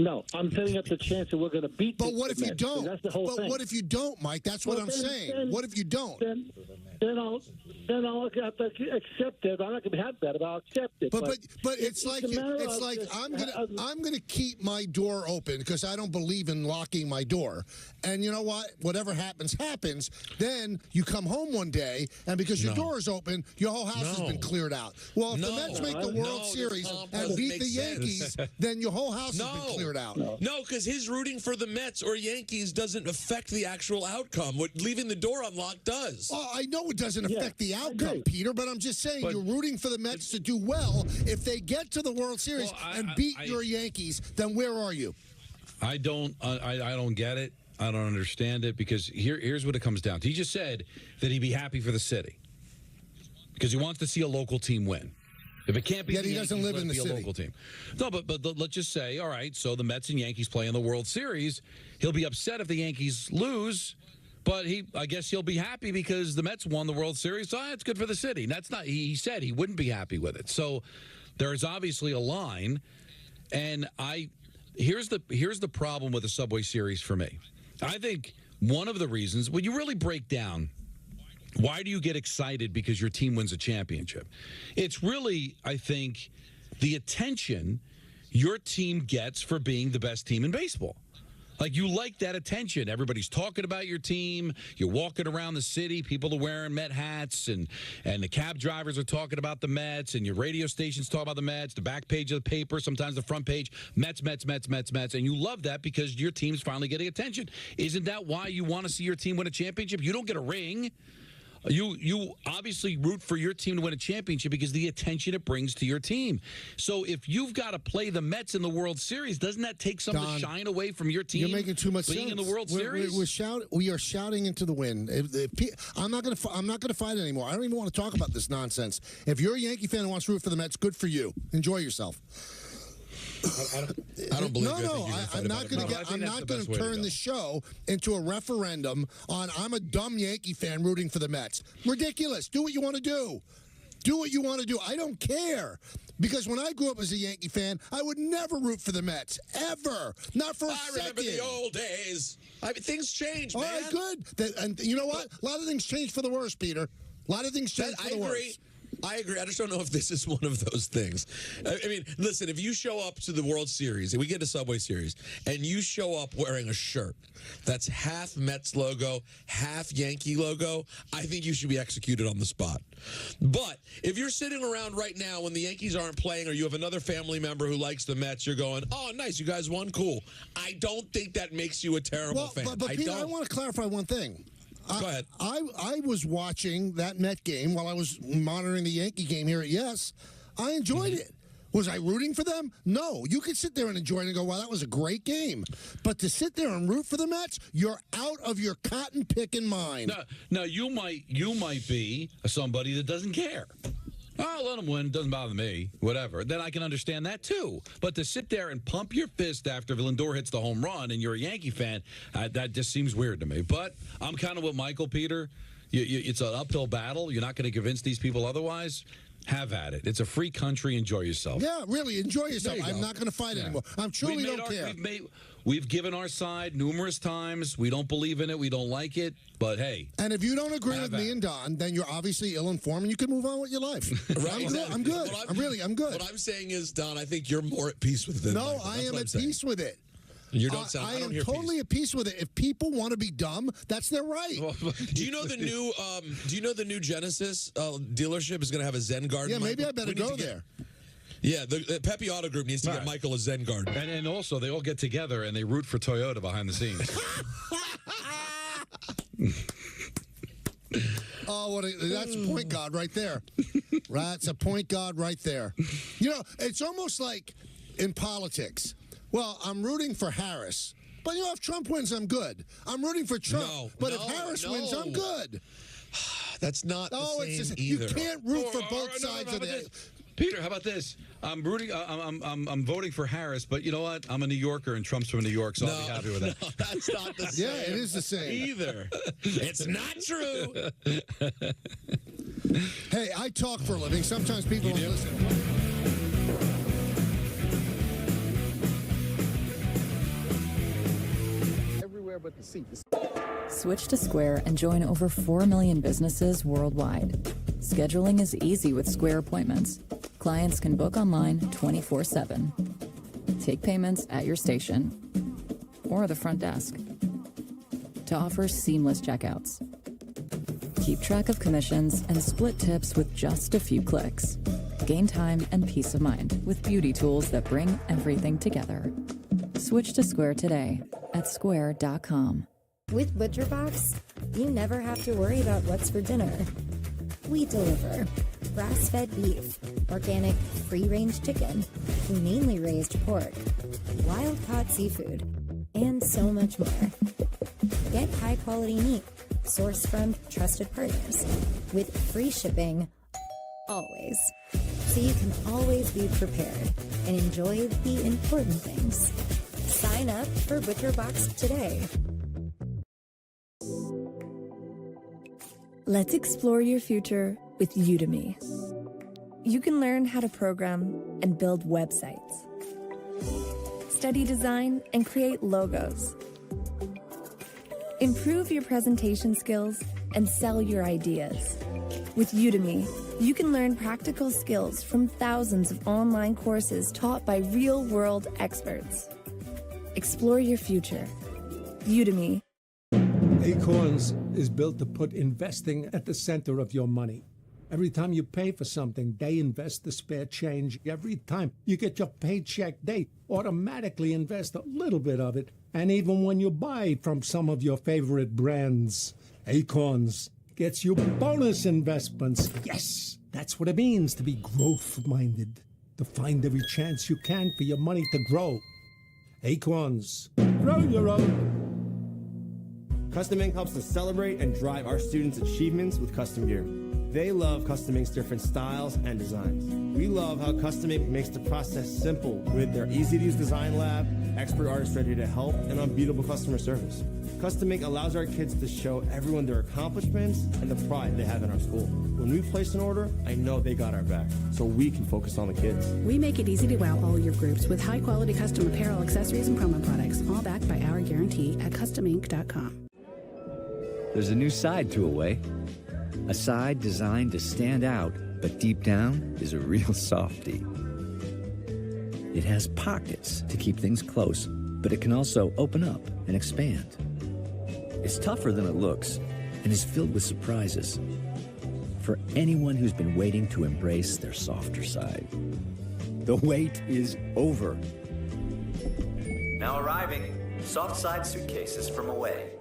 No, I'm setting up the chance that we're going to beat. But what if you don't? That's the whole thing. But what if you don't, Mike? That's what I'm saying. What if you don't? Then I'll have to accept it. I'm not going to be happy about it, but I'll accept it. But it's like I'm gonna keep my door open because I don't believe in locking my door. And you know what? Whatever happens. Then you come home one day, and because your door is open, your whole house has been cleared out. Well, if the Mets make the World Series and beat the Yankees, then your whole house has been cleared out. No, because his rooting for the Mets or Yankees doesn't affect the actual outcome. What leaving the door unlocked does. Oh, I know it doesn't affect the outcome, Peter, but I'm just saying you're rooting for the Mets to do well. If they get to the World Series and beat your Yankees, then where are you? I don't get it. I don't understand it because here's what it comes down to. He just said that he'd be happy for the city because he wants to see a local team win. If it can't be, he doesn't live in the city. A local team. No, but let's just say, all right. So the Mets and Yankees play in the World Series. He'll be upset if the Yankees lose, but I guess he'll be happy because the Mets won the World Series. So it's good for the city. That's not. He said he wouldn't be happy with it. So there is obviously a line, and here's the problem with the Subway Series for me. I think one of the reasons when you really break down. Why do you get excited because your team wins a championship? It's really, I think, the attention your team gets for being the best team in baseball. Like, you like that attention. Everybody's talking about your team. You're walking around the city. People are wearing Met hats, and the cab drivers are talking about the Mets, and your radio stations talk about the Mets, the back page of the paper, sometimes the front page, Mets, Mets, Mets, Mets, Mets. And you love that because your team's finally getting attention. Isn't that why you want to see your team win a championship? You don't get a ring. You obviously root for your team to win a championship because of the attention it brings to your team. So if you've got to play the Mets in the World Series, doesn't that take some of the shine away from your team? You're making too much being sense. in the World Series. We are shouting into the wind. I'm not going to fight anymore. I don't even want to talk about this nonsense. If you're a Yankee fan and wants to root for the Mets, good for you. Enjoy yourself. I don't believe you. No, I'm not going to turn the show into a referendum on I'm a dumb Yankee fan rooting for the Mets. Ridiculous. Do what you want to do. Do what you want to do. I don't care. Because when I grew up as a Yankee fan, I would never root for the Mets. Ever. Not for a second. I remember the old days. Things change, man. All right, good. And you know what? A lot of things change for the worse, Peter. A lot of things change for the worse. I agree. I just don't know if this is one of those things. I mean, listen, if you show up to the World Series, and we get to Subway Series, and you show up wearing a shirt that's half Mets logo, half Yankee logo, I think you should be executed on the spot. But if you're sitting around right now when the Yankees aren't playing or you have another family member who likes the Mets, you're going, oh, nice, you guys won, cool. I don't think that makes you a terrible fan. But Peter, I want to clarify one thing. Go ahead. I was watching that Met game while I was monitoring the Yankee game here at Yes. I enjoyed it. Was I rooting for them? No. You could sit there and enjoy it and go, wow, that was a great game. But to sit there and root for the Mets, you're out of your cotton-picking mind. No, you might be somebody that doesn't care. Oh, let them win. Doesn't bother me. Whatever. Then I can understand that, too. But to sit there and pump your fist after Lindor hits the home run and you're a Yankee fan, that just seems weird to me. But I'm kind of with Michael, Peter. It's an uphill battle. You're not going to convince these people otherwise. Have at it. It's a free country. Enjoy yourself. Yeah, really. Enjoy yourself. I'm not going to fight anymore. I'm truly don't care. We've given our side numerous times. We don't believe in it. We don't like it. But, hey. And if you don't agree with me and Don, then you're obviously ill-informed and you can move on with your life. Right? I'm good. I'm good. What I'm saying is, Don, I think you're more at peace with it. No, I am at peace with it. You don't sound. I am totally at peace with it. If people want to be dumb, that's their right. Do you know the new? Do you know the new Genesis dealership is going to have a Zen garden? Yeah, maybe I better go there. Yeah, the Pepe Auto Group needs to get Michael a Zen garden. And also, they all get together and they root for Toyota behind the scenes. Oh, that's a point guard right there. That's a point guard right there. You know, it's almost like in politics. Well, I'm rooting for Harris. But, you know, if Trump wins, I'm good. I'm rooting for Trump. But if Harris wins, I'm good. That's not the same it's just, either. You can't root for both sides of it. Peter, how about this? I'm rooting. I'm voting for Harris, but you know what? I'm a New Yorker, and Trump's from New York, so I'll be happy with that. No, that's not the same. Yeah, it is the same. Either. It's not true. Hey, I talk for a living. Sometimes people don't listen. with the seat. Switch to Square and join over 4 million businesses worldwide. Scheduling is easy with Square appointments. Clients can book online 24/7. Take payments at your station or the front desk to offer seamless checkouts. Keep track of commissions and split tips with just a few clicks. Gain time and peace of mind with beauty tools that bring everything together. Switch to Square today at square.com. With ButcherBox, you never have to worry about what's for dinner. We deliver grass-fed beef, organic free-range chicken, humanely raised pork, wild-caught seafood, and so much more. Get high-quality meat sourced from trusted partners with free shipping always. So you can always be prepared and enjoy the important things. Sign up for ButcherBox today. Let's explore your future with Udemy. You can learn how to program and build websites, study design and create logos, improve your presentation skills, and sell your ideas. With Udemy, you can learn practical skills from thousands of online courses taught by real-world experts. Explore your future. Udemy. Acorns is built to put investing at the center of your money. Every time you pay for something, they invest the spare change. Every time you get your paycheck, they automatically invest a little bit of it. And even when you buy from some of your favorite brands, Acorns gets you bonus investments. Yes, that's what it means to be growth-minded, to find every chance you can for your money to grow. Acorns, grow your own. Custom Ink helps us celebrate and drive our students' achievements with custom gear. They love Custom Ink's different styles and designs. We love how Custom Ink makes the process simple with their easy-to-use design lab, expert artists ready to help, and unbeatable customer service. Custom Ink allows our kids to show everyone their accomplishments and the pride they have in our school. When we place an order, I know they got our back, so we can focus on the kids. We make it easy to wow all your groups with high-quality custom apparel, accessories, and promo products, all backed by our guarantee at customink.com. There's a new side to Away. A side designed to stand out, but deep down is a real softie. It has pockets to keep things close, but it can also open up and expand. It's tougher than it looks and is filled with surprises for anyone who's been waiting to embrace their softer side. The wait is over. Now arriving, soft side suitcases from Away.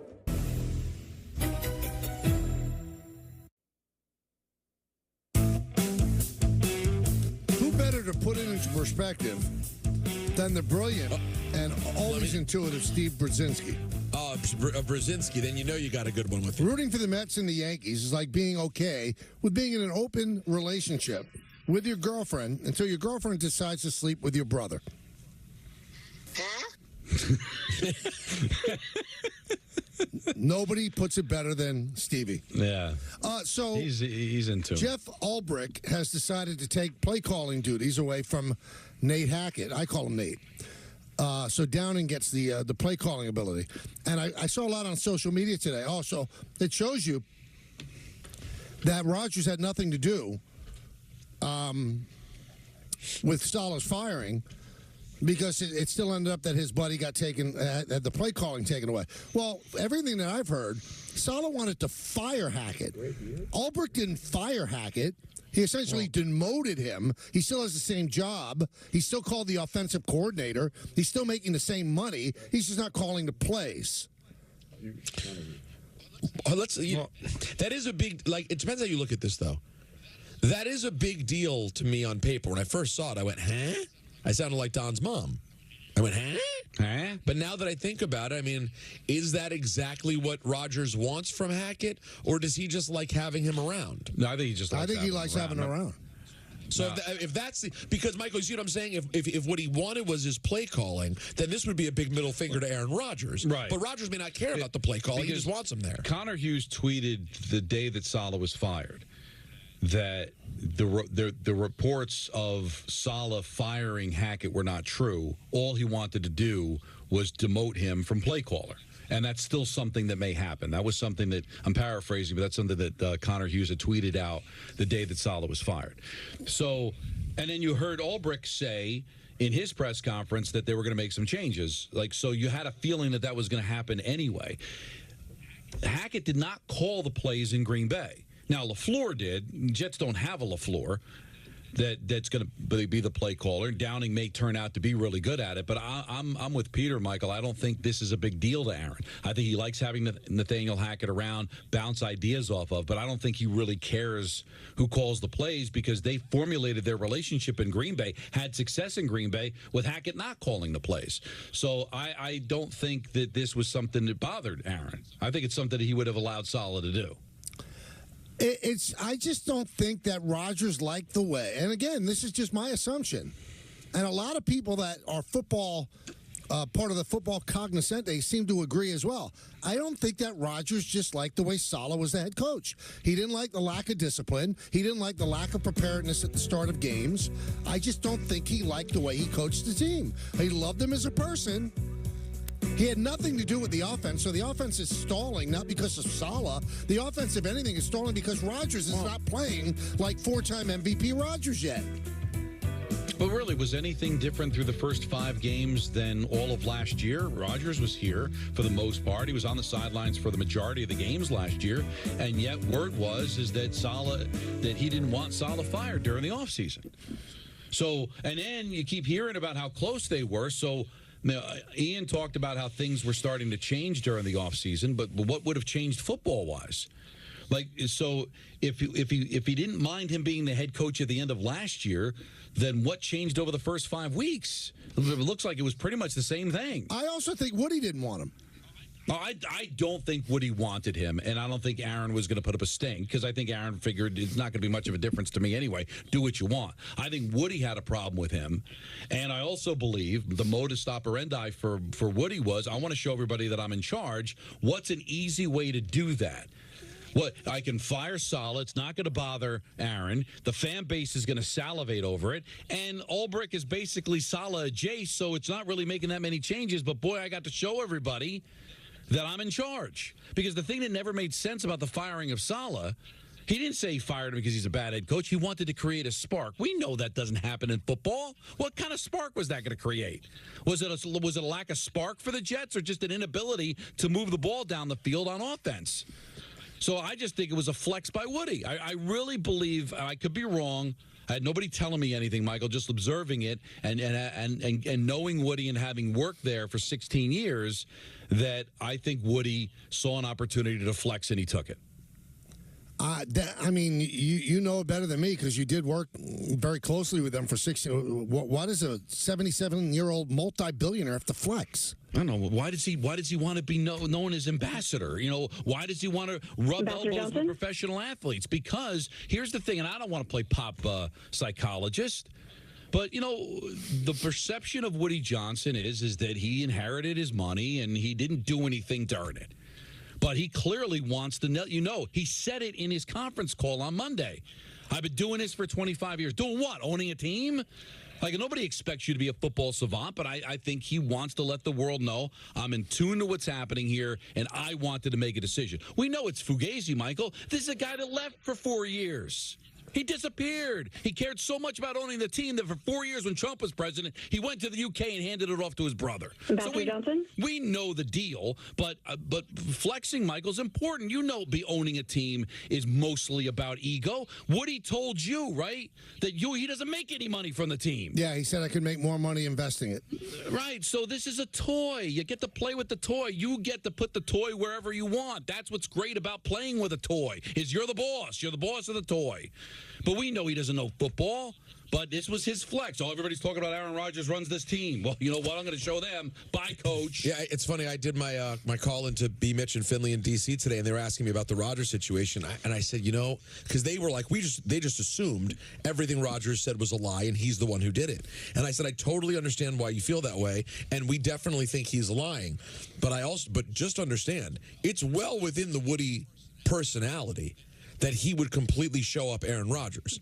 To put it into perspective than the brilliant and always intuitive Steve Brzezinski. Brzezinski, then you know you got a good one with him. Rooting for the Mets and the Yankees is like being okay with being in an open relationship with your girlfriend until your girlfriend decides to sleep with your brother. Nobody puts it better than Stevie. Yeah. So he's into it. Jeff Ulbrich has decided to take play calling duties away from Nate Hackett. I call him Nate. So Downing gets the play calling ability. And I saw a lot on social media today. Also, it shows you that Rodgers had nothing to do with Salah's firing, because it still ended up that his buddy got taken, had the play calling taken away. Well, everything that I've heard, Salah wanted to fire Hackett. Ulbrich didn't fire Hackett. He essentially demoted him. He still has the same job. He's still called the offensive coordinator. He's still making the same money. He's just not calling the plays. That is a big, it depends how you look at this, though. That is a big deal to me on paper. When I first saw it, I went, huh? I sounded like Don's mom. I went, huh? Huh? But now that I think about it, I mean, is that exactly what Rodgers wants from Hackett, or does he just like having him around? No, I think he just likes having him around. So if that's because Michael, you see what I'm saying? If what he wanted was his play calling, then this would be a big middle finger to Aaron Rodgers. Right. But Rodgers may not care about the play calling. He just wants him there. Connor Hughes tweeted the day that Saleh was fired that the reports of Saleh firing Hackett were not true. All he wanted to do was demote him from play caller. And that's still something that may happen. That was something that, I'm paraphrasing, but that's something that Connor Hughes had tweeted out the day that Saleh was fired. So, and then you heard Ulbrich say in his press conference that they were going to make some changes. So you had a feeling that that was going to happen anyway. Hackett did not call the plays in Green Bay. Now, LaFleur did. Jets don't have a LaFleur that's going to be the play caller. Downing may turn out to be really good at it, but I'm with Peter, Michael. I don't think this is a big deal to Aaron. I think he likes having Nathaniel Hackett around, bounce ideas off of, but I don't think he really cares who calls the plays because they formulated their relationship in Green Bay, had success in Green Bay with Hackett not calling the plays. So I don't think that this was something that bothered Aaron. I think it's something that he would have allowed Saleh to do. I just don't think that Rodgers liked the way, and again, this is just my assumption, and a lot of people that are football, part of the football cognoscente seem to agree as well. I don't think that Rodgers just liked the way Saleh was the head coach. He didn't like the lack of discipline. He didn't like the lack of preparedness at the start of games. I just don't think he liked the way he coached the team. He loved him as a person. He had nothing to do with the offense, so the offense is stalling, not because of Saleh. The offense, if anything, is stalling because Rodgers is not playing like four-time MVP Rodgers yet. But really, was anything different through the first 5 games than all of last year? Rodgers was here for the most part. He was on the sidelines for the majority of the games last year, and yet word is that he didn't want Saleh fired during the offseason. So, and then you keep hearing about how close they were, so Ian talked about how things were starting to change during the offseason, but what would have changed football-wise? So if he didn't mind him being the head coach at the end of last year, then what changed over the first 5 weeks? It looks like it was pretty much the same thing. I also think Woody didn't want him. I don't think Woody wanted him, and I don't think Aaron was going to put up a stink because I think Aaron figured it's not going to be much of a difference to me anyway. Do what you want. I think Woody had a problem with him, and I also believe the modus operandi for Woody was, I want to show everybody that I'm in charge. What's an easy way to do that? What, I can fire Saleh. It's not going to bother Aaron. The fan base is going to salivate over it. And Ulbrich is basically Saleh adjacent, so it's not really making that many changes. But, boy, I got to show everybody that I'm in charge. Because the thing that never made sense about the firing of Saleh, he didn't say he fired him because he's a bad head coach. He wanted to create a spark. We know that doesn't happen in football. What kind of spark was that going to create? Was it a lack of spark for the Jets or just an inability to move the ball down the field on offense? So I just think it was a flex by Woody. I really believe, I could be wrong. I had nobody telling me anything, Michael, just observing it and knowing Woody and having worked there for 16 years, that I think Woody saw an opportunity to flex and he took it. I mean, you know it better than me because you did work very closely with them for 16. Why does a 77-year-old multi-billionaire have to flex? I don't know. Why does he want to be known as ambassador? You know, why does he want to rub elbows with professional athletes? Because here's the thing, and I don't want to play pop psychologist, but, you know, the perception of Woody Johnson is that he inherited his money and he didn't do anything to earn it. But he clearly wants to know. You know, he said it in his conference call on Monday. I've been doing this for 25 years. Doing what? Owning a team? Like, nobody expects you to be a football savant, but I think he wants to let the world know I'm in tune to what's happening here, and I wanted to make a decision. We know it's Fugazi, Michael. This is a guy that left for 4 years. He disappeared. He cared so much about owning the team that for 4 years when Trump was president, he went to the UK and handed it off to his brother. Ambassador Johnson? We know the deal, but flexing, Michael, is important. You know, owning a team is mostly about ego. Woody told you, right, that he doesn't make any money from the team. Yeah, he said I could make more money investing it. Right, so this is a toy. You get to play with the toy. You get to put the toy wherever you want. That's what's great about playing with a toy, is you're the boss. You're the boss of the toy. But we know he doesn't know football. But this was his flex. Oh, everybody's talking about Aaron Rodgers runs this team. Well, you know what? I'm going to show them. Bye, coach. Yeah, it's funny. I did my my call into B. Mitch and Finley in D.C. today, and they were asking me about the Rodgers situation. And I said, you know, because they were like, they just assumed everything Rodgers said was a lie, and he's the one who did it. And I said, I totally understand why you feel that way, and we definitely think he's lying. But just understand, it's well within the Woody personality that he would completely show up Aaron Rodgers.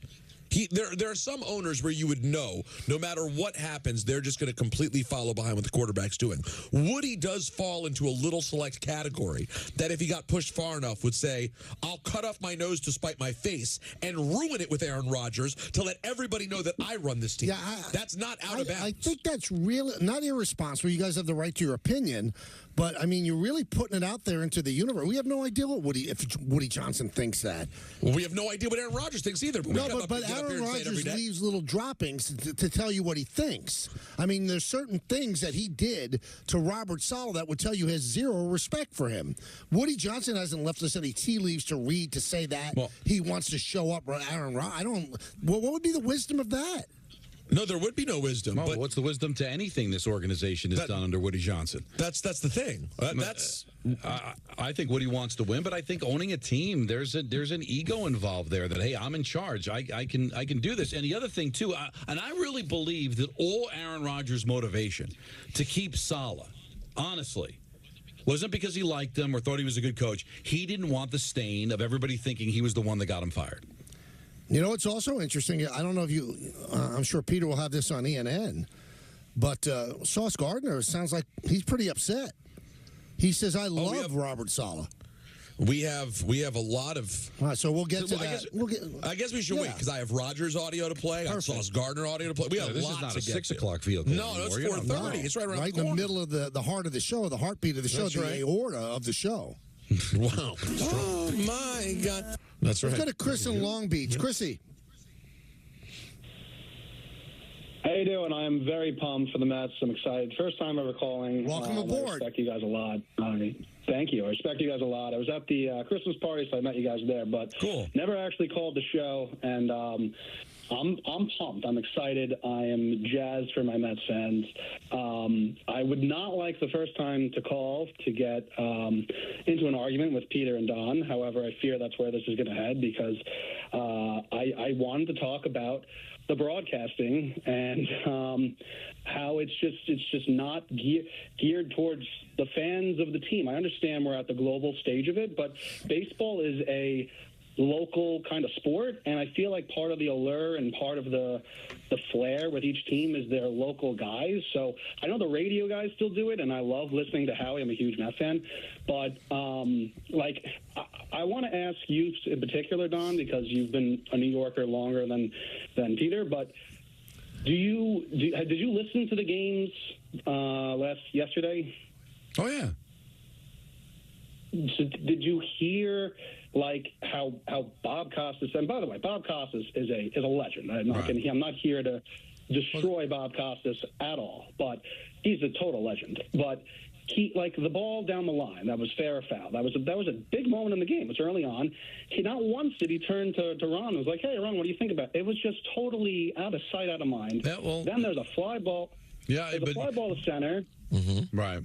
There are some owners where you would know, no matter what happens, they're just going to completely follow behind what the quarterback's doing. Woody does fall into a little select category that if he got pushed far enough would say, I'll cut off my nose to spite my face and ruin it with Aaron Rodgers to let everybody know that I run this team. Yeah, that's not out of bounds. I think that's really not irresponsible. You guys have the right to your opinion. But, I mean, you're really putting it out there into the universe. We have no idea what if Woody Johnson thinks that. Well, we have no idea what Aaron Rodgers thinks either. But but Aaron Rodgers leaves little droppings to tell you what he thinks. I mean, there's certain things that he did to Robert Saleh that would tell you he has zero respect for him. Woody Johnson hasn't left us any tea leaves to read to say that he wants to show up Aaron Rodgers. What would be the wisdom of that? No, there would be no wisdom. Well, but what's the wisdom to anything this organization has done under Woody Johnson? That's the thing. I think Woody wants to win, but I think owning a team, there's an ego involved there that, hey, I'm in charge. I can do this. And the other thing, too, and I really believe that all Aaron Rodgers' motivation to keep Saleh, honestly, wasn't because he liked him or thought he was a good coach. He didn't want the stain of everybody thinking he was the one that got him fired. You know, it's also interesting. I don't know if you, I'm sure Peter will have this on ENN, but Sauce Gardner sounds like he's pretty upset. He says, I love Robert Saleh. We have a lot of... All right, so we'll get to that. I guess we should wait, because I have Rodgers audio to play, I have Sauce Gardner audio to play. We have this lots is not to a get 6 o'clock field goal. No, it's 4:30. It's right around right the corner. in the middle of the heart of the show, the heartbeat of the show, the aorta of the show. Wow. Oh, my God. That's right. Let's go to Chris in Long Beach. Chrissy. How you doing? I'm very pumped for the Mets. I'm excited. First time ever calling. Welcome aboard. I respect you guys a lot. Thank you. I respect you guys a lot. I was at the Christmas party, so I met you guys there, but never actually called the show, and I'm pumped. I'm excited. I am jazzed for my Mets fans. I would not like the first time to call to get into an argument with Peter and Don. However, I fear that's where this is going to head because I wanted to talk about the broadcasting and how it's just not geared towards the fans of the team. I understand we're at the global stage of it, but baseball is a local kind of sport, and I feel like part of the allure and part of the flair with each team is their local guys. So I know the radio guys still do it, and I love listening to Howie. I'm a huge Mets fan, but I want to ask you in particular, Don, because you've been a New Yorker longer than Peter. But did you listen to the games yesterday? Oh yeah. So did you hear how Bob Costas, and by the way, Bob Costas is a legend. I'm not here to destroy Bob Costas at all, but he's a total legend. But he, the ball down the line, that was fair or foul. That was a big moment in the game. It was early on. Not once did he turn to Ron and was like, hey, Ron, what do you think about it? It was just totally out of sight, out of mind. Then there's a fly ball. Yeah, there's a fly ball to center. Mm-hmm. Right.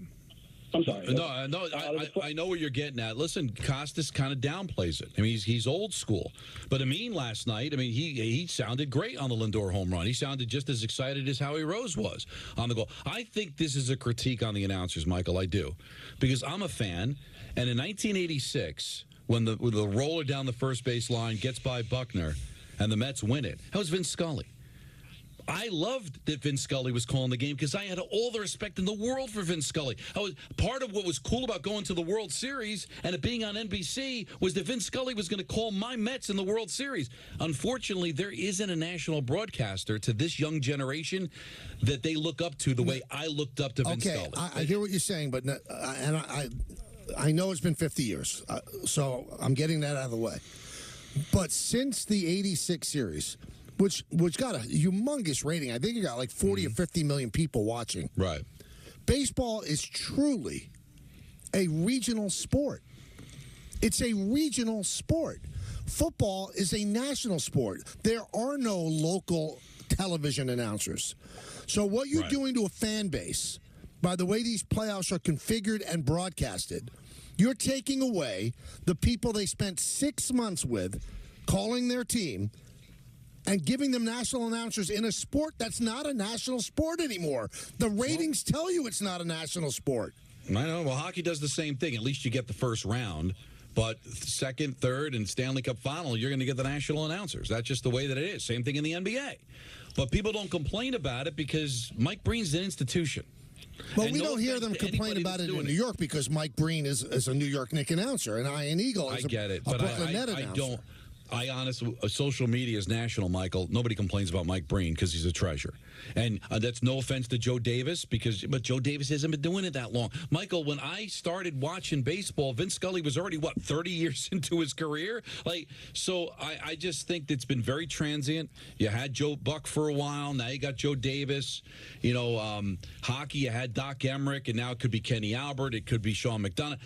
I'm sorry. No, I know what you're getting at. Listen, Costas kind of downplays it. I mean, he's old school. But Amin last night, I mean, he sounded great on the Lindor home run. He sounded just as excited as Howie Rose was on the goal. I think this is a critique on the announcers, Michael. I do. Because I'm a fan, and in 1986, when the roller down the first base line gets by Buckner and the Mets win it, that was Vince Scully. I loved that Vince Scully was calling the game because I had all the respect in the world for Vince Scully. Part of what was cool about going to the World Series and it being on NBC was that Vince Scully was going to call my Mets in the World Series. Unfortunately, there isn't a national broadcaster to this young generation that they look up to the way I looked up to Vince Scully. I hear what you're saying, but I know it's been 50 years, so I'm getting that out of the way. But since the 86 series, which got a humongous rating. I think it got 40 or 50 million people watching. Right. Baseball is truly a regional sport. It's a regional sport. Football is a national sport. There are no local television announcers. So what you're doing to a fan base, by the way these playoffs are configured and broadcasted, you're taking away the people they spent 6 months with calling their team and giving them national announcers in a sport that's not a national sport anymore. The ratings tell you it's not a national sport. I know. Well, hockey does the same thing. At least you get the first round. But second, third, and Stanley Cup final, you're going to get the national announcers. That's just the way that it is. Same thing in the NBA. But people don't complain about it because Mike Breen's an institution. Well, we don't hear them complain about it in New York because Mike Breen is a New York Knicks announcer and Ian Eagle is a Brooklyn Net announcer. I honestly, social media is national, Michael. Nobody complains about Mike Breen because he's a treasure. And that's no offense to Joe Davis, but Joe Davis hasn't been doing it that long. Michael, when I started watching baseball, Vince Scully was already, 30 years into his career? So I just think it's been very transient. You had Joe Buck for a while. Now you got Joe Davis. Hockey, you had Doc Emmerich, and now it could be Kenny Albert. It could be Sean McDonough.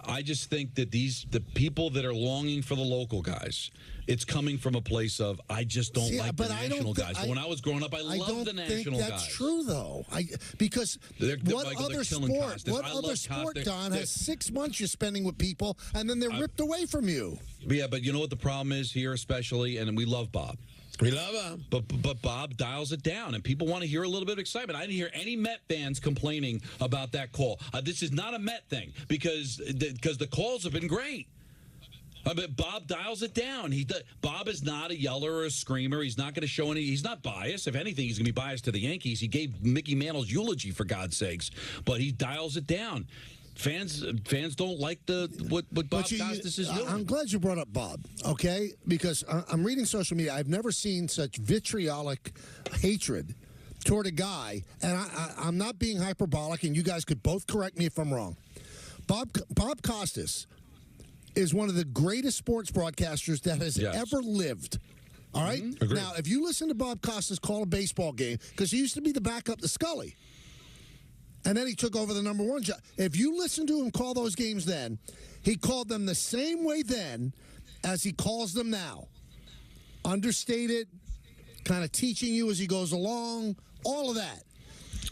I just think that the people that are longing for the local guys, it's coming from a place of I just don't like the national guys. When I was growing up, I loved the national guys. That's true, though. Because what other sport, Don, has 6 months you're spending with people, and then they're ripped away from you. Yeah, but you know what the problem is here, especially, and we love Bob. We love him. But Bob dials it down, and people want to hear a little bit of excitement. I didn't hear any Met fans complaining about that call. This is not a Met thing because the calls have been great. But Bob dials it down. Bob is not a yeller or a screamer. He's not going to show any. He's not biased. If anything, he's going to be biased to the Yankees. He gave Mickey Mantle's eulogy, for God's sakes. But he dials it down. Fans don't like what Bob Costas is doing. I'm glad you brought up Bob, okay? Because I'm reading social media. I've never seen such vitriolic hatred toward a guy, and I'm not being hyperbolic, and you guys could both correct me if I'm wrong. Bob Costas is one of the greatest sports broadcasters that has ever lived. All right? Mm-hmm. Now, if you listen to Bob Costas call a baseball game, because he used to be the backup to Scully, and then he took over the number one job. If you listen to him call those games then, he called them the same way then as he calls them now. Understated, kind of teaching you as he goes along, all of that.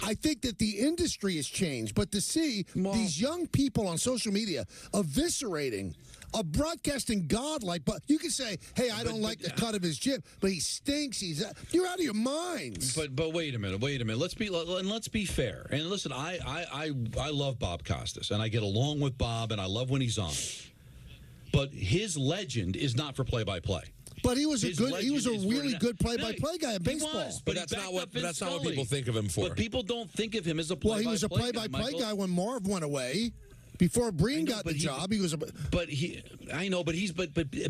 I think that the industry has changed, but to see these young people on social media eviscerating a broadcasting godlike, but you can say, hey, I don't like the cut of his jib, but he stinks. You're out of your minds. But wait a minute. Let's be fair. And listen, I love Bob Costas, and I get along with Bob, and I love when he's on. But his legend is not for play-by-play. But he was a really good play-by-play guy in baseball. But that's not what people think of him for. But people don't think of him as a play-by-play guy. Well, he was a play-by-play guy when Marv went away. Before Breen got the job, he was a. But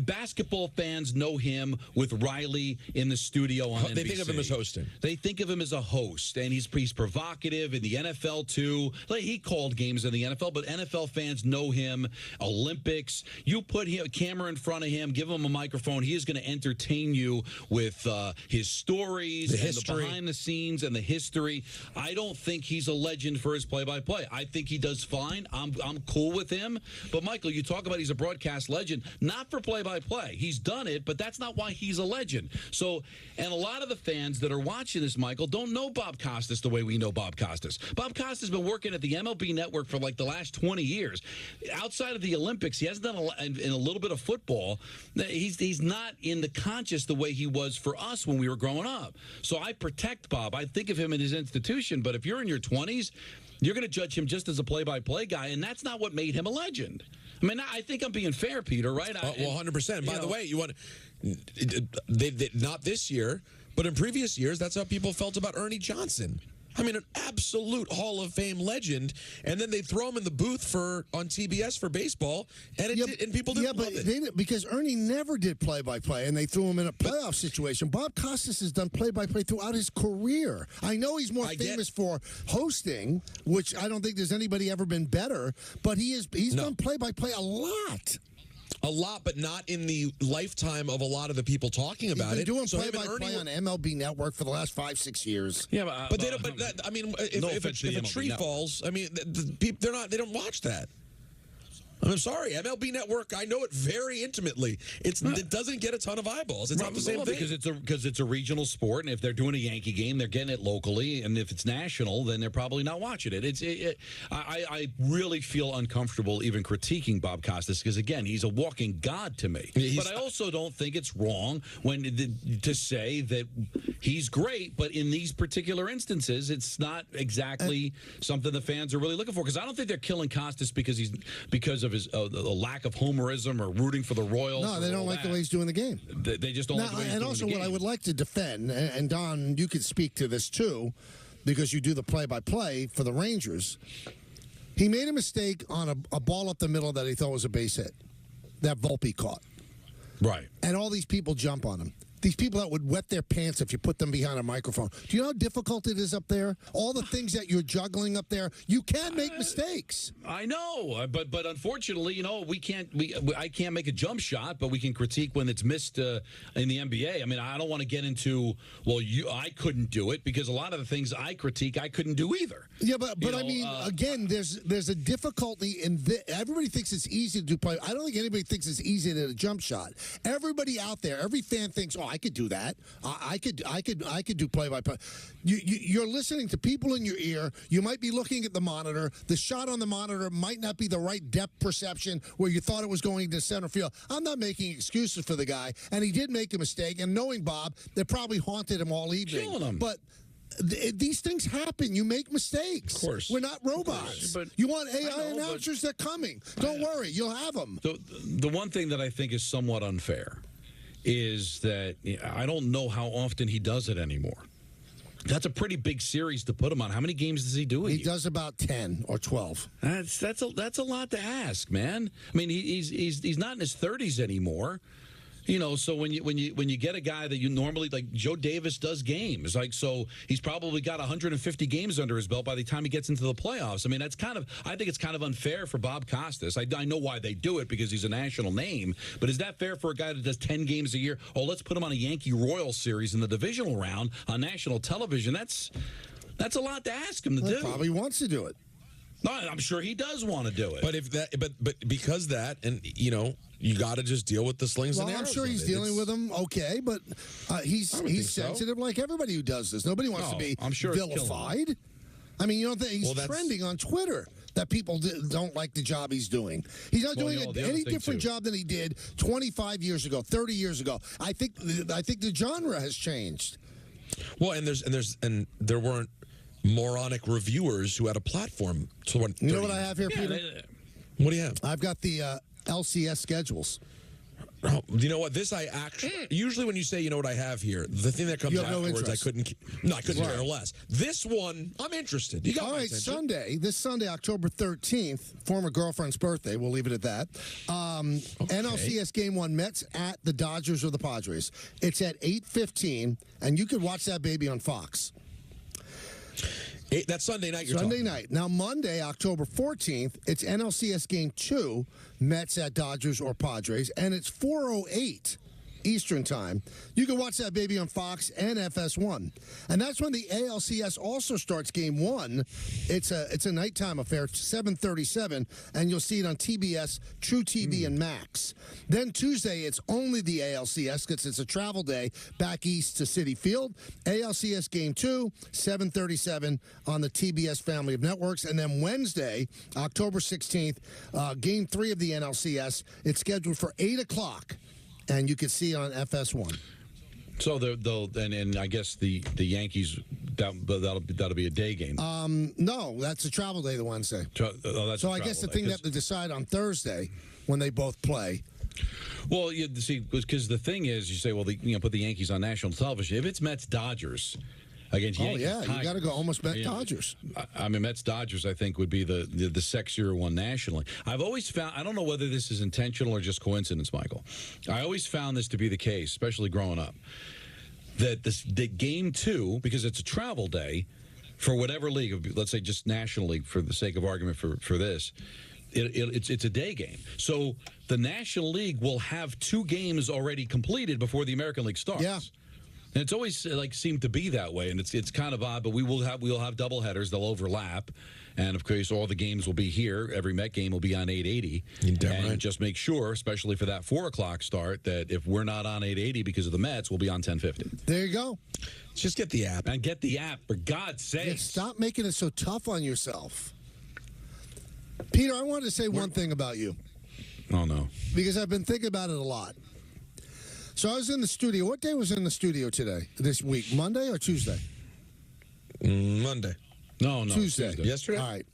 basketball fans know him with Riley in the studio on NBC. They think of him as hosting. They think of him as a host, and he's provocative in the NFL too. He called games in the NFL, but NFL fans know him. Olympics, you put a camera in front of him, give him a microphone, he is going to entertain you with his stories, the behind the scenes, and the history. I don't think he's a legend for his play-by-play. I think he does fine. I'm cool with him. But, Michael, you talk about he's a broadcast legend, not for play-by-play. He's done it, but that's not why he's a legend. So, and a lot of the fans that are watching this, Michael, don't know Bob Costas the way we know Bob Costas. Bob Costas has been working at the MLB Network for like the last 20 years. Outside of the Olympics, he hasn't done in a little bit of football. He's not in the conscious the way he was for us when we were growing up. So I protect Bob. I think of him in his institution. But if you're in your 20s, you're going to judge him just as a play-by-play guy, and that's not what made him a legend. I mean, I think I'm being fair, Peter, right? Well, 100%. By the way, not this year, but in previous years, that's how people felt about Ernie Johnson. I mean, an absolute Hall of Fame legend, and then they throw him in the booth on TBS for baseball, and people didn't love it. Yeah, because Ernie never did play-by-play, and they threw him in a playoff situation. Bob Costas has done play-by-play throughout his career. I know he's more famous for hosting, which I don't think there's anybody ever been better, but he's done play-by-play a lot. A lot, but not in the lifetime of a lot of the people talking about it. He's been doing play-by-play on MLB Network for the last 5-6 years. Yeah, but they don't. But I mean, if a tree falls, I mean, they don't watch that. I'm sorry, MLB Network. I know it very intimately. It doesn't get a ton of eyeballs. It's not the same thing because it's a regional sport, and if they're doing a Yankee game, they're getting it locally, and if it's national, then they're probably not watching it. I really feel uncomfortable even critiquing Bob Costas because again, he's a walking god to me. But I also don't think it's wrong to say that he's great, but in these particular instances, it's not exactly something the fans are really looking for. Because I don't think they're killing Costas because of his a lack of homerism or rooting for the Royals. No, they don't like the way he's doing the game. They just don't like the way he's doing the game. And also, what I would like to defend, and Don, you could speak to this too, because you do the play-by-play for the Rangers. He made a mistake on a ball up the middle that he thought was a base hit, that Volpe caught. Right. And all these people jump on him. These people that would wet their pants if you put them behind a microphone. Do you know how difficult it is up there? All the things that you're juggling up there, you can make mistakes. I know, but unfortunately, I can't make a jump shot, but we can critique when it's missed in the NBA. I mean, I don't want to get into I couldn't do it, because a lot of the things I critique I couldn't do either. Yeah, but I mean, again, there's a difficulty in this. Everybody thinks it's easy to do play. I don't think anybody thinks it's easy to hit a jump shot. Everybody out there, every fan thinks, I could do that. I could do play-by-play. You're listening to people in your ear. You might be looking at the monitor. The shot on the monitor might not be the right depth perception where you thought it was going to center field. I'm not making excuses for the guy, and he did make a mistake. And knowing Bob, that probably haunted him all evening. Killing him. But these things happen. You make mistakes. Of course. We're not robots. But you want AI announcers? They're coming. Don't worry. You'll have them. The one thing that I think is somewhat unfair is that I don't know how often he does it anymore. That's a pretty big series to put him on. How many games does he do? He does about 10 or 12. That's a lot to ask, man. I mean, he's not in his 30s anymore. So when you get a guy that you normally, like Joe Davis does games, so he's probably got 150 games under his belt by the time he gets into the playoffs. I mean, I think it's kind of unfair for Bob Costas. I know why they do it, because he's a national name, but is that fair for a guy that does 10 games a year? Let's put him on a Yankee Royal series in the divisional round on national television. That's a lot to ask him to do. He probably wants to do it. No, I'm sure he does want to do it. But because that, and you got to just deal with the slings and arrows. I'm sure he's dealing with them, okay, but he's sensitive like everybody who does this. Nobody wants to be vilified. I mean, you don't think he's trending on Twitter that people don't like the job he's doing. He's not doing any different job than he did 25 years ago, 30 years ago. I think the genre has changed. Well, and there weren't moronic reviewers who had a platform. You know what I have here, Peter? What do you have? I've got the LCS schedules. Oh, you know what? This I actually usually when you say you know what I have here, the thing that comes afterwards I couldn't care less. This one I'm interested. You got all right? This Sunday, October 13th, former girlfriend's birthday. We'll leave it at that. NLCS Game 1, Mets at the Dodgers or the Padres. It's at 8:15, and you could watch that baby on Fox. That's Sunday night. Sunday night. Now, Monday, October 14th, it's NLCS Game 2, Mets at Dodgers or Padres, and it's 4:08 Eastern Time. You can watch that baby on Fox and FS1. And that's when the ALCS also starts Game 1. It's a nighttime affair, 7:37, and you'll see it on TBS, True TV, and Max. Then Tuesday, it's only the ALCS because it's a travel day back east to Citi Field. ALCS Game 2, 7:37 on the TBS family of networks. And then Wednesday, October 16th, Game 3 of the NLCS. It's scheduled for 8 o'clock. And you can see it on FS1. So and I guess the Yankees that'll be a day game. No, that's a travel day. The Wednesday. So I guess the thing they have to decide on Thursday when they both play. Well, you see, because the thing is, you say, put the Yankees on national television. If it's Mets Dodgers against Yankees, you got to go almost Mets Dodgers. I mean, Mets Dodgers, I think, would be the sexier one nationally. I've always found, I don't know whether this is intentional or just coincidence, Michael. I always found this to be the case, especially growing up, that the Game 2, because it's a travel day for whatever league, let's say just National League for the sake of argument for this, it's a day game. So the National League will have 2 games already completed before the American League starts. Yeah. And it's always seemed to be that way, and it's kind of odd. But we'll have doubleheaders; they'll overlap, and of course, all the games will be here. Every Met game will be on 880, and just make sure, especially for that 4 o'clock start, that if we're not on 880 because of the Mets, we'll be on 1050. There you go. Just get the app and get the app for God's sake. Yeah, stop making it so tough on yourself, Peter. I wanted to say one thing about you. Oh no, because I've been thinking about it a lot. So I was in the studio. What day was in the studio today, this week? Monday or Tuesday? Monday. No, Tuesday. Yesterday? All right.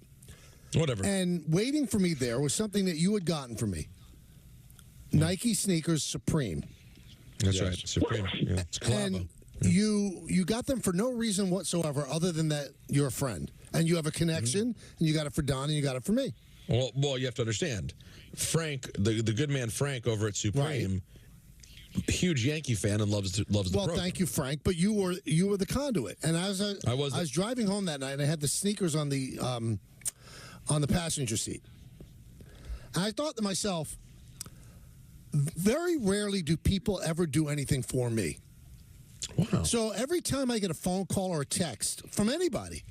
Whatever. And waiting for me there was something that you had gotten for me. Nike sneakers Supreme. That's right. Supreme. Yeah. It's And you got them for no reason whatsoever other than that you're a friend. And you have a connection, and you got it for Don, and you got it for me. Well, you have to understand. Frank, the good man Frank over at Supreme, huge Yankee fan and loves the program. Well, thank you, Frank. But you were the conduit. And I was driving home that night, and I had the sneakers on the passenger seat. And I thought to myself, very rarely do people ever do anything for me. Wow. So every time I get a phone call or a text from anybody,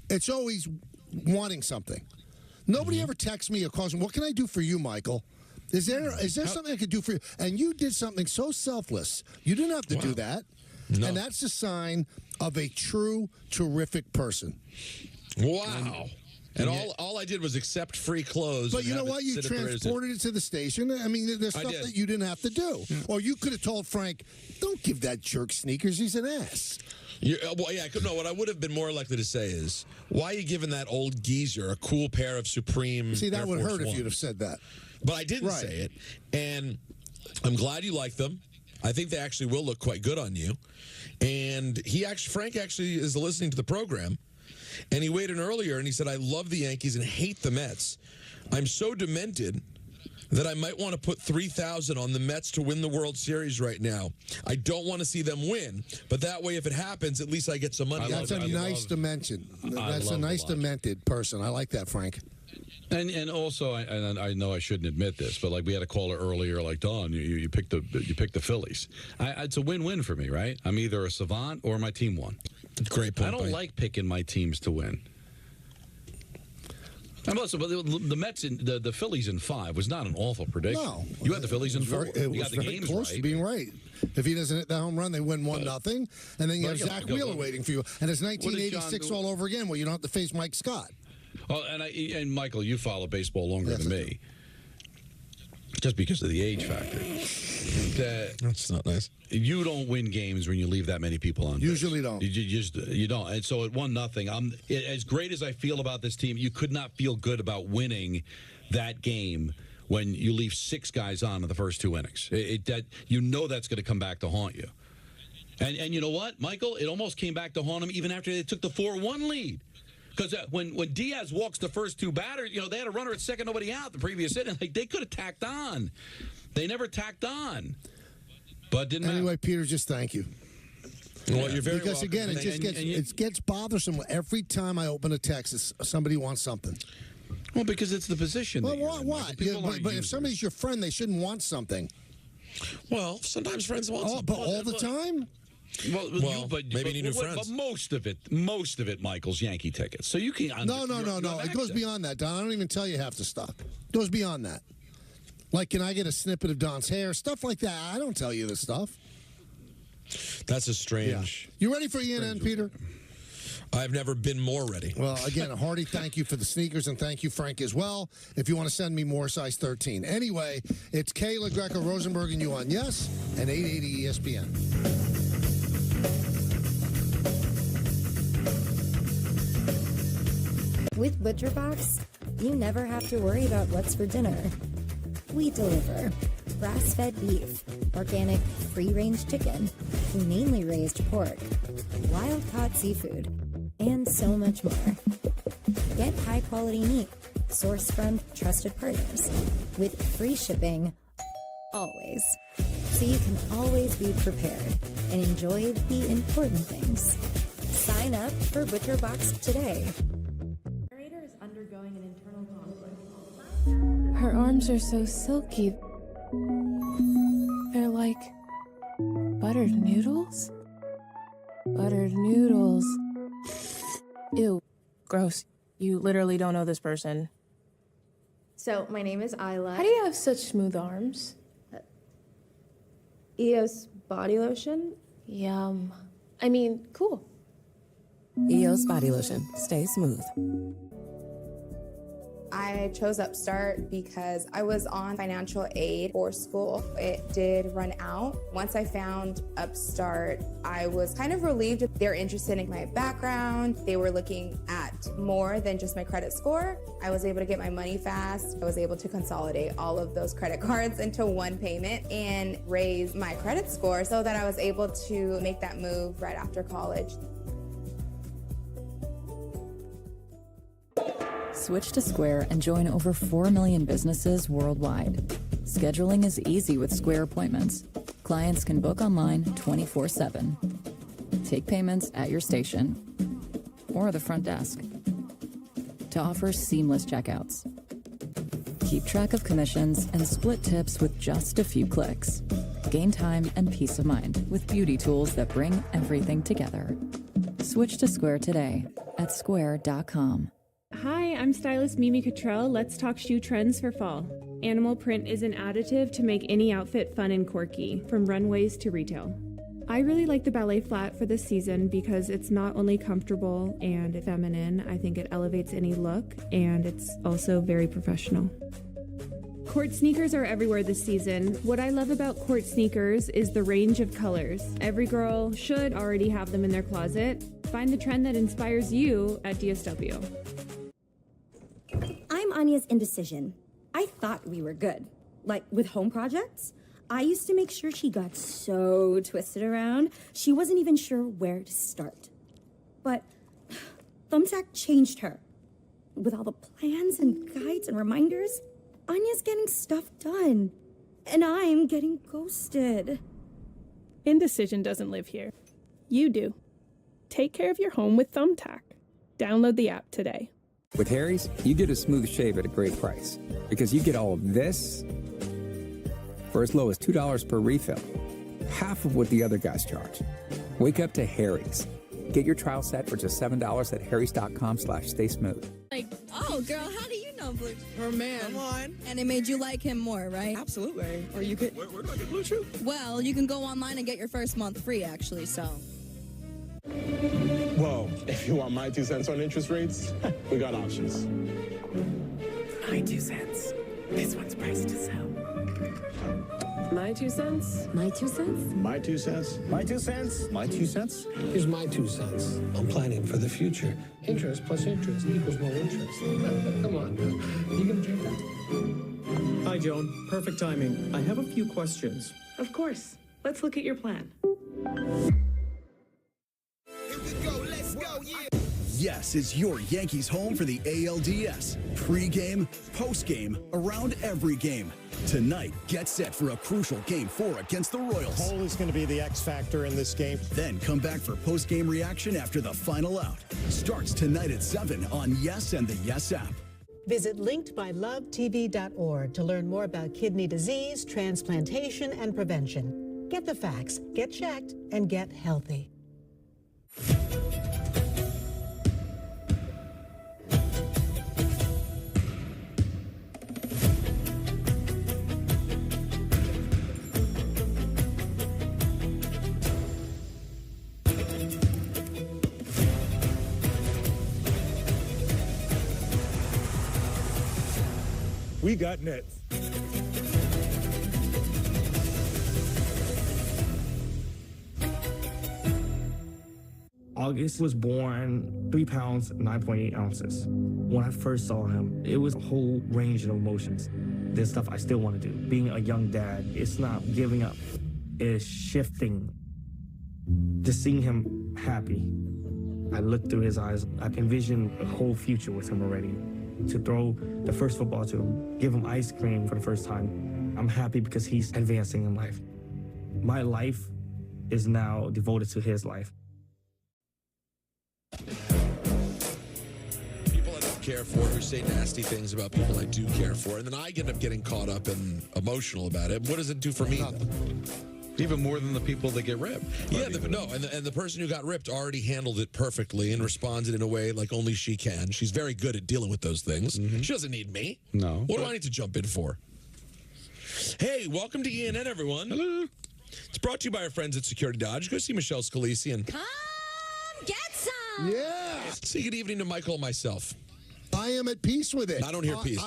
it's always wanting something. Nobody ever texts me or calls me, what can I do for you, Michael? Is there something I could do for you? And you did something so selfless. You didn't have to do that. No. And that's a sign of a true, terrific person. Wow. And all I did was accept free clothes. But you know what? You transported it to the station. I mean, there's stuff that you didn't have to do. Or you could have told Frank, don't give that jerk sneakers. He's an ass. What I would have been more likely to say is, why are you giving that old geezer a cool pair of Supreme See, that Air would Force hurt if Ones? you'd have said that. But I didn't say it. And I'm glad you like them. I think they actually will look quite good on you. And Frank actually is listening to the program. And he weighed in earlier, and he said, I love the Yankees and hate the Mets. I'm so demented that I might want to put $3,000 on the Mets to win the World Series right now. I don't want to see them win, but that way, if it happens, at least I get some money. That's a nice dimension. That's a nice demented person. I like that, Frank. And also, I know I shouldn't admit this, but like we had a caller earlier, like Don, you picked the Phillies. It's a win-win for me, right? I'm either a savant or my team won. Great point. I don't like picking my teams to win. And also, but the Mets, the Phillies in 5 was not an awful prediction. No, you had the Phillies in 4. You got the games close right. to being right. If he doesn't hit that home run, they win 1-0, and then you have Zach Wheeler waiting for you, and it's 1986 all over again, where you don't have to face Mike Scott. Oh, and Michael, you follow baseball longer than me, just because of the age factor. That's not nice. You don't win games when you leave that many people on. Usually don't. You don't. And so at 1-0, as great as I feel about this team, you could not feel good about winning that game when you leave 6 guys on in the first 2 innings. You know that's going to come back to haunt you. And you know what, Michael? It almost came back to haunt them even after they took the 4-1 lead. Because when Diaz walks the first 2 batters, they had a runner at second, nobody out the previous inning. Like, they could have tacked on. They never tacked on. But didn't anyway, matter. Peter, just thank you. Well, you're very because welcome. Again, it gets bothersome every time I open a text. Somebody wants something. Well, because it's the position. Well, what? But if somebody's your friend, they shouldn't want something. Well, sometimes friends want something. But all the time? Well, maybe you need new friends. But most of it, Michael's Yankee tickets. So you can. No. It goes beyond that, Don. I don't even tell you half the stuff. It goes beyond that. Like, can I get a snippet of Don's hair? Stuff like that. I don't tell you this stuff. That's a strange. Yeah. You ready for ENN, Peter? I've never been more ready. Well, again, a hearty thank you for the sneakers, and thank you, Frank, as well. If you want to send me more, size 13. Anyway, it's Kayla, Greco, Rosenberg, and you on Yes and 880 ESPN. With ButcherBox, you never have to worry about what's for dinner. We deliver grass-fed beef, organic free-range chicken, humanely raised pork, wild-caught seafood, and so much more. Get high-quality meat sourced from trusted partners with free shipping always, so you can always be prepared and enjoy the important things. Sign up for ButcherBox today. Undergoing an internal conflict. Her arms are so silky. They're like buttered noodles? Buttered noodles. Ew. Gross. You literally don't know this person. So, my name is Isla. How do you have such smooth arms? EOS body lotion? Yum. I mean, cool. EOS body lotion. Stay smooth. I chose Upstart because I was on financial aid for school. It did run out. Once I found Upstart, I was kind of relieved. They're interested in my background. They were looking at more than just my credit score. I was able to get my money fast. I was able to consolidate all of those credit cards into one payment and raise my credit score so that I was able to make that move right after college. Switch to Square and join over 4 million businesses worldwide. Scheduling is easy with Square appointments. Clients can book online 24/7. Take payments at your station or the front desk. To offer seamless checkouts. Keep track of commissions and split tips with just a few clicks. Gain time and peace of mind with beauty tools that bring everything together. Switch to Square today at square.com. Hi, I'm stylist Mimi Cottrell. Let's talk shoe trends for fall. Animal print is an additive to make any outfit fun and quirky, from runways to retail. I really like the ballet flat for this season because it's not only comfortable and feminine, I think it elevates any look, and it's also very professional. Court sneakers are everywhere this season. What I love about Court sneakers is the range of colors. Every girl should already have them in their closet. Find the trend that inspires you at DSW. I'm Anya's indecision. I thought we were good. Like with home projects, I used to make sure she got so twisted around, she wasn't even sure where to start. But Thumbtack changed her. With all the plans and guides and reminders, Anya's getting stuff done. And I'm getting ghosted. Indecision doesn't live here. You do. Take care of your home with Thumbtack. Download the app today. With Harry's, you get a smooth shave at a great price because you get all of this for as low as $2 per refill, half of what the other guys charge. Wake up to Harry's. Get your trial set for just $7 at harrys.com/stay smooth. Like, oh, girl, how do you know Blue? Her man. Come on. And it made you like him more, right? Absolutely. Or you could. Where do I get Blue Chew? Well, you can go online and get your first month free, actually, so. Well, if you want my 2 cents on interest rates, we got options. My 2 cents. This one's priced to sell. My 2 cents? My 2 cents? My 2 cents? My 2 cents? My 2 cents? Here's my 2 cents. I'm planning for the future. Interest plus interest equals more interest. Come on, man. You can do that. Hi, Joan. Perfect timing. I have a few questions. Of course. Let's look at your plan. Yes is your Yankees home for the ALDS. Pre-game, post-game, around every game. Tonight, get set for a crucial Game 4 against the Royals. Cole is going to be the X factor in this game. Then come back for post-game reaction after the final out. Starts tonight at 7 on Yes and the Yes app. Visit linkedbylovetv.org to learn more about kidney disease, transplantation, and prevention. Get the facts, get checked, and get healthy. We got Nets. August was born 3 pounds, 9.8 ounces. When I first saw him, it was a whole range of emotions. There's stuff I still want to do. Being a young dad, it's not giving up. It's shifting. Just seeing him happy. I looked through his eyes. I envisioned a whole future with him already. To throw the first football to him, give him ice cream for the first time. I'm happy because he's advancing in life. My life is now devoted to his life. People I don't care for who say nasty things about people I do care for, and then I end up getting caught up and emotional about it. What does it do for me? Even more than the people that get ripped. Yeah, and the person who got ripped already handled it perfectly and responded in a way like only she can. She's very good at dealing with those things. She doesn't need me. No. What do I need to jump in for? Hey, welcome to ENN, everyone. Hello. It's brought to you by our friends at Security Dodge. Go see Michelle Scalisi and Come get some. Yeah. say good evening to Michael and myself. I am at peace with it. I don't hear peace.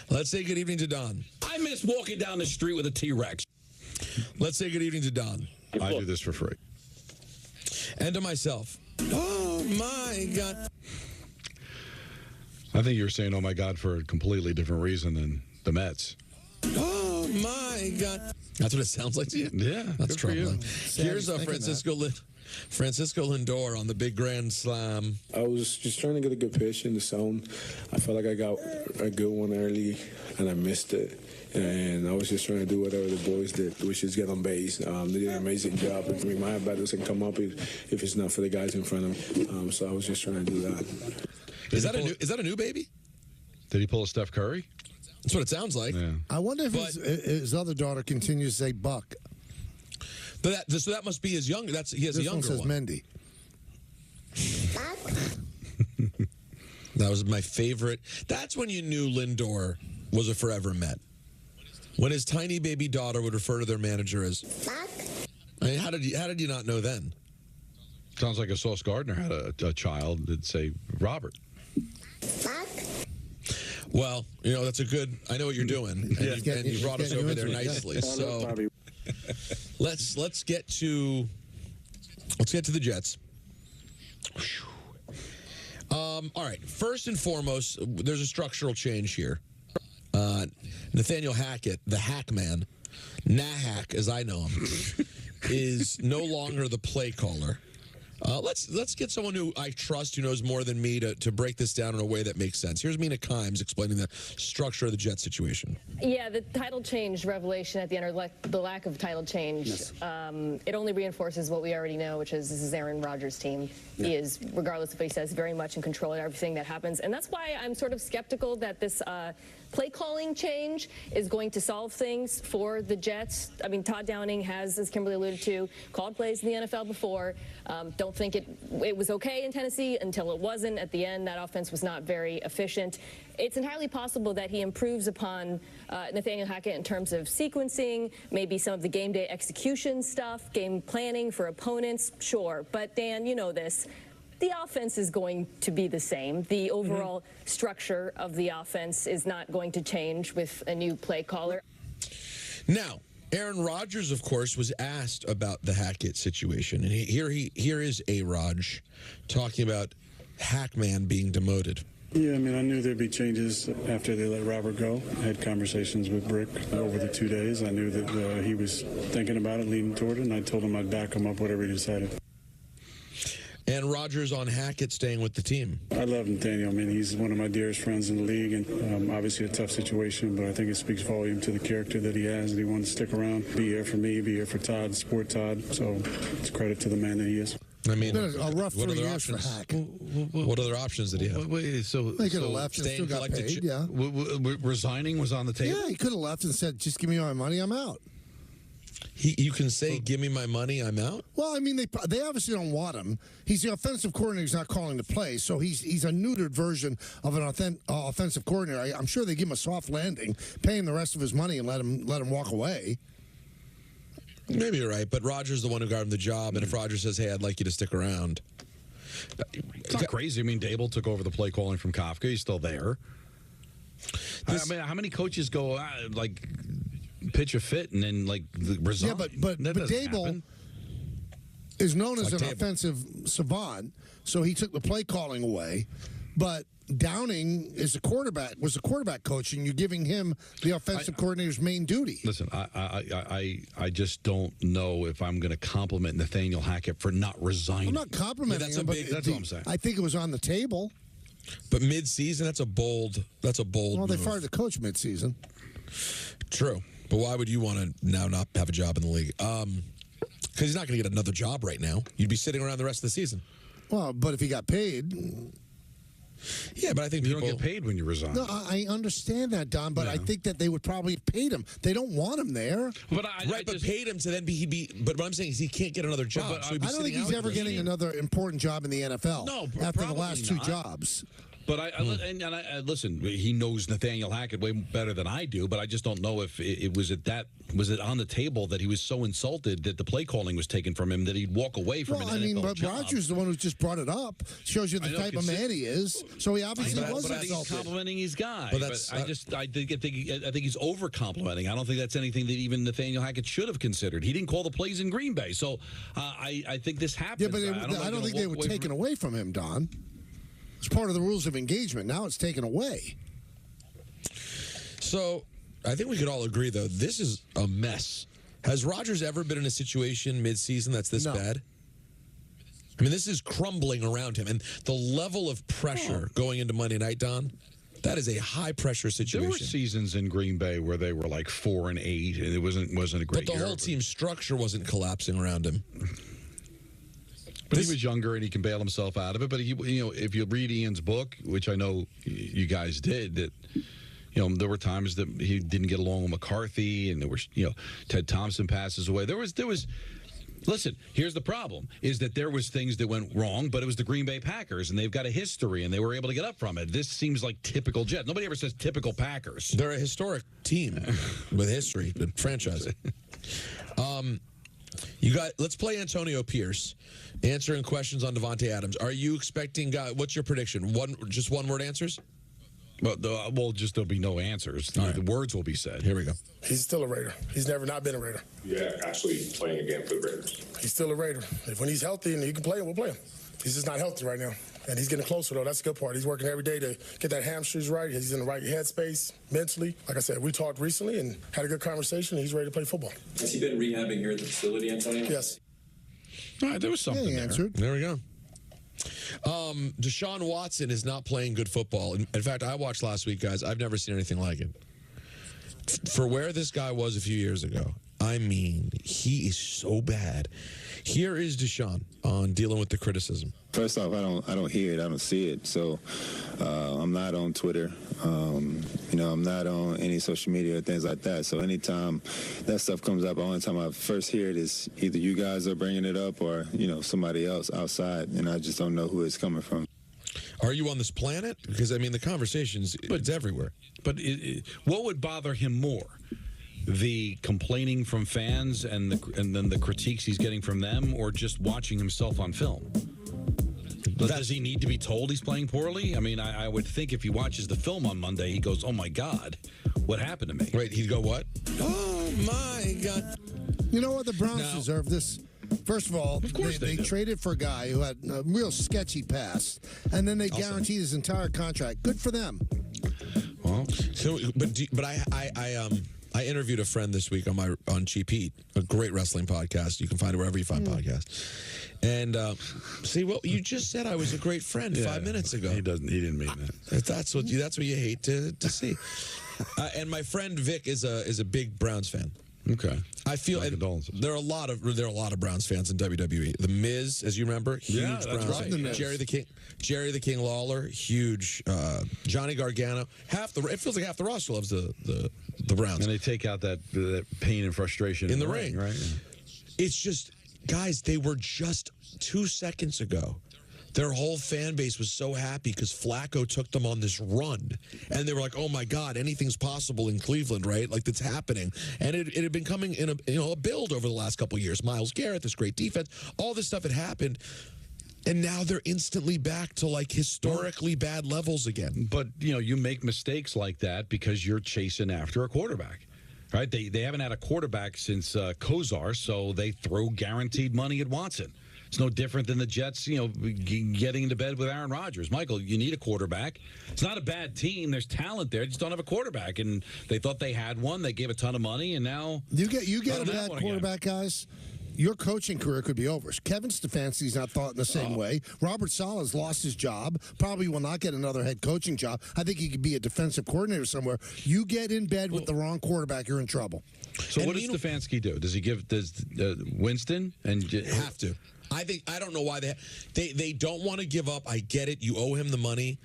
Let's say good evening to Don. I miss walking down the street with a T-Rex. Let's say good evening to Don. I do this for free. And to myself. Oh, my God. I think you were saying, oh, my God, for a completely different reason than the Mets. Oh, my God. That's what it sounds like to you? Yeah. That's troubling. Here's Francisco Lindor on the big grand slam. I was just trying to get a good pitch in the zone. I felt like I got a good one early, and I missed it. And I was just trying to do whatever the boys did, which is get on base. They did an amazing job. I mean, my bat doesn't come up if it's not for the guys in front of me. So I was just trying to do that. Is that a new baby? Did he pull a Steph Curry? That's what it sounds like. Yeah. I wonder if his other daughter continues to say Buck. But so that must be his younger. He has a younger one. Mendy. That was my favorite. That's when you knew Lindor was a forever Met. When his tiny baby daughter would refer to their manager as Buck. I mean, how did you not know then? Sounds like if Sauce Gardner had a child that'd say Robert. Buck. Well, that's a good. I know what you're doing, and you brought us over there nicely. Yeah. So let's get to the Jets. All right. First and foremost, there's a structural change here. Nathaniel Hackett, the hack man, Nahak as I know him, is no longer the play caller. Let's get someone who I trust, who knows more than me, to break this down in a way that makes sense. Here's Mina Kimes explaining the structure of the Jets situation. Yeah, the title change revelation at the end, or the lack of title change, yes. It only reinforces what we already know, which is this is Aaron Rodgers' team. Yeah. He is, regardless of what he says, very much in control of everything that happens. And that's why I'm sort of skeptical that this play calling change is going to solve things for the Jets. I mean, Todd Downing has, as Kimberly alluded to, called plays in the NFL before. Don't think it was okay in Tennessee until it wasn't. At the end, that offense was not very efficient. It's entirely possible that he improves upon Nathaniel Hackett in terms of sequencing, maybe some of the game day execution stuff, game planning for opponents, sure. But Dan, you know this. The offense is going to be the same. The overall structure of the offense is not going to change with a new play caller. Now, Aaron Rodgers, of course, was asked about the Hackett situation. And here is A-Raj talking about Hackman being demoted. Yeah, I mean, I knew there'd be changes after they let Robert go. I had conversations with Brick over the 2 days. I knew that he was thinking about it, leaning toward it, and I told him I'd back him up, whatever he decided. And Rodgers on Hackett staying with the team. I love Nathaniel. I mean, he's one of my dearest friends in the league, and obviously a tough situation, but I think it speaks volume to the character that he has, that he wanted to stick around, be here for me, be here for Todd, support Todd. So it's credit to the man that he is. I mean, a rough 3 years for Hack. What other options did he have? Wait, so he could have left and still got paid, yeah. Resigning was on the table? Yeah, he could have left and said, just give me my money, I'm out. You can say, give me my money, I'm out? Well, I mean, they obviously don't want him. He's the offensive coordinator. He's not calling the play, so he's a neutered version of an offensive coordinator. I'm sure they give him a soft landing, pay him the rest of his money, and let him walk away. Maybe you're right, but Rodgers is the one who got him the job, and if Rodgers says, hey, I'd like you to stick around. It's not crazy. I mean, Dable took over the play calling from Kafka. He's still there. I mean, how many coaches go, pitch a fit and then resign? Yeah, but Dable is known as an offensive savant, so he took the play calling away. But Downing was the quarterback coach, and you're giving him the offensive coordinator's main duty. Listen, I just don't know if I'm going to compliment Nathaniel Hackett for not resigning. I'm not complimenting him, but that's what I'm saying. I think it was on the table. But mid-season, that's a bold Well, they move. fired the coach mid-season. True. But why would you want to now not have a job in the league? Because he's not going to get another job right now. You'd be sitting around the rest of the season. Well, but if he got paid... Yeah, but I think you don't get paid when you resign. No, I understand that, Don, but I think that they would probably have paid him. They don't want him there. But paid him to then be. But what I'm saying is he can't get another job. So I don't think he's ever getting another important job in the NFL. No, after the last 2 jobs. But I listen. He knows Nathaniel Hackett way better than I do. But I just don't know if it was on the table that he was so insulted that the play calling was taken from him that he'd walk away from an NFL job. Rodgers is the one who just brought it up. Shows you the type of man he is. So he obviously was insulted. I think he's complimenting his guy. But I think he's over complimenting. I don't think that's anything that even Nathaniel Hackett should have considered. He didn't call the plays in Green Bay, so I think this happens. Yeah, but I don't think they were taken away from him, Don. It's part of the rules of engagement. Now it's taken away. So I think we could all agree, though, this is a mess. Has Rodgers ever been in a situation midseason that's this bad? I mean, this is crumbling around him. And the level of pressure going into Monday night, Don, that is a high-pressure situation. There were seasons in Green Bay where they were like 4-8, and it wasn't a great year. But the whole team structure wasn't collapsing around him. But he was younger, and he can bail himself out of it. But, if you read Ian's book, which I know you guys did, that there were times that he didn't get along with McCarthy, and there were, Ted Thompson passes away. There was. Listen, here's the problem: is that there was things that went wrong, but it was the Green Bay Packers, and they've got a history, and they were able to get up from it. This seems like typical Jets. Nobody ever says typical Packers. They're a historic team with history, the franchise. Let's play Antonio Pierce answering questions on Devontae Adams. Are you expecting? What's your prediction? Just one-word answers? Well, there'll be no answers. The words will be said. Here we go. He's still a Raider. He's never not been a Raider. Yeah, actually playing a game for the Raiders. He's still a Raider. When he's healthy and he can play, we'll play him. He's just not healthy right now. And he's getting closer, though. That's the good part. He's working every day to get that hamstrings right. He's in the right headspace mentally. Like I said, we talked recently and had a good conversation. He's ready to play football. Has he been rehabbing here at the facility, Antonio? Yes. All right, there was something there. Answered. There we go. Deshaun Watson is not playing good football. In fact, I watched last week, guys. I've never seen anything like it. For where this guy was a few years ago, I mean, he is so bad. Here is Deshaun on dealing with the criticism. First off, I don't hear it. I don't see it. So I'm not on Twitter. I'm not on any social media or things like that. So anytime that stuff comes up, the only time I first hear it is either you guys are bringing it up or, somebody else outside, and I just don't know who it's coming from. Are you on this planet? Because, I mean, the conversations, it's everywhere. But what would bother him more? The complaining from fans and then the critiques he's getting from them, or just watching himself on film? Does he need to be told he's playing poorly? I mean, I would think if he watches the film on Monday, he goes, "Oh my God, what happened to me?" Right? He'd go, "What? Oh my God!" You know what? The Browns deserve this. First of all, they traded for a guy who had a real sketchy past, and then they guaranteed his entire contract. Good for them. Well, I interviewed a friend this week on Cheap Heat, a great wrestling podcast. You can find it wherever you find podcasts. And you just said I was a great friend 5 minutes ago. He didn't mean that. That's what you hate to see. And my friend Vic is a big Browns fan. Okay. I feel there are a lot of Browns fans in WWE. The Miz, as you remember, huge Browns fan. Jerry the King Lawler, huge. Johnny Gargano, it feels like half the roster loves the Browns. And they take out that pain and frustration in the ring, right? It's just, guys, they were just 2 seconds ago. Their whole fan base was so happy because Flacco took them on this run. And they were like, oh, my God, anything's possible in Cleveland, right? Like, that's happening. And it had been coming in a build over the last couple of years. Myles Garrett, this great defense, all this stuff had happened. And now they're instantly back to, like, historically bad levels again. But, you make mistakes like that because you're chasing after a quarterback. Right? They haven't had a quarterback since Kozar, so they throw guaranteed money at Watson. It's no different than the Jets, getting into bed with Aaron Rodgers. Michael, you need a quarterback. It's not a bad team. There's talent there. Just don't have a quarterback. And they thought they had one. They gave a ton of money, and now you get a bad quarterback, guys. Your coaching career could be over. Kevin Stefanski's not thought in the same way. Robert Saleh's lost his job. Probably will not get another head coaching job. I think he could be a defensive coordinator somewhere. You get in bed with the wrong quarterback, you're in trouble. So what does Stefanski do? Does he give Winston and have to? I don't know why they don't want to give up. I get it. You owe him the money.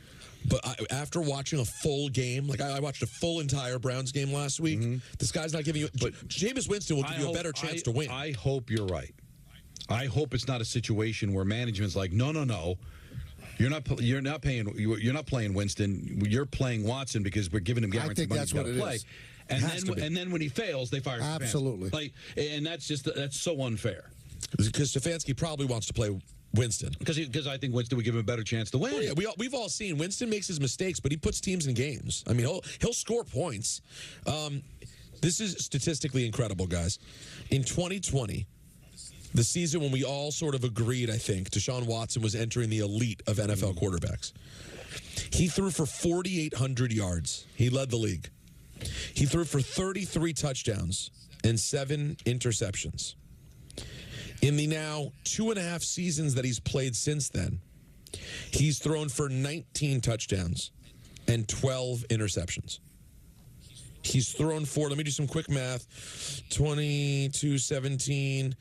But after watching a full game, like I watched a full entire Browns game last week, this guy's not giving you. But Jameis Winston will give you a better chance to win. I hope you're right. I hope it's not a situation where management's like, no. You're not playing Winston. You're playing Watson because we're giving him guaranteed money. I think that's what it is. And then when he fails, they fire Stefanski. Absolutely. And that's so unfair. Because Stefanski probably wants to play Winston. Because I think Winston would give him a better chance to win. Well, yeah, we've all seen Winston makes his mistakes, but he puts teams in games. I mean, he'll score points. This is statistically incredible, guys. In 2020, the season when we all sort of agreed, I think, Deshaun Watson was entering the elite of NFL quarterbacks. He threw for 4,800 yards. He led the league. He threw for 33 touchdowns and 7 interceptions. In the now 2.5 seasons that he's played since then, he's thrown for 19 touchdowns and 12 interceptions. He's thrown for, let me do some quick math, 22, 17,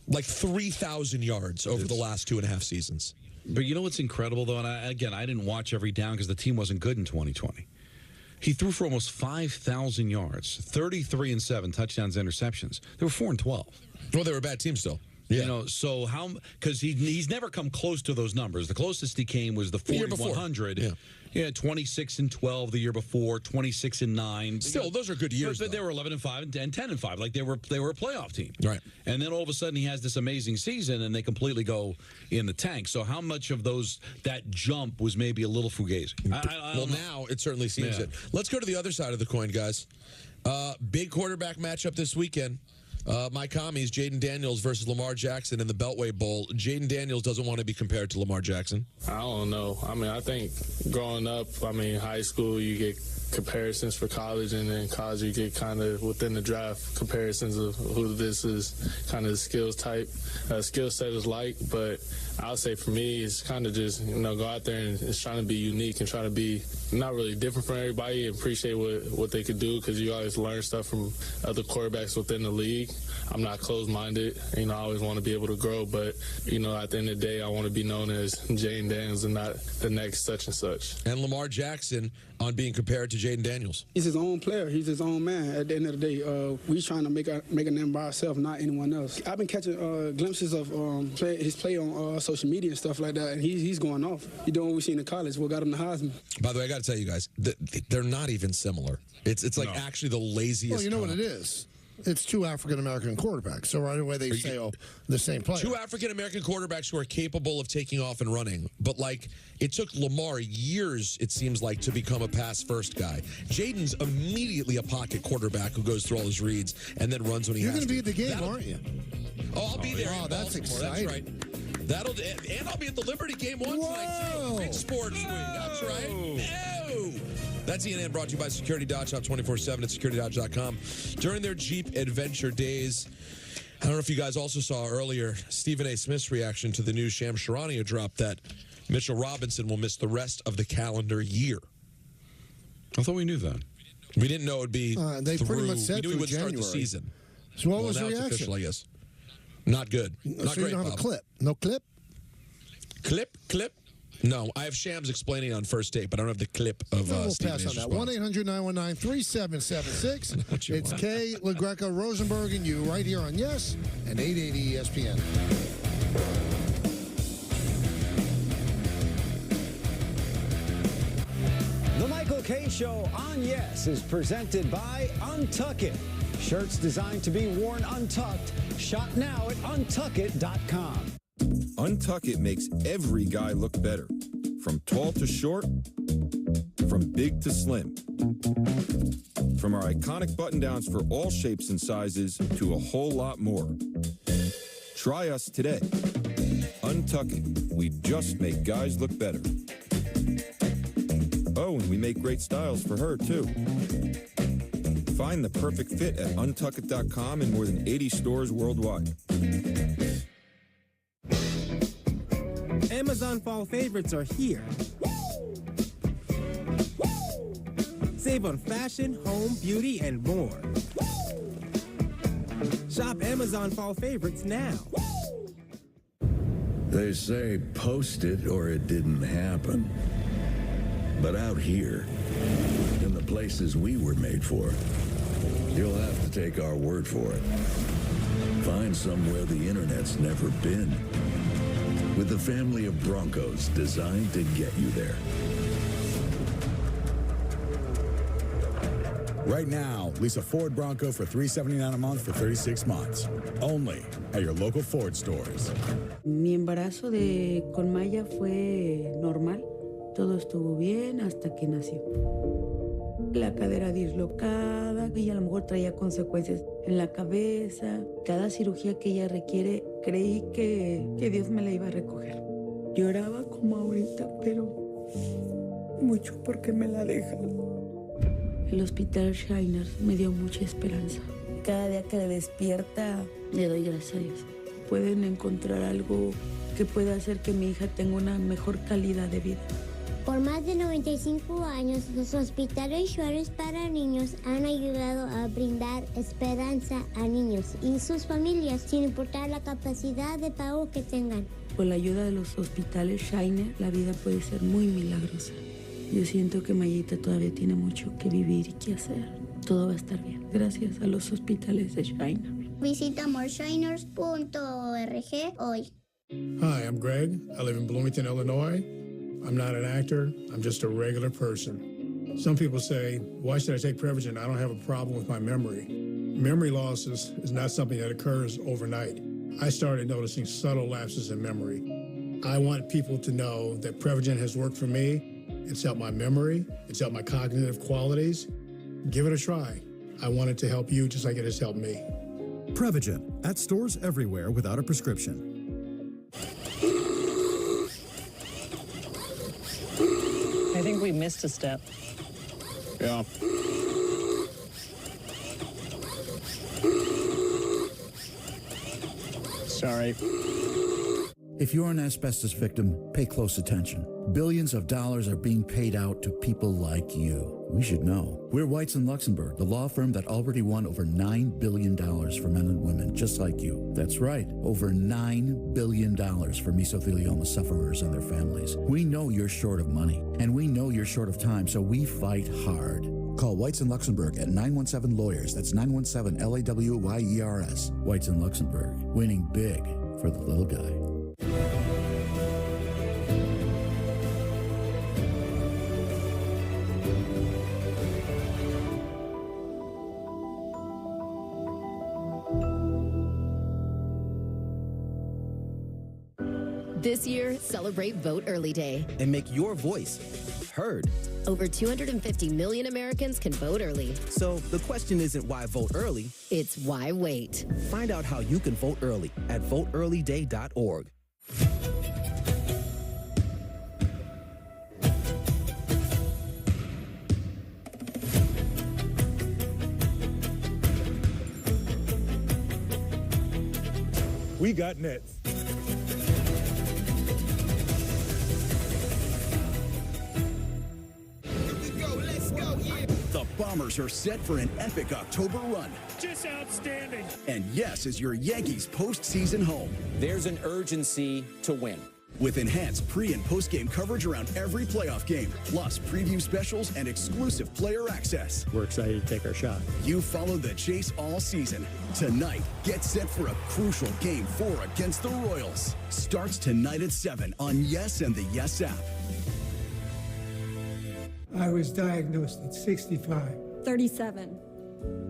like 3,000 yards over the last 2.5 seasons. But you know what's incredible, though? And I didn't watch every down because the team wasn't good in 2020. He threw for almost 5,000 yards, 33 and 7 touchdowns, interceptions. They were 4 and 12. Well, they were a bad team still. Yeah. You know, so how, because he's never come close to those numbers. The closest he came was the 4,100. Yeah, 26 and 12 the year before, 26 and 9. Still, those are good years. But they were 11 and 5 and 10 and 5. Like they were a playoff team. Right. And then all of a sudden he has this amazing season and they completely go in the tank. So how much of that jump was maybe a little fugazi? Well, now it certainly seems it. Let's go to the other side of the coin, guys. Big quarterback matchup this weekend. My commies, Jaden Daniels versus Lamar Jackson in the Beltway Bowl. Jaden Daniels doesn't want to be compared to Lamar Jackson. I don't know. I mean, I think growing up, high school, you get comparisons for college, and then college you get kind of within the draft comparisons of who this is, kind of the skill set is like. But I'll say for me, it's kind of just, go out there and it's trying to be unique and try to be not really different from everybody and appreciate what they could do, because you always learn stuff from other quarterbacks within the league. I'm not closed-minded. I always want to be able to grow, but, at the end of the day, I want to be known as Jaden Daniels and not the next such and such. And Lamar Jackson on being compared to Jaden Daniels. He's his own player. He's his own man. At the end of the day, we trying to make a name by ourselves, not anyone else. I've been catching glimpses of his play on social media and stuff like that, and he's going off. He's doing what we seen in college, what got him to Heisman. By the way, I got to tell you guys, they're not even similar. It's like actually the laziest. Well, you know what it is? It's two African-American quarterbacks. So right away they say, the same player. Two African-American quarterbacks who are capable of taking off and running. But, it took Lamar years, it seems like, to become a pass-first guy. Jaden's immediately a pocket quarterback who goes through all his reads and then runs when he has to. You're going to be at the game, aren't you? Oh, I'll be there. Oh, that's exciting. That's right. And I'll be at the Liberty game one tonight, too. Big sports week. That's right. No! That's ENN, brought to you by Security Dodge. Shop 24/7 at securitydodge.com. During their Jeep Adventure Days, I don't know if you guys also saw earlier Stephen A. Smith's reaction to the new Shams Charania drop that Mitchell Robinson will miss the rest of the calendar year. I thought we knew that. We didn't know it would be they pretty much said we knew he would January. start the season. So what was the now reaction? It's official, I guess. Not good. Not so great, you don't have Bob. a clip? No clip? Clip? No, I have Shams explaining on First Take, but I don't have the clip of we'll Stephen pass A's on response. that. 1-800-919-3776. It's Kay, LaGreca, Rosenberg, and you right here on Yes and 880 ESPN. The Michael Kay Show on Yes is presented by Untuck It. Shirts designed to be worn untucked. Shop now at untuckit.com. Untuck It makes every guy look better. From tall to short, from big to slim. From our iconic button-downs for all shapes and sizes to a whole lot more. Try us today. Untuck It. We just make guys look better. Oh, and we make great styles for her, too. Find the perfect fit at untuckit.com in more than 80 stores worldwide. Amazon Fall Favorites are here. Save on fashion, home, beauty, and more. Shop Amazon Fall Favorites now. They say post it or it didn't happen. But out here, in the places we were made for, you'll have to take our word for it. Find somewhere the internet's never been. With the family of Broncos designed to get you there. Right now, lease a Ford Bronco for $379 a month for 36 months. Only at your local Ford stores. Mi embarazo con Maya fue normal. Todo estuvo bien hasta que nació. La cadera dislocada, que ella a lo mejor traía consecuencias en la cabeza. Cada cirugía que ella requiere, creí que Dios me la iba a recoger. Lloraba como ahorita, pero mucho porque me la dejan. El hospital Shriners me dio mucha esperanza. Cada día que despierta, le doy gracias a Dios. Pueden encontrar algo que pueda hacer que mi hija tenga una mejor calidad de vida. Por más de 95 años, los hospitales Shriners para niños han ayudado a brindar esperanza a niños y sus familias, sin importar la capacidad de pago que tengan. Con la ayuda de los hospitales Shriners, la vida puede ser muy milagrosa. Yo siento que Mayita todavía tiene mucho que vivir y que hacer. Todo va a estar bien, gracias a los hospitales de Shriners. Visita moreshriners.org hoy. Hi, I'm Greg. I live in Bloomington, Illinois. I'm not an actor. I'm just a regular person. Some people say, why should I take Prevagen? I don't have a problem with my memory. Memory loss is not something that occurs overnight. I started noticing subtle lapses in memory. I want people to know that Prevagen has worked for me. It's helped my memory. It's helped my cognitive qualities. Give it a try. I want it to help you just like it has helped me. Prevagen at stores everywhere without a prescription. I think we missed a step. Yeah. Sorry. If you're an asbestos victim, pay close attention. Billions of dollars are being paid out to people like you. We should know. We're Whites in Luxembourg, the law firm that already won over $9 billion for men and women just like you. That's right, over $9 billion for mesothelioma sufferers and their families. We know you're short of money, and we know you're short of time, so we fight hard. Call Whites in Luxembourg at 917-LAWYERS. That's 917-LAWYERS. Whites in Luxembourg, winning big for the little guy. This year, celebrate Vote Early Day and make your voice heard. Over 250 million Americans can vote early. So the question isn't why vote early, it's why wait. Find out how you can vote early at voteearlyday.org. We got Nets. The Bombers are set for an epic October run. Just outstanding. And yes is your Yankees postseason home. There's an urgency to win. With enhanced pre- and post-game coverage around every playoff game, plus preview specials and exclusive player access. We're excited to take our shot. You followed the chase all season. Tonight, get set for a crucial Game 4 against the Royals. Starts tonight at 7 on Yes and the Yes app. I was diagnosed at 65. 37.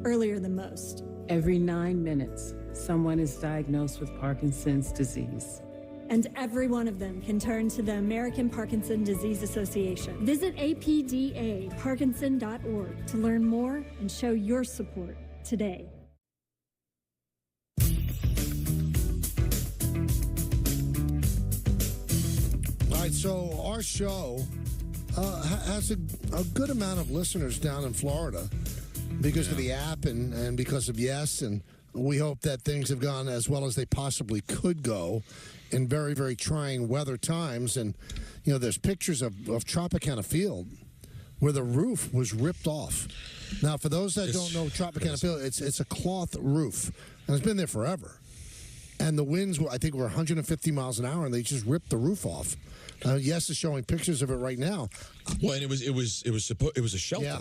Earlier than most. Every 9 minutes, someone is diagnosed with Parkinson's disease. And every one of them can turn to the American Parkinson Disease Association. Visit apdaparkinson.org to learn more and show your support today. All right, so our show has a good amount of listeners down in Florida because of the app and because of Yes, and we hope that things have gone as well as they possibly could go in very, very trying weather times. And, you know, there's pictures of Tropicana Field where the roof was ripped off. Now, for those that don't know Tropicana Field, it's a cloth roof, and it's been there forever. And the winds, I think, were 150 miles an hour, and they just ripped the roof off. Yes is showing pictures of it right now. Well, and it was a shelter. Yeah.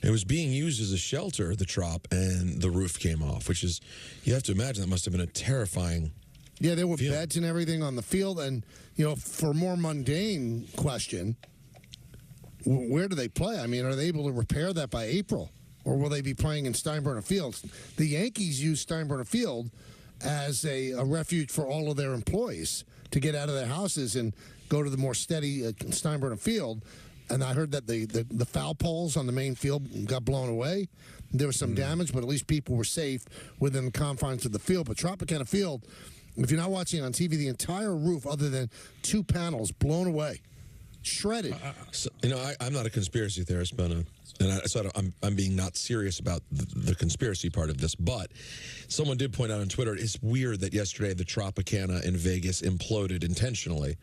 It was being used as a shelter, the Trop, and the roof came off, which is, you have to imagine that must have been a terrifying. Yeah, there were beds and everything on the field. And, you know, for a more mundane question, where do they play? I mean, are they able to repair that by April? Or will they be playing in Steinbrenner Field? The Yankees use Steinbrenner Field as a refuge for all of their employees to get out of their houses and go to the more steady Steinbrenner Field. and I heard that the foul poles on the main field got blown away. There was some damage, but at least people were safe within the confines of the field. But Tropicana Field, if you're not watching on TV, the entire roof, other than 2 panels, blown away, shredded. I'm not a conspiracy theorist, but I'm being not serious about the conspiracy part of this. But someone did point out on Twitter, it's weird that yesterday the Tropicana in Vegas imploded intentionally,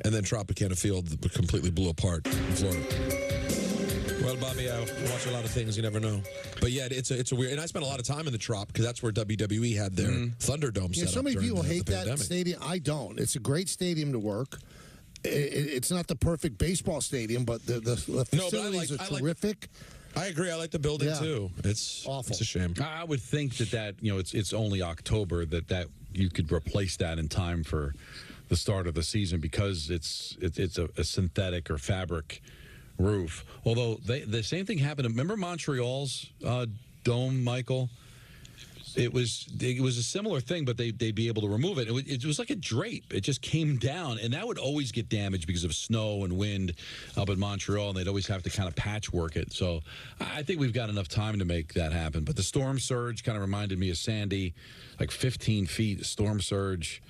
and then Tropicana Field completely blew apart in Florida. Well, Bobby, I watch a lot of things. You never know. But yeah, it's a weird. And I spent a lot of time in the Trop because that's where WWE had their Thunderdome set up. So many people hate that stadium. I don't. It's a great stadium to work. It's not the perfect baseball stadium, but the facilities are terrific. I agree. I like the building too. It's awful. It's a shame. I would think that it's only October that you could replace that in time for the start of the season because it's a synthetic or fabric roof. Although the same thing happened. Remember Montreal's dome, Michael? It was a similar thing, but they'd be able to remove it. It was like a drape. It just came down, and that would always get damaged because of snow and wind up in Montreal, and they'd always have to kind of patchwork it. So I think we've got enough time to make that happen. But the storm surge kind of reminded me of Sandy, like 15 feet storm surge.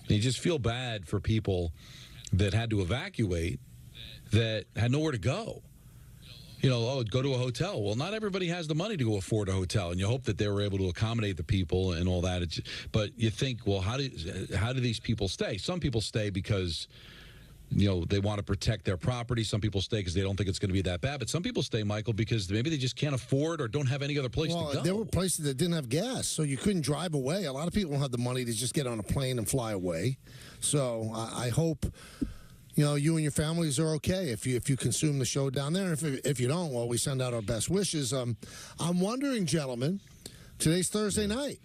And you just feel bad for people that had to evacuate that had nowhere to go. Go to a hotel. Well, not everybody has the money to go afford a hotel, and you hope that they were able to accommodate the people and all that. But you think, well, how do these people stay? Some people stay because they want to protect their property. Some people stay because they don't think it's going to be that bad. But some people stay, Michael, because maybe they just can't afford or don't have any other place to go. There were places that didn't have gas, so you couldn't drive away. A lot of people don't have the money to just get on a plane and fly away. So I hope you and your families are okay if you consume the show down there. And if you don't, well, we send out our best wishes. I'm wondering, gentlemen, today's Thursday night.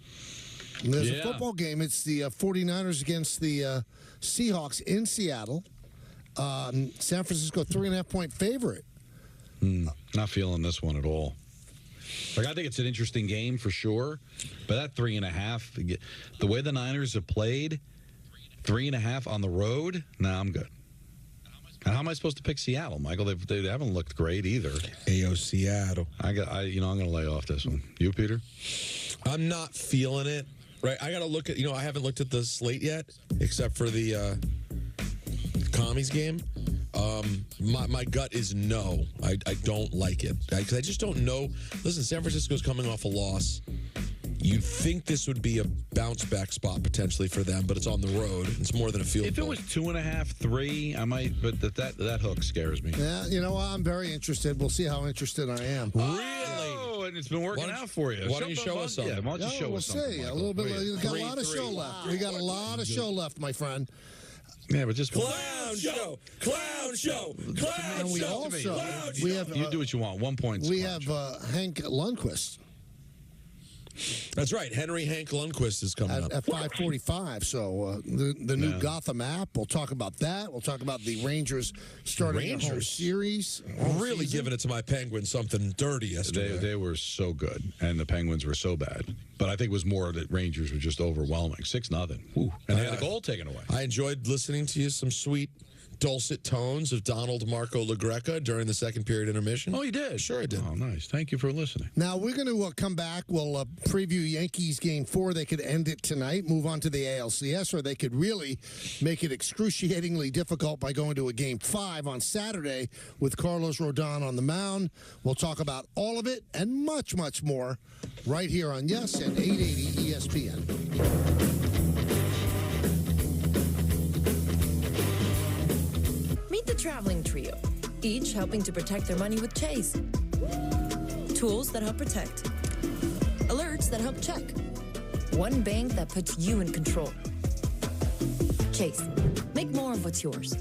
There's a football game. It's the 49ers against the Seahawks in Seattle. San Francisco 3.5-point favorite. Not feeling this one at all. I think it's an interesting game for sure, but that 3.5, the way the Niners have played, 3.5 on the road, I'm good. And how am I supposed to pick Seattle, Michael? They haven't looked great either. Ayo, Seattle. I'm going to lay off this one. You, Peter? I'm not feeling it. Right, I got to look at. I haven't looked at the slate yet, except for the Commies game. My gut is no. I don't like it because I just don't know. Listen, San Francisco's coming off a loss. You'd think this would be a bounce-back spot potentially for them, but it's on the road. It's more than a field goal. If it was 2.5, 3, I might, but that hook scares me. Yeah, you know what? I'm very interested. We'll see how interested I am. Really? Oh, and it's been working out for you. Why don't you show us something? Yeah, why don't you show us something? We'll see. A little bit. We've got a lot of show left. We got a lot of show left, my friend. Yeah, but just clown show. And we also we have you do what you want. 1 point. We have Hank Lundqvist. That's right. Hank Lundqvist is coming up at 5:45. So the new Gotham app. We'll talk about that. We'll talk about the Rangers starting their home series. Really giving it to my Penguins something dirty yesterday. They were so good, and the Penguins were so bad. But I think it was more that Rangers were just overwhelming. 6-0. And they had a goal taken away. I enjoyed listening to you. Some sweet dulcet tones of Donald Marco LaGreca during the second period intermission. Oh, you did? Sure, I did. Oh, nice. Thank you for listening. Now, we're going to come back. We'll preview Yankees Game 4. They could end it tonight, move on to the ALCS, or they could really make it excruciatingly difficult by going to a Game 5 on Saturday with Carlos Rodon on the mound. We'll talk about all of it and much, much more right here on Yes and 880 ESPN. Meet the traveling trio, each helping to protect their money with Chase. Tools that help protect. Alerts that help check. One bank that puts you in control. Chase, make more of what's yours.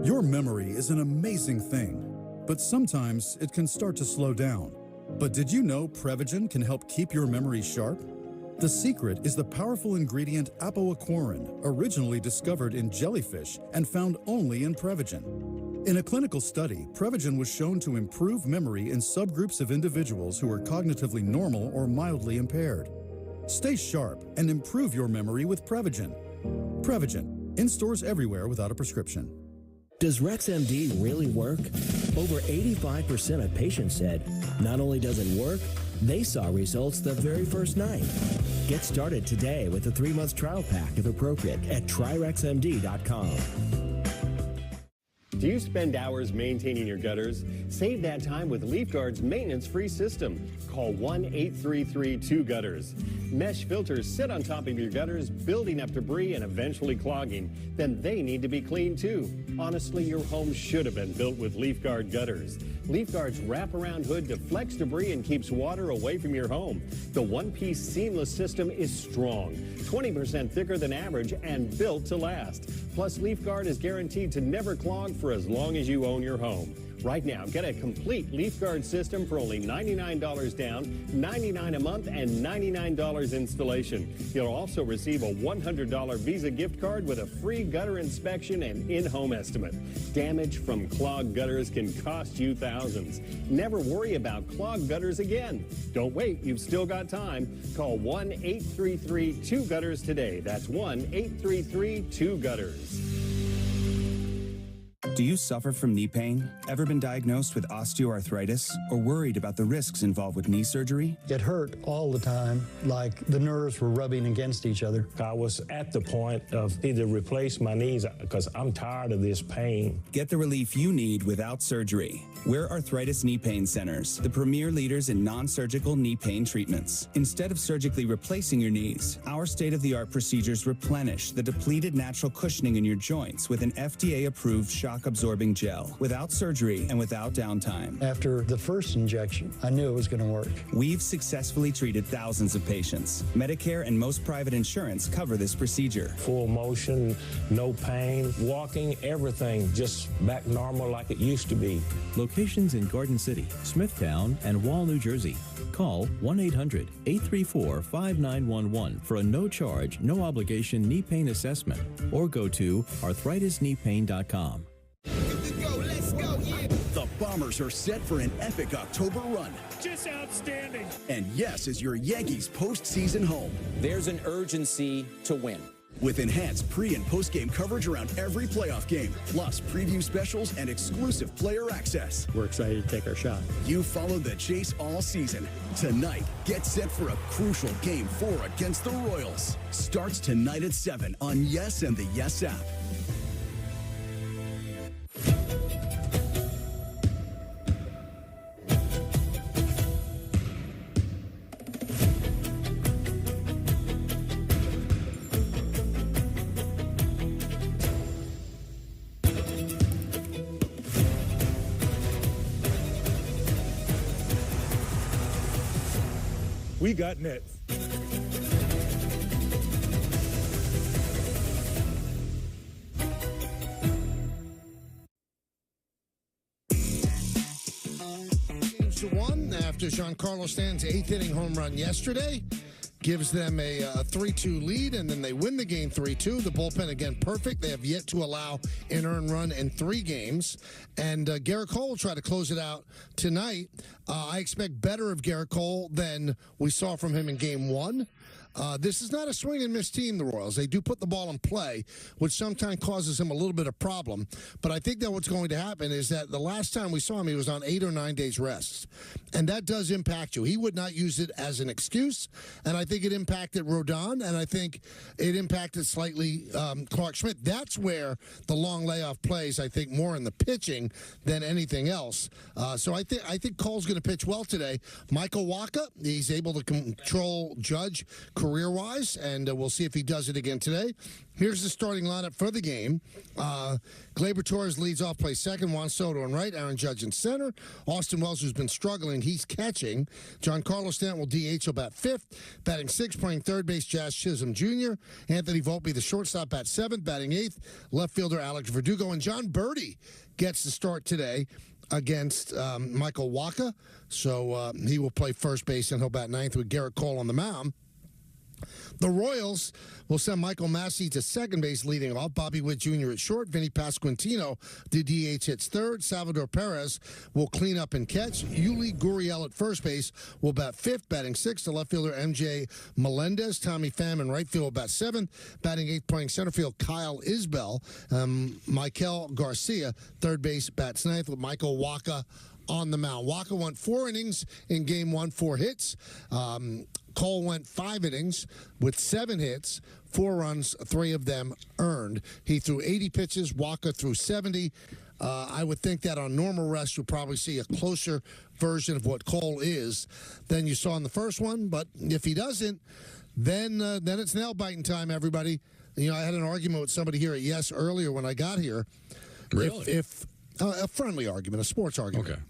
Your memory is an amazing thing, but sometimes it can start to slow down. But did you know Prevagen can help keep your memory sharp? The secret is the powerful ingredient apoaquarin, originally discovered in jellyfish and found only in Prevagen. In a clinical study, Prevagen was shown to improve memory in subgroups of individuals who are cognitively normal or mildly impaired. Stay sharp and improve your memory with Prevagen. Prevagen, in stores everywhere without a prescription. Does RexMD really work? Over 85% of patients said not only does it work, they saw results the very first night. Get started today with a 3-month trial pack if appropriate at tryrexmd.com. Do you spend hours maintaining your gutters? Save that time with LeafGuard's maintenance-free system. Call 1-833-2-GUTTERS. Mesh filters sit on top of your gutters, building up debris and eventually clogging. Then they need to be cleaned too. Honestly, your home should have been built with LeafGuard gutters. LeafGuard's wraparound hood deflects debris and keeps water away from your home. The one-piece seamless system is strong, 20% thicker than average, and built to last. Plus, LeafGuard is guaranteed to never clog for as long as you own your home. Right now, get a complete LeafGuard system for only $99 down, $99 a month, and $99 installation. You'll also receive a $100 Visa gift card with a free gutter inspection and in-home estimate. Damage from clogged gutters can cost you thousands. Never worry about clogged gutters again. Don't wait, you've still got time. Call 1-833-2-GUTTERS today. That's 1-833-2-GUTTERS. Do you suffer from knee pain? Ever been diagnosed with osteoarthritis or worried about the risks involved with knee surgery? It hurt all the time, like the nerves were rubbing against each other. I was at the point of either replace my knees because I'm tired of this pain. Get the relief you need without surgery. We're Arthritis Knee Pain Centers, the premier leaders in non-surgical knee pain treatments. Instead of surgically replacing your knees, our state-of-the-art procedures replenish the depleted natural cushioning in your joints with an FDA-approved shock-absorbing gel, without surgery and without downtime. After the first injection, I knew it was going to work. We've successfully treated thousands of patients. Medicare and most private insurance cover this procedure. Full motion, no pain, walking, everything just back normal like it used to be. Locations in Garden City, Smithtown, and Wall, New Jersey. Call 1-800-834-5911 for a no-charge, no-obligation knee pain assessment, or go to arthritis-kneepain.com. The Bombers are set for an epic October run. Just outstanding. And yes is your Yankees postseason home. There's an urgency to win. With enhanced pre- and post-game coverage around every playoff game, plus preview specials and exclusive player access. We're excited to take our shot. You followed the chase all season. Tonight, get set for a crucial Game 4 against the Royals. Starts tonight at 7 on Yes and the Yes app. We got Nets. Games to 1 after Giancarlo Stanton's 8th-inning home run yesterday. Gives them a 3-2 lead, and then they win the game 3-2. The bullpen, again, perfect. They have yet to allow an earned run in 3 games. And Garrett Cole will try to close it out tonight. I expect better of Garrett Cole than we saw from him in Game 1. This is not a swing and miss team, the Royals. They do put the ball in play, which sometimes causes him a little bit of problem. But I think that what's going to happen is that the last time we saw him, he was on 8 or 9 days rest. And that does impact you. He would not use it as an excuse. And I think it impacted Rodon, and I think it impacted slightly Clark Schmidt. That's where the long layoff plays, I think, more in the pitching than anything else. So I think Cole's going to pitch well today. Michael Wacha, he's able to control Judge career-wise, and we'll see if he does it again today. Here's the starting lineup for the game. Gleyber Torres leads off, plays second. Juan Soto in right. Aaron Judge in center. Austin Wells, who's been struggling, he's catching. Giancarlo Stanton will DH. He'll bat fifth. Batting sixth, playing third base, Jazz Chisholm Jr. Anthony Volpe, the shortstop, bat seventh. Batting eighth, left fielder Alex Verdugo. And John Birdie gets the start today against Michael Wacha. So he will play first base, and he'll bat ninth with Garrett Cole on the mound. The Royals will send Michael Massey to second base leading off. Bobby Witt Jr. at short. Vinny Pasquantino, the DH, hits third. Salvador Perez will clean up and catch. Yuli Gurriel at first base will bat fifth. Batting sixth, the left fielder MJ Melendez. Tommy Pham in right field will bat seventh. Batting eighth, playing center field, Kyle Isbell. Michael Garcia, third base, bats ninth with Michael Wacha on the mound. Wacha went 4 innings in game 1, 4 hits. Cole went 5 innings with 7 hits, 4 runs, 3 of them earned. He threw 80 pitches. Wacha threw 70. I would think that on normal rest, you'll probably see a closer version of what Cole is than you saw in the first one. But if he doesn't, then it's nail-biting time, everybody. You know, I had an argument with somebody here at Yes earlier when I got here. Really? If a friendly argument, a sports argument. Okay.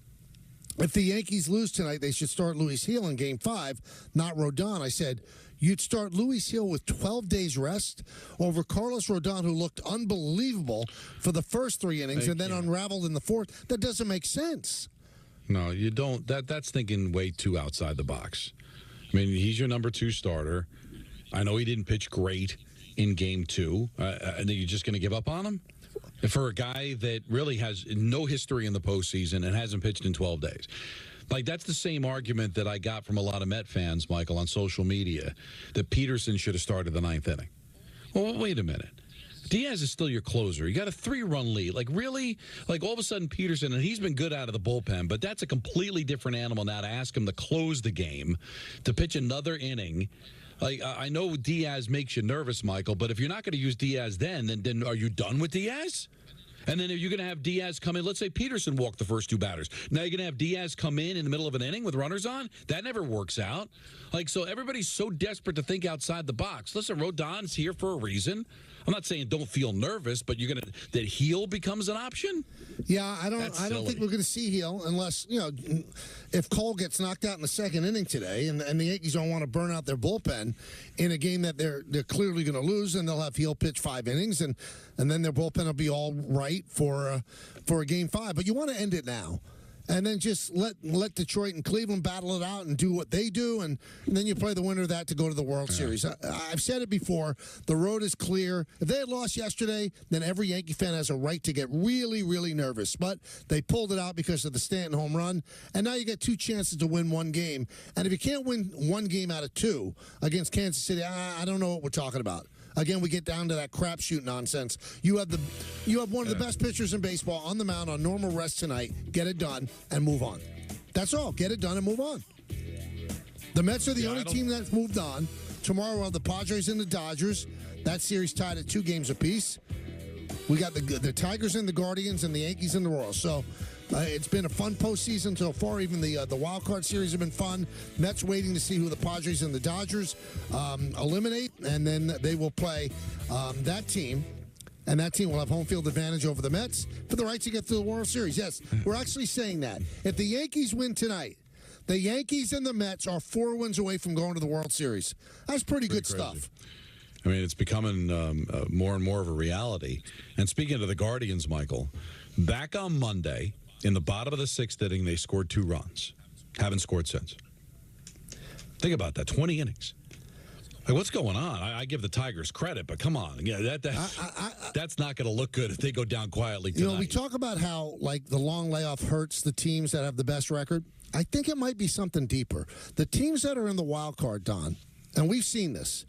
If the Yankees lose tonight, they should start Luis Hill in Game 5, not Rodon. I said, you'd start Luis Hill with 12 days rest over Carlos Rodon, who looked unbelievable for the first 3 innings and then unraveled in the fourth. That doesn't make sense. No, you don't. That's thinking way too outside the box. I mean, he's your number 2 starter. I know he didn't pitch great in Game 2. And then you're just going to give up on him? For a guy that really has no history in the postseason and hasn't pitched in 12 days. Like, that's the same argument that I got from a lot of Met fans, Michael, on social media, that Peterson should have started the 9th inning. Well, wait a minute. Diaz is still your closer. You got a 3-run lead. Like, really? Like, all of a sudden, Peterson, and he's been good out of the bullpen, but that's a completely different animal now to ask him to close the game, to pitch another inning. Like, I know Diaz makes you nervous, Michael, but if you're not going to use Diaz then are you done with Diaz? And then if you're going to have Diaz come in, let's say Peterson walked the first 2 batters. Now you're going to have Diaz come in the middle of an inning with runners on? That never works out. Like, so everybody's so desperate to think outside the box. Listen, Rodon's here for a reason. I'm not saying don't feel nervous, but that Heel becomes an option? Yeah, I don't think we're going to see Heel unless, you know, if Cole gets knocked out in the second inning today and the Yankees don't want to burn out their bullpen in a game that they're clearly going to lose, and they'll have Heel pitch 5 innings and then their bullpen will be all right for a Game 5. But you want to end it now. And then just let Detroit and Cleveland battle it out and do what they do, and then you play the winner of that to go to the World Series. I've said it before. The road is clear. If they had lost yesterday, then every Yankee fan has a right to get really, really nervous. But they pulled it out because of the Stanton home run, and now you get 2 chances to win 1 game. And if you can't win 1 game out of 2 against Kansas City, I don't know what we're talking about. Again, we get down to that crapshoot nonsense. You have one of the best pitchers in baseball on the mound on normal rest tonight. Get it done and move on. That's all. Get it done and move on. The Mets are the only team that's moved on. Tomorrow we'll have the Padres and the Dodgers. That series tied at 2 games apiece. We got the Tigers and the Guardians and the Yankees and the Royals. So it's been a fun postseason so far. Even the wild card series have been fun. Mets waiting to see who the Padres and the Dodgers eliminate, and then they will play that team. And that team will have home field advantage over the Mets for the right to get to the World Series. Yes, we're actually saying that. If the Yankees win tonight, the Yankees and the Mets are 4 wins away from going to the World Series. That's pretty good stuff. I mean, it's becoming more and more of a reality. And speaking of the Guardians, Michael, back on Monday, in the bottom of the 6th inning, they scored 2 runs. Haven't scored since. Think about that, 20 innings. Like, what's going on? I give the Tigers credit, but come on. Yeah, that's not going to look good if they go down quietly tonight. You know, we talk about how, like, the long layoff hurts the teams that have the best record. I think it might be something deeper. The teams that are in the wild card, Don, and we've seen this,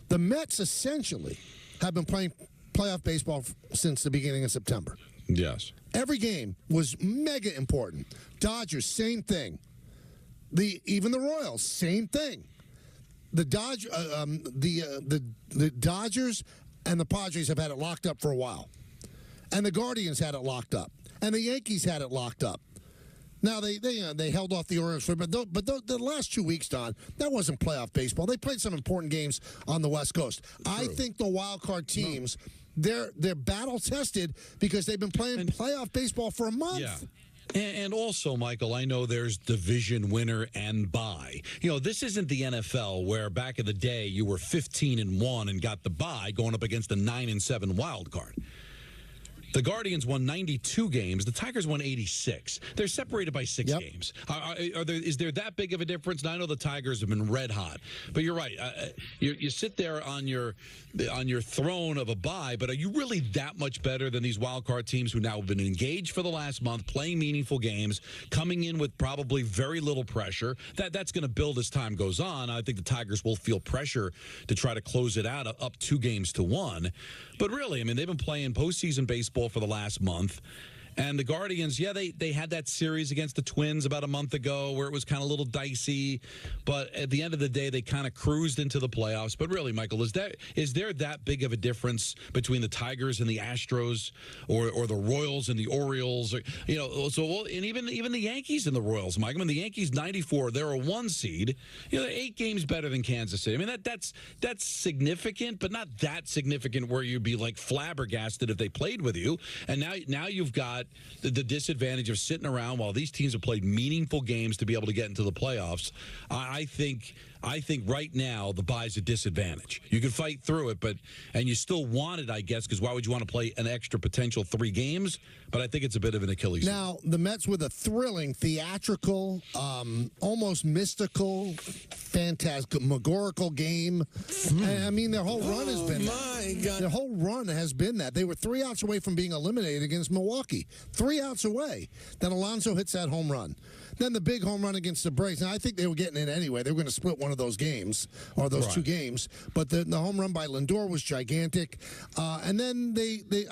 the Mets essentially have been playing playoff baseball since the beginning of September. Yes. Every game was mega important. Dodgers, same thing. Even the Royals, same thing. The Dodgers and the Padres have had it locked up for a while, and the Guardians had it locked up, and the Yankees had it locked up. Now they held off the Orioles for, but the last 2 weeks, Don, that wasn't playoff baseball. They played some important games on the West Coast. I think the wild card teams, they're battle tested because they've been playing playoff baseball for a month. Yeah. And also, Michael, I know there's division winner and bye. You know, this isn't the NFL where back in the day you were 15-1 and got the bye going up against the 9-7 wild card. The Guardians won 92 games. The Tigers won 86. They're separated by 6 games. Is there that big of a difference? Now, I know the Tigers have been red hot, but you're right. You sit there on your throne of a bye, but are you really that much better than these wild card teams who now have been engaged for the last month, playing meaningful games, coming in with probably very little pressure? That's going to build as time goes on. I think the Tigers will feel pressure to try to close it out up 2-1. But really, I mean, they've been playing postseason baseball for the last month. And the Guardians, they had that series against the Twins about a month ago where it was kind of a little dicey. But at the end of the day, they kind of cruised into the playoffs. But really, Michael, is there that big of a difference between the Tigers and the Astros or the Royals and the Orioles? And even the Yankees and the Royals, Michael. I mean, the Yankees, 94, they're a 1 seed. They're 8 games better than Kansas City. I mean, that's significant, but not that significant where you'd be like flabbergasted if they played with you. And now you've got the disadvantage of sitting around while these teams have played meaningful games to be able to get into the playoffs. I think right now the bye's a disadvantage. You can fight through it, and you still want it, I guess, because why would you want to play an extra potential 3 games? But I think it's a bit of an Achilles. Now, the Mets with a thrilling, theatrical, almost mystical, phantasmagorical game. And, I mean, their whole run has been that. Their whole run has been that. They were 3 outs away from being eliminated against Milwaukee. 3 outs away. Then Alonso hits that home run. Then the big home run against the Braves. Now, I think they were getting it anyway. They were going to split one of those games, or those 2 games. But the home run by Lindor was gigantic. And then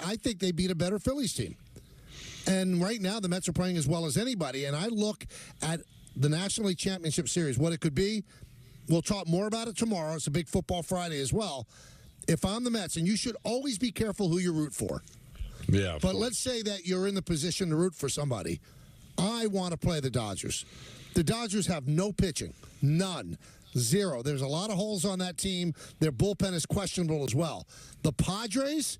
I think they beat a better Phillies team. And right now, the Mets are playing as well as anybody. And I look at the National League Championship Series, what it could be. We'll talk more about it tomorrow. It's a big Football Friday as well. If I'm the Mets, and you should always be careful who you root for. Yeah. But let's say that you're in the position to root for somebody. I want to play the Dodgers. The Dodgers have no pitching. None. 0. There's a lot of holes on that team. Their bullpen is questionable as well. The Padres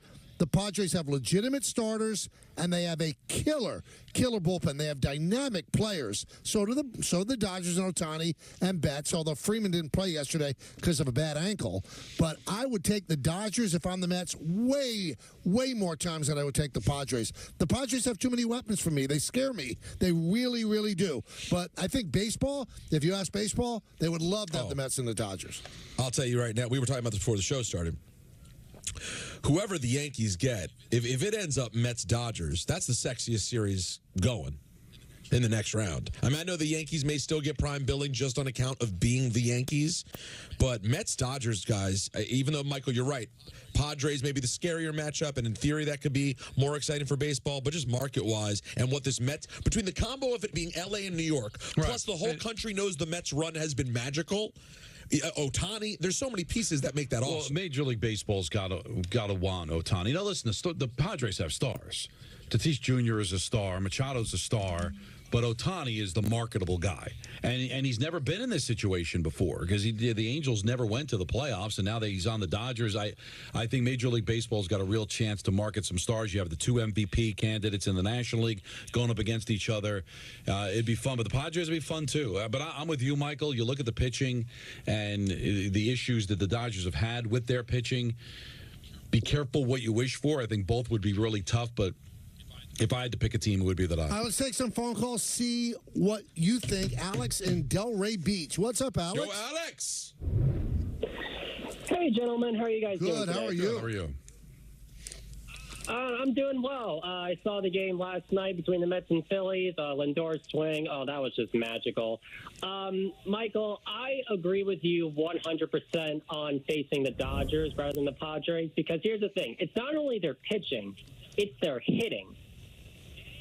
have legitimate starters, and they have a killer bullpen. They have dynamic players. So do the Dodgers and Ohtani and Betts, although Freeman didn't play yesterday because of a bad ankle. But I would take the Dodgers if I'm the Mets way, way more times than I would take the Padres. The Padres have too many weapons for me. They scare me. They really, really do. But I think baseball, if you ask baseball, they would love to have the Mets and the Dodgers. I'll tell you right now, we were talking about this before the show started. Whoever the Yankees get, if it ends up Mets-Dodgers, that's the sexiest series going in the next round. I mean, I know the Yankees may still get prime billing just on account of being the Yankees, but Mets-Dodgers, guys, even though, Michael, you're right, Padres may be the scarier matchup, and in theory that could be more exciting for baseball, but just market-wise and what this Mets, between the combo of it being L.A. and New York, plus the whole country knows the Mets run has been magical. Ohtani, there's so many pieces that make that awesome. Well, Major League Baseball's got to want Ohtani. Now, listen, the Padres have stars. Tatis Jr. is a star. Machado's a star. But Ohtani is the marketable guy. And he's never been in this situation before because the Angels never went to the playoffs, and now that he's on the Dodgers, I think Major League Baseball's got a real chance to market some stars. You have the 2 MVP candidates in the National League going up against each other. It'd be fun, but the Padres would be fun too. But I'm with you, Michael. You look at the pitching and the issues that the Dodgers have had with their pitching. Be careful what you wish for. I think both would be really tough, but if I had to pick a team, it would be the Dodgers. Let's take some phone calls, see what you think. Alex in Delray Beach. What's up, Alex? Yo, Alex! Hey, gentlemen. How are you guys doing Good. today? How are you? How are you? I'm doing well. I saw the game last night between the Mets and Phillies. Lindor's swing. Oh, that was just magical. Michael, I agree with you 100% on facing the Dodgers rather than the Padres because here's the thing. It's not only their pitching, it's their hitting.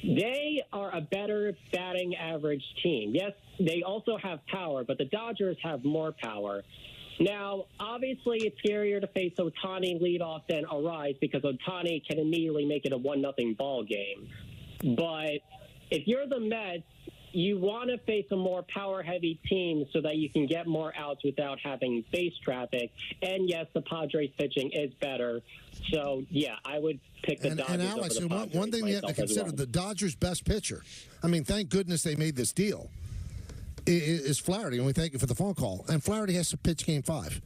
They are a better batting average team. Yes, they also have power, but the Dodgers have more power. Now, obviously, it's scarier to face Ohtani leadoff than Arise because Ohtani can immediately make it a 1-0 ball game. But if you're the Mets, you want to face a more power-heavy team so that you can get more outs without having base traffic. And, yes, the Padres pitching is better. So, yeah, I would pick the Dodgers and Alex, over the Padres. one thing you have to consider, the Dodgers' best pitcher, I mean, thank goodness they made this deal, is Flaherty, and we thank you for the phone call. And Flaherty has to pitch Game 5.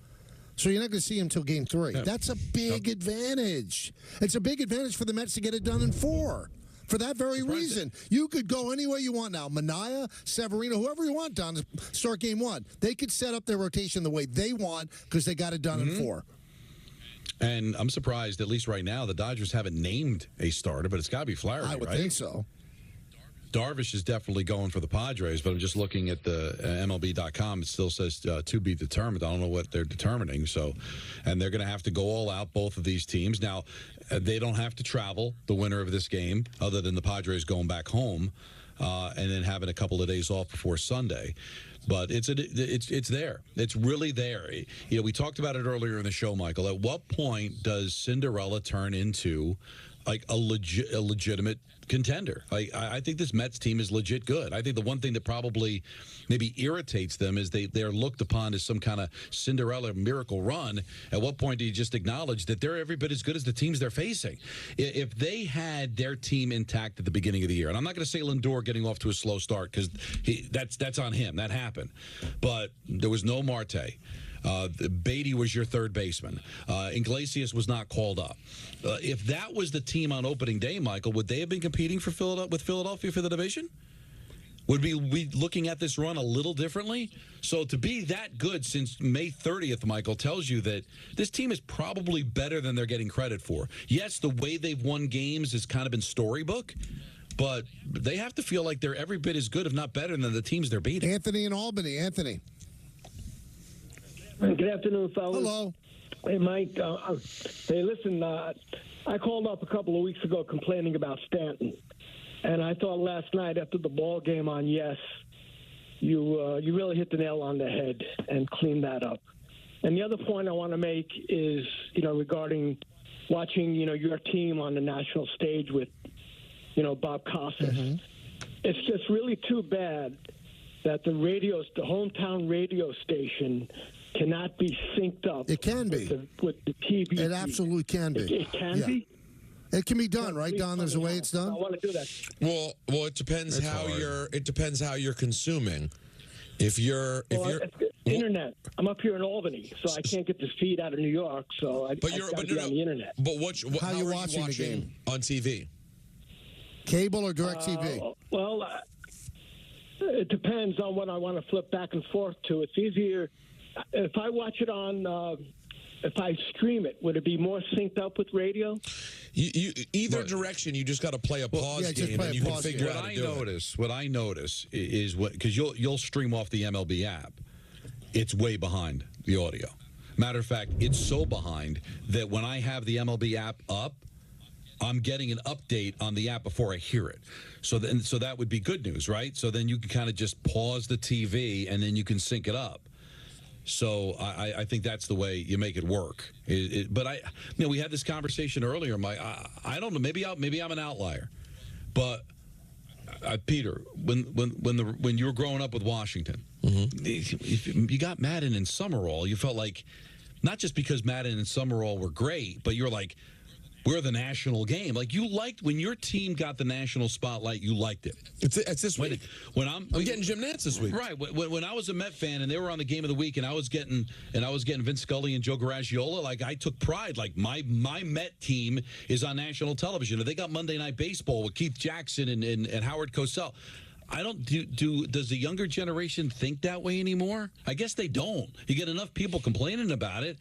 So you're not going to see him until Game 3. Yeah. That's a big advantage. It's a big advantage for the Mets to get it done in 4. For that very reason. You could go any way you want now. Manaea, Severino, whoever you want down to start Game 1. They could set up their rotation the way they want because they got it done in 4. And I'm surprised, at least right now, the Dodgers haven't named a starter, but it's got to be Flaherty, I would right? think so. Darvish is definitely going for the Padres, but I'm just looking at the MLB.com. It still says to be determined. I don't know what they're determining. So, and they're going to have to go all out, both of these teams. Now, they don't have to travel, the winner of this game, other than the Padres going back home and then having a couple of days off before Sunday. But it's there. It's really there. You know, we talked about it earlier in the show, Michael. At what point does Cinderella turn into like a legitimate contender? I think this Mets team is legit good. I think the one thing that probably maybe irritates them is they're looked upon as some kind of Cinderella miracle run. At what point do you just acknowledge that they're every bit as good as the teams they're facing? If they had their team intact at the beginning of the year, and I'm not going to say Lindor getting off to a slow start because that's on him. That happened. But there was no Marte. Beatty was your third baseman. Iglesias was not called up. If that was the team on opening day, Michael, would they have been competing with Philadelphia for the division? Would we be looking at this run a little differently? So to be that good since May 30th, Michael, tells you that this team is probably better than they're getting credit for. Yes, the way they've won games has kind of been storybook, but they have to feel like they're every bit as good, if not better, than the teams they're beating. Anthony in Albany. Anthony. Good afternoon, fellas. Hello. Hey, Mike. Hey, listen, I called up a couple of weeks ago complaining about Stanton. And I thought last night after the ball game on Yes, you really hit the nail on the head and cleaned that up. And the other point I want to make is, regarding watching, your team on the national stage with, Bob Costas. Mm-hmm. It's just really too bad that the hometown radio station cannot be synced up. It can be. With the TV. It absolutely can be. It can be? It can be done, right, Don? There's a way it's done? I want to do that. Well, it depends how you're consuming. If you're internet. I'm up here in Albany, so I can't get this feed out of New York, so I got to be on the internet. But how are you watching the game? On TV? Cable or DirecTV? It depends on what I want to flip back and forth to. It's easier if I watch it on. If I stream it, would it be more synced up with radio? Either direction, you just got to play a pause game, and you can figure out how to do it. What I notice is because you'll stream off the MLB app, it's way behind the audio. Matter of fact, it's so behind that when I have the MLB app up, I'm getting an update on the app before I hear it. So that would be good news, right? So then you can kind of just pause the TV and then you can sync it up. So I think that's the way you make it work. But we had this conversation earlier, Mike. I don't know. Maybe I'm an outlier, but Peter, when you were growing up with Washington, if you got Madden and Summerall, you felt like not just because Madden and Summerall were great, but you're like, we're the national game. Like, you liked when your team got the national spotlight, you liked it. It's this week. When I'm getting Jim Nantz this week. Right. When I was a Met fan and they were on the game of the week and I was getting Vince Scully and Joe Garagiola, like, I took pride. Like, my Met team is on national television. If they got Monday Night Baseball with Keith Jackson and Howard Cosell. I don't does the younger generation think that way anymore? I guess they don't. You get enough people complaining about it.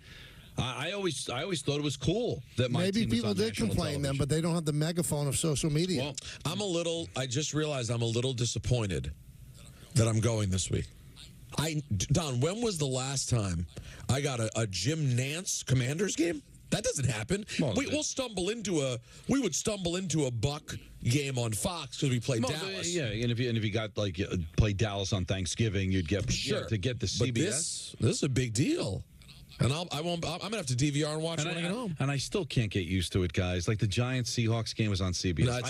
I always thought it was cool that my maybe team was people on did complain television. then, but they don't have the megaphone of social media. Well, I just realized I'm a little disappointed that I'm going this week. Don, when was the last time I got a Jim Nantz Commanders game? That doesn't happen. We would stumble into a Buck game on Fox because we played Dallas. Yeah, and if you got played Dallas on Thanksgiving, you'd get to get the CBS. But this is a big deal. And I'm gonna have to DVR and watch when I get home. And I still can't get used to it, guys. Like the Giants Seahawks game was on CBS. No,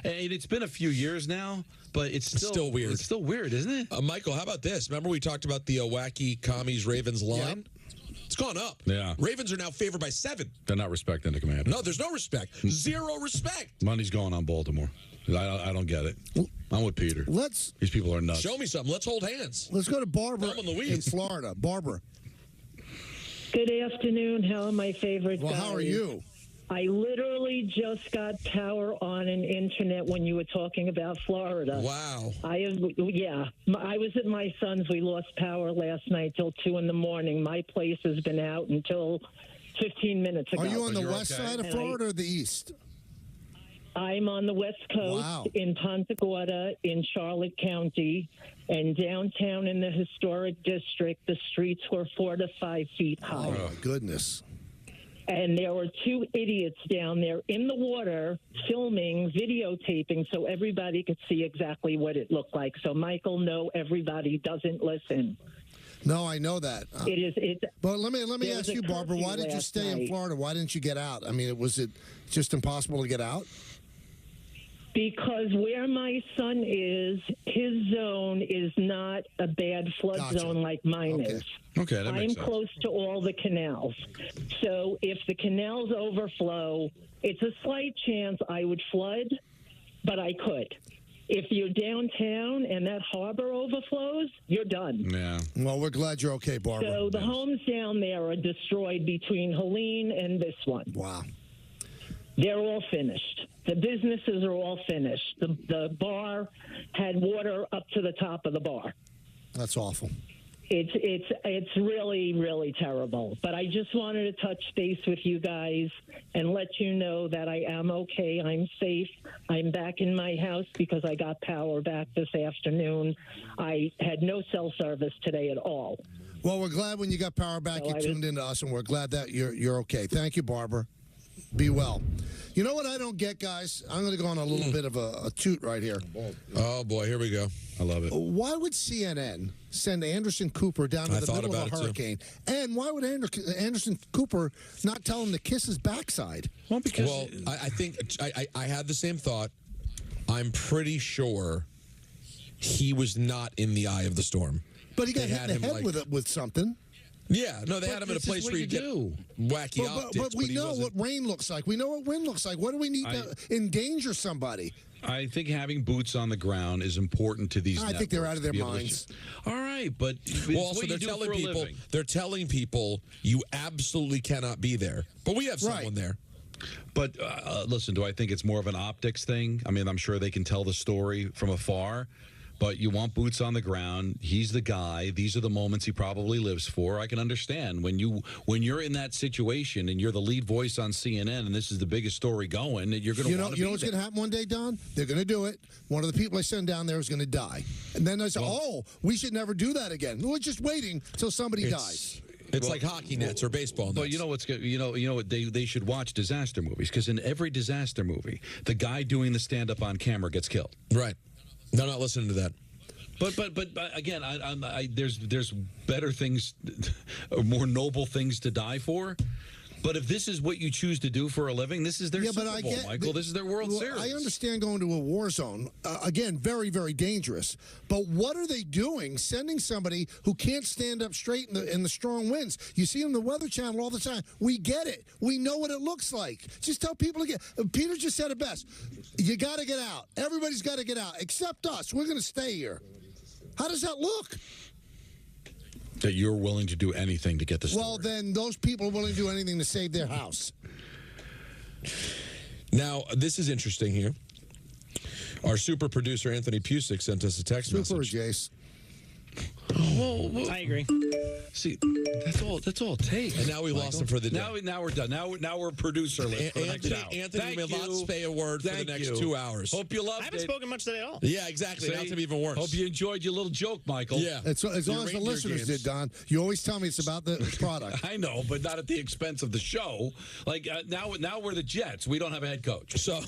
it's been a few years now, but it's still weird. It's still weird, isn't it? Michael, how about this? Remember we talked about the wacky commies Ravens line? Yep. It's gone up. Yeah. Ravens are now favored by 7. They're not respecting the Commanders. No, there's no respect. Zero respect. Money's going on Baltimore. I don't get it. I'm with Peter. These people are nuts. Show me something. Let's hold hands. Let's go to Barbara in Florida. Barbara. Good afternoon. How are my favorite guys? How are you? I literally just got power on an internet when you were talking about Florida. Wow. I was at my son's. We lost power last night till 2 in the morning. My place has been out until 15 minutes ago. Are you on the west side of Florida or the east? I'm on the West Coast in Punta Gorda in Charlotte County, and downtown in the historic district, the streets were 4 to 5 feet high. Oh, my goodness. And there were 2 idiots down there in the water filming, videotaping, so everybody could see exactly what it looked like. So, Michael, no, everybody doesn't listen. No, I know that. But let me ask you, Barbara, why did you stay in Florida? Why didn't you get out? I mean, was it just impossible to get out? Because where my son is, his zone is not a bad flood zone like mine is. Okay, that makes sense. I'm close to all the canals. So if the canals overflow, it's a slight chance I would flood, but I could. If you're downtown and that harbor overflows, you're done. Yeah. Well, we're glad you're okay, Barbara. So the homes down there are destroyed between Helene and this one. Wow. They're all finished. The businesses are all finished. The bar had water up to the top of the bar. That's awful. It's really, really terrible. But I just wanted to touch base with you guys and let you know that I am okay. I'm safe. I'm back in my house because I got power back this afternoon. I had no cell service today at all. Well, we're glad when you got power back, you tuned in to us, and we're glad that you're okay. Thank you, Barbara. Be well. You know what I don't get, guys? I'm going to go on a little bit of a toot right here. Oh, boy, here we go. I love it. Why would CNN send Anderson Cooper down to the middle of a hurricane? And why would Anderson Cooper not tell him to kiss his backside? Well, I think I had the same thought. I'm pretty sure he was not in the eye of the storm. But he got hit in the head with something. Yeah, no, they had him in a place where you get wacky optics. But we know what rain looks like. We know what wind looks like. What do we need to endanger somebody? I think having boots on the ground is important to these networks. I think they're out of their minds. All right, but well, also they're telling people you absolutely cannot be there. But we have someone there. But listen, do I think it's more of an optics thing? I mean, I'm sure they can tell the story from afar. But you want boots on the ground. He's the guy. These are the moments he probably lives for. I can understand when you're in that situation and you're the lead voice on CNN and this is the biggest story going. You're going to want to be You know what's going to happen one day, Don? They're going to do it. One of the people I send down there is going to die, and then they say, we should never do that again. We're just waiting till somebody dies. It's like hockey nets or baseball nets. But you know what's good? You know what they should watch disaster movies, because in every disaster movie, the guy doing the stand up on camera gets killed. Right. They're not listening to that. But again, there's better things, or more noble things to die for. But if this is what you choose to do for a living, this is their Super Bowl, Michael. This is their World Series. I understand going to a war zone. Again, very, very dangerous. But what are they doing? Sending somebody who can't stand up straight in the strong winds. You see on the Weather Channel all the time. We get it. We know what it looks like. Just tell people to get. Peter just said it best. You got to get out. Everybody's got to get out, except us. We're going to stay here. How does that look? That you're willing to do anything to get this. Well, then those people are willing to do anything to save their house. Now, this is interesting here. Our super producer, Anthony Pusick, sent us a text message. Super, Jace. Well, I agree. See, that's all it takes. And now we lost him for the day. Now we're done. Now we're producerless for the next hour. Anthony may not say a word for the next 2 hours. Hope you loved it. I haven't spoken much today at all. Yeah, exactly. Now it's going to be even worse. Hope you enjoyed your little joke, Michael. Yeah. As long as the listeners did, Don. You always tell me it's about the product. I know, but not at the expense of the show. Like now we're the Jets. We don't have a head coach. So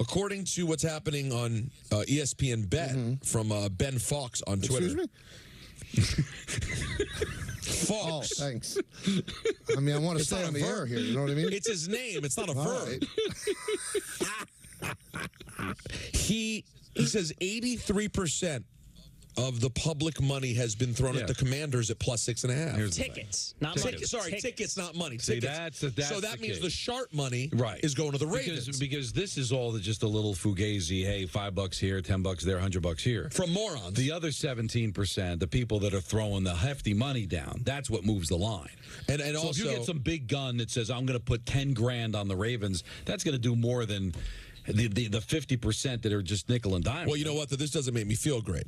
according to what's happening on ESPN Bet from Ben Fox on Twitter. Excuse me? Fox. Oh, thanks. I mean, I want to stay on the air here. You know what I mean? It's his name. It's not a verb. Right. He says 83% of the public money has been thrown at the Commanders at plus 6.5. Tickets, not money. Tickets, not money. See, Tickets. that's so that means case. the sharp money right. is going to the Ravens. Because this is all just a little fugazi. Hey, $5 here, $10 there, $100 here. From morons. The other 17%, the people that are throwing the hefty money down, that's what moves the line. And so also, if you get some big gun that says, I'm going to put 10 grand on the Ravens, that's going to do more than the 50% that are just nickel and dime. Well, you know what? This doesn't make me feel great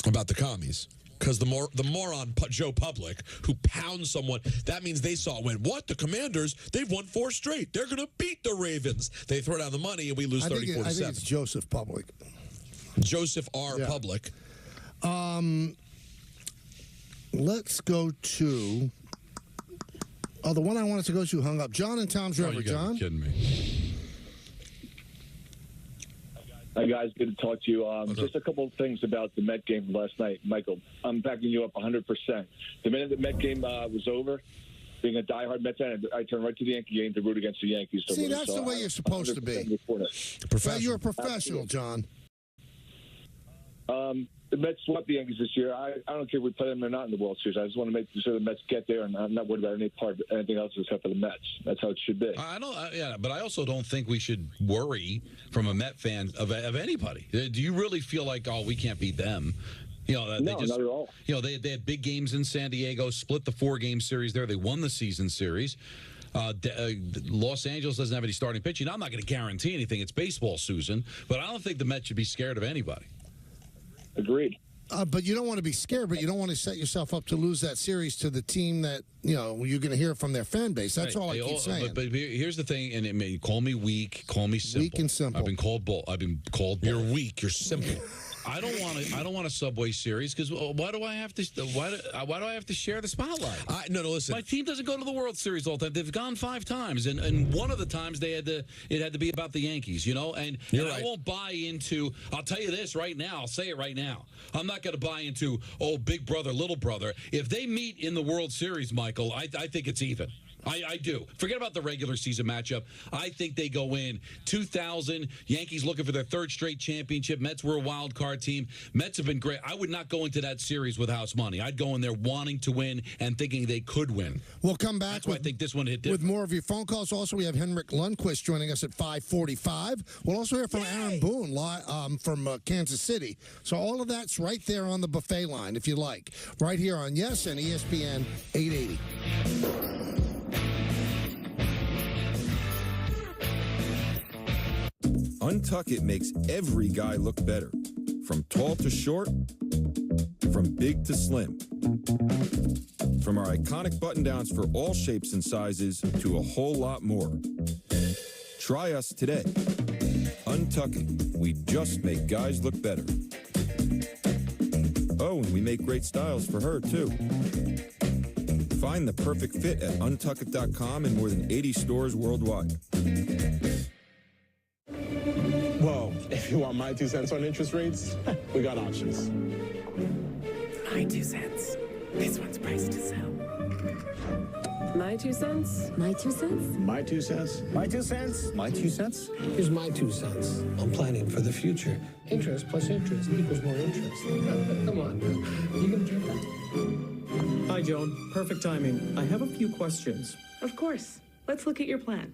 about the commies. Because the moron Joe Public who pounds someone, that means they saw it, went, what? The Commanders, they've won 4 straight. They're going to beat the Ravens. They throw down the money and we lose 34-7. I think it's Joseph Public. Joseph R. Public. Let's go to... Oh, the one I wanted to go to hung up. John and Tom's River. John? You're kidding me. Hi, guys. Good to talk to you. Just a couple of things about the Met game last night. Michael, I'm backing you up 100%. The minute the Met game was over, being a diehard Met fan, I turned right to the Yankee game to root against the Yankees. See, that's the way you're supposed to be. You're a professional, John. The Mets swept the Yankees this year. I don't care if we play them or not in the World Series. I just want to make sure the Mets get there, and I'm not worried about anything else except for the Mets. That's how it should be. But I also don't think we should worry from a Met fan of anybody. Do you really feel like, oh, we can't beat them? No, not at all. They had big games in San Diego, split the 4-game series there. They won the season series. Los Angeles doesn't have any starting pitching. I'm not going to guarantee anything. It's baseball, Susan. But I don't think the Mets should be scared of anybody. Agreed. But you don't want to be scared, but you don't want to set yourself up to lose that series to the team that, you're going to hear from their fan base. That's all I keep saying. But here's the thing, and it may call me weak, call me simple. Weak and simple. I've been called bull. You're weak. You're simple. I don't want a Subway Series because why do I have to share the spotlight? No, listen. My team doesn't go to the World Series all the time. They've gone 5 times, and one of the times it had to be about the Yankees, And right. I won't buy into. I'll tell you this right now. I'll say it right now. I'm not going to buy into big brother, little brother. If they meet in the World Series, Michael, I think it's even. I do. Forget about the regular season matchup. I think they go in 2,000. Yankees looking for their 3rd straight championship. Mets were a wild card team. Mets have been great. I would not go into that series with house money. I'd go in there wanting to win and thinking they could win. We'll come back. That's why I think this one hit different. With more of your phone calls. Also, we have Henrik Lundqvist joining us at 5:45. We'll also hear from Aaron Boone from Kansas City. So all of that's right there on the buffet line, if you like. Right here on Yes and ESPN 880. Untuck It makes every guy look better. From tall to short, from big to slim. From our iconic button-downs for all shapes and sizes to a whole lot more. Try us today. Untuck It. We just make guys look better. Oh, and we make great styles for her, too. Find the perfect fit at untuckit.com and more than 80 stores worldwide. Well, if you want my 2 cents on interest rates, we got options. My 2 cents. This one's priced to sell. My 2 cents. My 2 cents. My 2 cents. My 2 cents. My 2 cents. Here's my 2 cents. I'm planning for the future. Interest plus interest equals more interest. Come on, man. You gonna get that? Hi, Joan. Perfect timing. I have a few questions. Of course. Let's look at your plan.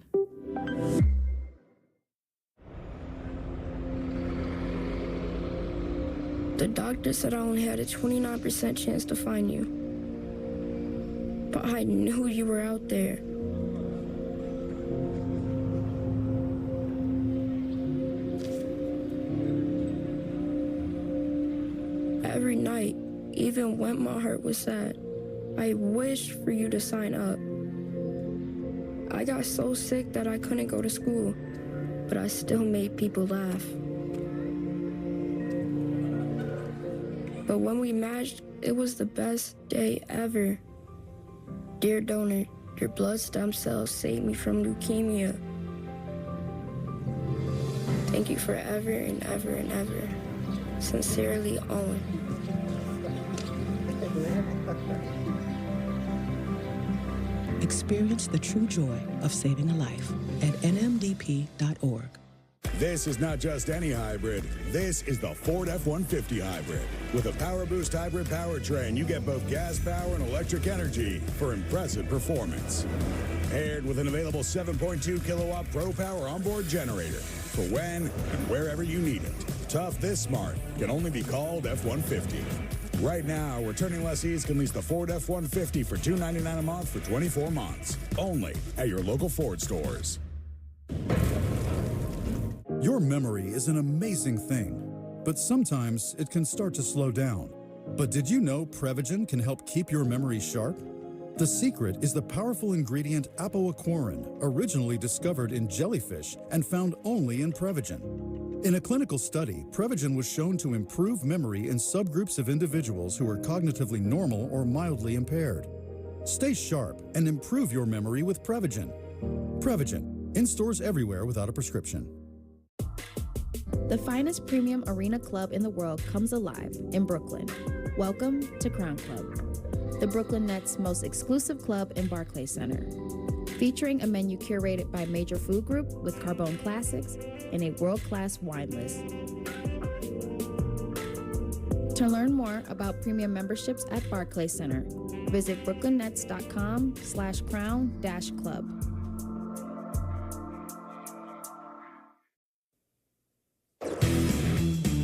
The doctor said I only had a 29% chance to find you. But I knew you were out there. Every night, even when my heart was sad, I wished for you to sign up. I got so sick that I couldn't go to school, but I still made people laugh. But when we matched, it was the best day ever. Dear donor, your blood stem cells saved me from leukemia. Thank you forever and ever and ever. Sincerely, Owen. Experience the true joy of saving a life at nmdp.org. This is not just any hybrid. This is the Ford F-150 hybrid. With a Power Boost hybrid powertrain, you get both gas power and electric energy for impressive performance. Paired with an available 7.2 kilowatt Pro Power onboard generator for when and wherever you need it. Tough this smart can only be called F-150. Right now, returning lessees can lease the Ford F-150 for $299 a month for 24 months. Only at your local Ford stores. Your memory is an amazing thing, but sometimes it can start to slow down. But did you know Prevagen can help keep your memory sharp? The secret is the powerful ingredient apoaquarin, originally discovered in jellyfish and found only in Prevagen. In a clinical study, Prevagen was shown to improve memory in subgroups of individuals who are cognitively normal or mildly impaired. Stay sharp and improve your memory with Prevagen. Prevagen, in stores everywhere without a prescription. The finest premium arena club in the world comes alive in Brooklyn. Welcome to Crown Club, the Brooklyn Nets' most exclusive club in Barclays Center. Featuring a menu curated by Major Food Group with Carbone Classics and a world-class wine list. To learn more about premium memberships at Barclays Center, visit brooklynnets.com/crown-club.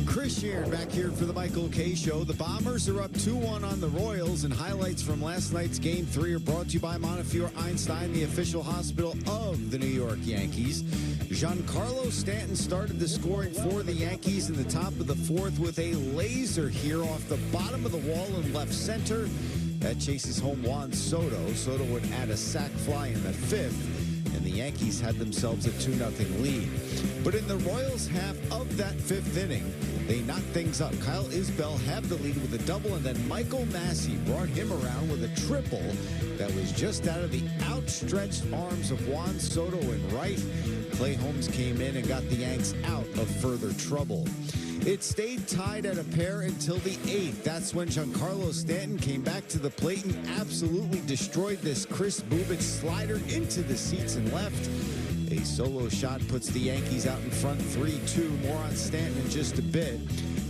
Chris Sheeran back here for the Michael K. Show. The Bombers are up 2-1 on the Royals, and highlights from last night's Game 3 are brought to you by Montefiore Einstein, the official hospital of the New York Yankees. Giancarlo Stanton started the scoring for the Yankees in the top of the fourth with a laser here off the bottom of the wall in left center. That chases home Juan Soto. Soto would add a sac fly in the fifth, and the Yankees had themselves a 2-0 lead. But in the Royals' half of that fifth inning, they knocked things up. Kyle Isbell had the lead with a double, and then Michael Massey brought him around with a triple that was just out of the outstretched arms of Juan Soto in right. Clay Holmes came in and got the Yanks out of further trouble. It stayed tied at a pair until the eighth. That's when Giancarlo Stanton came back to the plate and absolutely destroyed this Chris Bubich slider into the seats and left. A solo shot puts the Yankees out in front 3-2. More on Stanton in just a bit.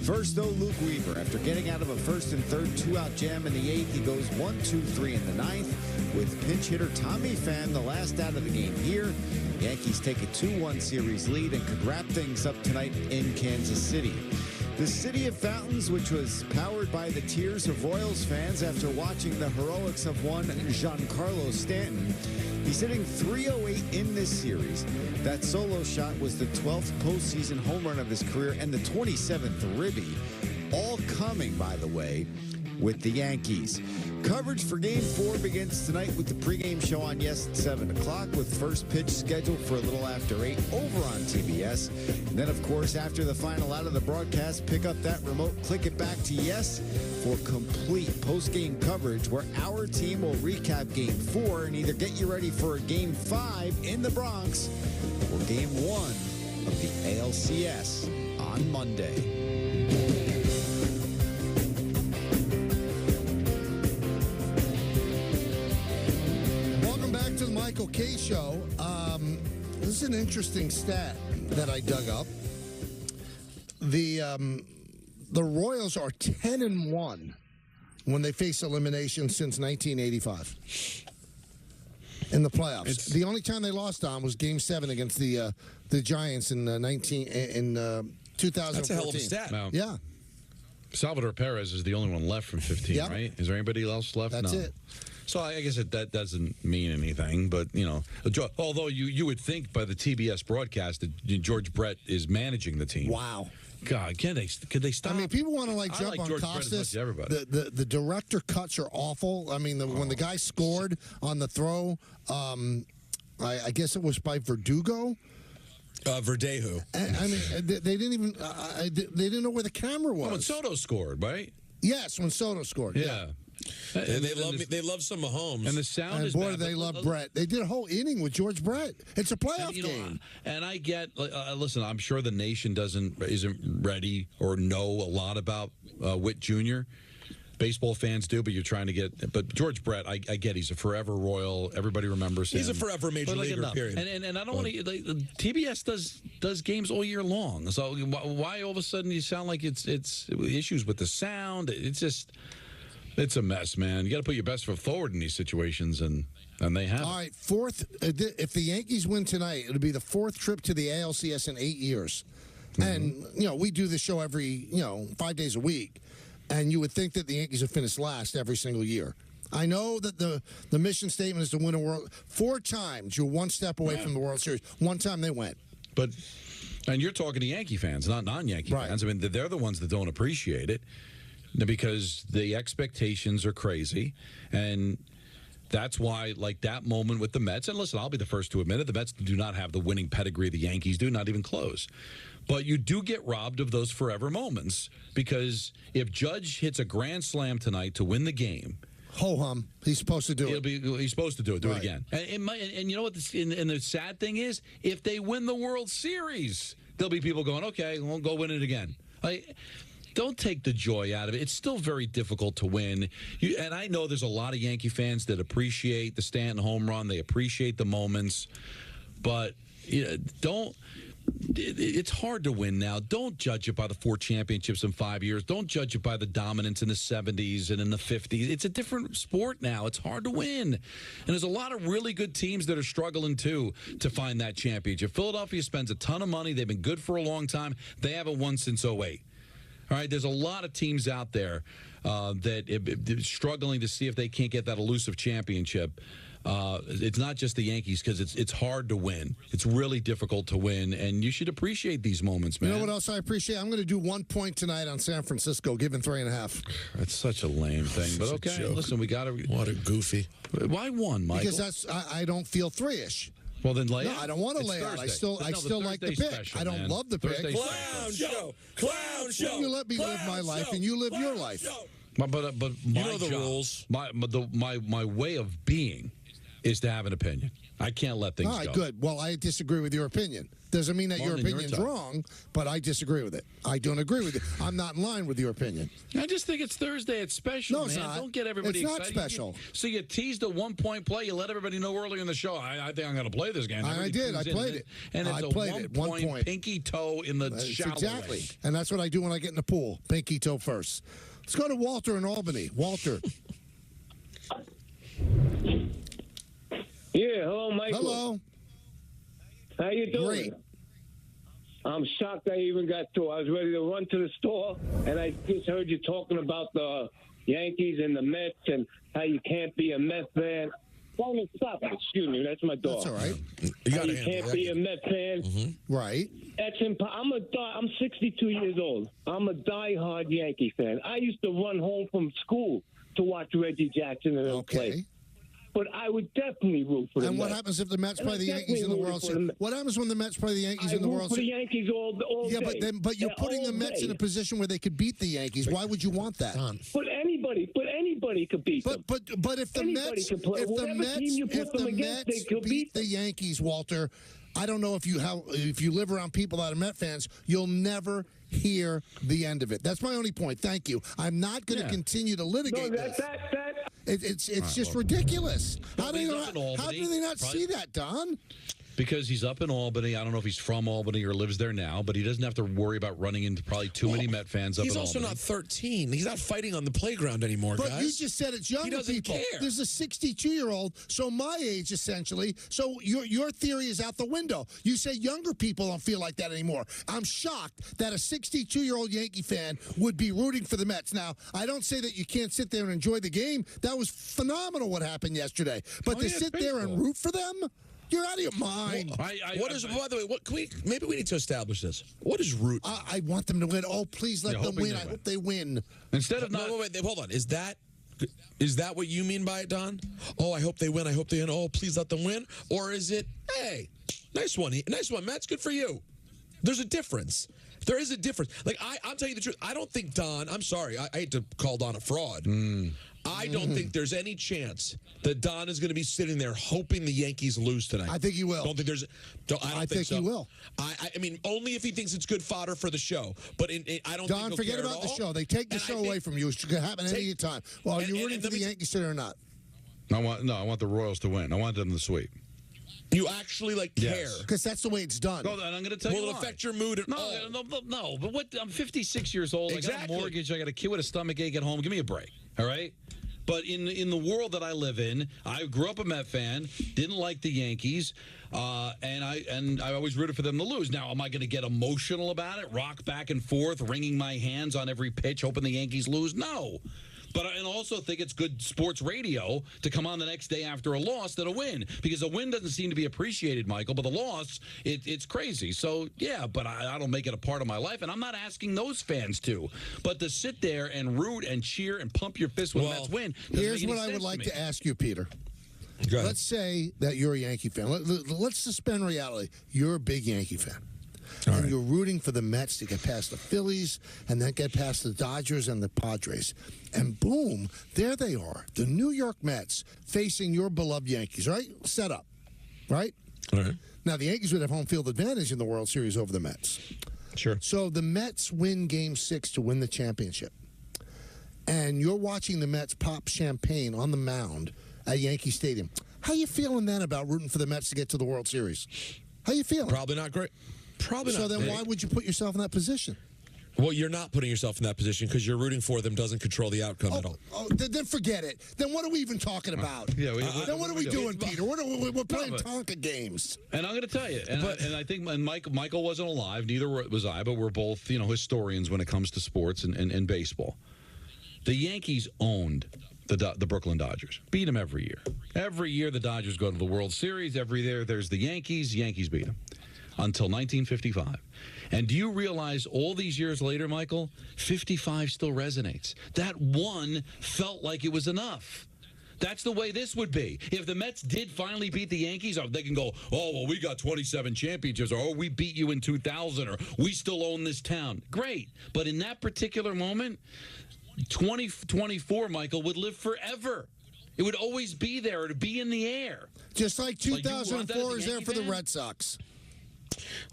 First, though, Luke Weaver. After getting out of a first and third two-out jam in the eighth, he goes 1-2-3 in the ninth with pinch hitter Tommy Pham the last out of the game here. Yankees take a 2-1 series lead and could wrap things up tonight in Kansas City. The City of Fountains, which was powered by the tears of Royals fans after watching the heroics of one Giancarlo Stanton. He's hitting .308 in this series. That solo shot was the 12th postseason home run of his career and the 27th ribby. All coming, by the way, with the Yankees. Coverage for Game 4 begins tonight with the pregame show on Yes at 7 o'clock, with first pitch scheduled for a little after 8 over on TBS. And then, of course, after the final out of the broadcast, pick up that remote, click it back to Yes for complete post-game coverage where our team will recap Game 4 and either get you ready for a Game 5 in the Bronx or Game 1 of the ALCS on Monday. Michael K. Show. This is an interesting stat that I dug up. The Royals are 10-1 when they face elimination since 1985 in the playoffs. The only time they lost on was Game 7 against the Giants in 2014. That's a hell of a stat. Wow. Yeah. Salvador Perez is the only one left from 15, Yep. right? Is there anybody else left? That's No. it. So I guess that doesn't mean anything, but, you know, although you would think by the TBS broadcast that George Brett is managing the team. Wow. God, could they stop? I mean, people want to jump like on George Brett as Costas. much as everybody. The director cuts are awful. I mean, when the guy scored on the throw, I guess it was by Verdugo. Verdejo. I mean, they didn't even they didn't know where the camera was. Oh, when Soto scored, right? Yes, when Soto scored. Yeah. And they love some Mahomes. And the sound And is boy, bad, they but- love Brett. They did a whole inning with George Brett. It's a playoff And, you know, game. and I get, listen, I'm sure the nation isn't ready or know a lot about Witt Jr., baseball fans do, but you're trying to get. But George Brett, I get he's a forever Royal. Everybody remembers him. He's a forever major leaguer. Period. And I don't want to. TBS does games all year long. So why all of a sudden you sound like it's issues with the sound? It's a mess, man. You got to put your best foot forward in these situations, and they have. All right, fourth. If the Yankees win tonight, it'll be the fourth trip to the ALCS in 8 years. And, we do this show every, 5 days a week. And you would think that the Yankees would finish last every single year. I know that the mission statement is to win a World. 4 times you're one step away from the World Series. One time they went. And you're talking to Yankee fans, not non-Yankee fans. I mean, they're the ones that don't appreciate it because the expectations are crazy. And that's why, like that moment with the Mets, and listen, I'll be the first to admit it, the Mets do not have the winning pedigree the Yankees do, not even close. But you do get robbed of those forever moments because if Judge hits a grand slam tonight to win the game, ho-hum, he's supposed to do it. He's supposed to do it. Do it again. And you know what? And the sad thing is, if they win the World Series, there'll be people going, okay, we'll go win it again. Don't take the joy out of it. It's still very difficult to win. And I know there's a lot of Yankee fans that appreciate the Stanton home run. They appreciate the moments. But it's hard to win now. Don't judge it by the 4 championships in 5 years. Don't judge it by the dominance in the 70s and in the 50s. It's a different sport now. It's hard to win. And there's a lot of really good teams that are struggling, too, to find that championship. Philadelphia spends a ton of money. They've been good for a long time. They haven't won since 2008. All right, there's a lot of teams out there that are struggling to see if they can't get that elusive championship. It's not just the Yankees because it's hard to win. It's really difficult to win, and you should appreciate these moments, man. You know what else I appreciate? I'm going to do 1 point tonight on San Francisco, given 3.5. That's such a lame thing, but okay. Listen, we got to. What a goofy. Why 1, Michael? Because I don't feel 3-ish. Well, then lay out. No, I don't want to lay out. I still like the pick. Special, I don't man. love the pick. Clown show. You let me live my life, and you live your life. But you know the rules. My way of being is to have an opinion. I can't let things go. All right, good. Well, I disagree with your opinion. Doesn't mean that your opinion's wrong, but I disagree with it. I don't agree with it. I'm not in line with your opinion. I just think it's Thursday. It's special, no, it's man. not. Don't get everybody excited. It's not special. So you teased a 1-point play. You let everybody know earlier in the show, I think I'm going to play this game. I did. I played it. And it's I a played it. 1 point. Pinky toe in the shallow exactly. way. And that's what I do when I get in the pool. Pinky toe first. Let's go to Walter in Albany. Walter. Yeah, hello, Michael. Hello. How you doing? Great. I'm shocked I even got to. I was ready to run to the store, and I just heard you talking about the Yankees and the Mets and how you can't be a Mets fan. Stop. Excuse me, that's my dog. That's all right. You can't be a Mets fan. Mm-hmm. Right. That's I'm 62 years old. I'm a diehard Yankee fan. I used to run home from school to watch Reggie Jackson and them play. But I would definitely root for them. And what happens if the Mets play the Yankees in the World Series? What happens when the Mets play the Yankees in the World Series? I root for the Yankees all day. But you're putting the Mets in a position where they could beat the Yankees. Why would you want that? But anybody could beat them. But if the Mets beat the Yankees, Walter, I don't know if you live around people that are Met fans, you'll never hear the end of it. That's my only point. Thank you. I'm not going to continue to litigate this. It's just ridiculous. How do they not see that, Don? Because he's up in Albany. I don't know if he's from Albany or lives there now, but he doesn't have to worry about running into probably too many Met fans up in Albany. He's also not 13. He's not fighting on the playground anymore, guys. But you just said it's younger people. Care. There's a 62-year-old, so my age, essentially. So your theory is out the window. You say younger people don't feel like that anymore. I'm shocked that a 62-year-old Yankee fan would be rooting for the Mets. Now, I don't say that you can't sit there and enjoy the game. That was phenomenal what happened yesterday. But to sit there and root for them? You're out of your mind. By the way, maybe we need to establish this. What is root? I want them to win. Oh, please let them win. I hope they win. Instead of wait, hold on. Is that what you mean by it, Don? Oh, I hope they win. I hope they win. Oh, please let them win. Or is it, hey, nice one, Matt. Good for you. There's a difference. There is a difference. Like, I'm telling you the truth. I don't think Don, I'm sorry, I hate to call Don a fraud. I don't think there's any chance that Don is going to be sitting there hoping the Yankees lose tonight. I think he will. Don't think there's. I think so. He will. I mean, only if he thinks it's good fodder for the show. But I don't. Don, think forget about the show. They take the show away from you. It could happen any time. Well, are you rooting for the Yankees today or not? I want the Royals to win. I want them to sweep. You actually care. Because that's the way it's done. No, and I'm going to tell you Will it why. affect your mood at all? No. But what? I'm 56 years old. Exactly. I got a mortgage. I got a kid with a stomach ache at home. Give me a break. All right? But in the world that I live in, I grew up a Met fan, didn't like the Yankees, and I always rooted for them to lose. Now, am I going to get emotional about it, rock back and forth, wringing my hands on every pitch, hoping the Yankees lose? No. But I also think it's good sports radio to come on the next day after a loss than a win, because a win doesn't seem to be appreciated, Michael, but the loss, it's crazy. So, yeah, but I don't make it a part of my life, and I'm not asking those fans to. But to sit there and root and cheer and pump your fist when the Mets win doesn't Here's make any what I would sense like to me. to ask you, Peter. Let's say that you're a Yankee fan. Let's suspend reality. You're a big Yankee fan. And you're rooting for the Mets to get past the Phillies and then get past the Dodgers and the Padres. And boom, there they are, the New York Mets facing your beloved Yankees, right? Set up, right? All right. Now, the Yankees would have home field advantage in the World Series over the Mets. Sure. So the Mets win Game 6 to win the championship. And you're watching the Mets pop champagne on the mound at Yankee Stadium. How you feeling then about rooting for the Mets to get to the World Series? How you feeling? Probably not great. Probably not. So then why would you put yourself in that position? Well, you're not putting yourself in that position because you're rooting for them doesn't control the outcome at all. Then forget it. Then what are we even talking about? Then what are we doing, Peter? We're playing Tonka games. And I'm going to tell you, and I think Michael wasn't alive, neither was I, but we're both historians when it comes to sports and baseball. The Yankees owned the Brooklyn Dodgers, beat them every year. Every year the Dodgers go to the World Series. Every year there's the Yankees beat them. Until 1955. And do you realize all these years later, Michael, 55 still resonates? That one felt like it was enough. That's the way this would be. If the Mets did finally beat the Yankees, they can go, oh, well, we got 27 championships, or oh, we beat you in 2000, or we still own this town. Great. But in that particular moment, 2024, Michael, would live forever. It would always be there. It would be in the air. Just like 2004 is there for the Red Sox.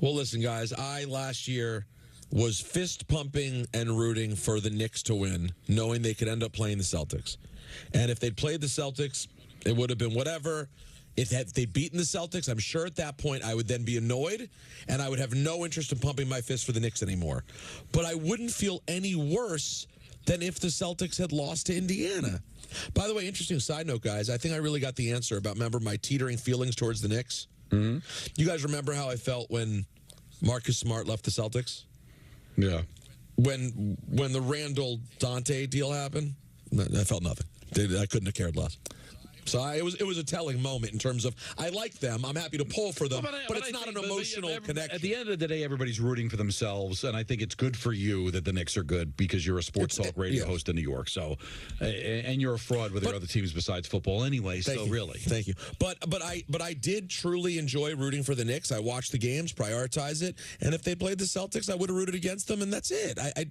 Well, listen, guys, I last year was fist pumping and rooting for the Knicks to win, knowing they could end up playing the Celtics. And if they'd played the Celtics, it would have been whatever. If they'd beaten the Celtics, I'm sure at that point I would then be annoyed, and I would have no interest in pumping my fist for the Knicks anymore. But I wouldn't feel any worse than if the Celtics had lost to Indiana. By the way, interesting side note, guys, I think I really got the answer about, remember, my teetering feelings towards the Knicks? Mm-hmm. You guys remember how I felt when Marcus Smart left the Celtics? Yeah. When the Randall Dante deal happened, I felt nothing. I couldn't have cared less. So it was a telling moment in terms of I like them. I'm happy to pull for them, but it's not an emotional connection. At the end of the day, everybody's rooting for themselves, and I think it's good for you that the Knicks are good because you're a sports talk radio host in New York. So, and you're a fraud with your other teams besides football anyway. So really, thank you. But I did truly enjoy rooting for the Knicks. I watched the games, prioritize it, and if they played the Celtics, I would have rooted against them, and that's it. I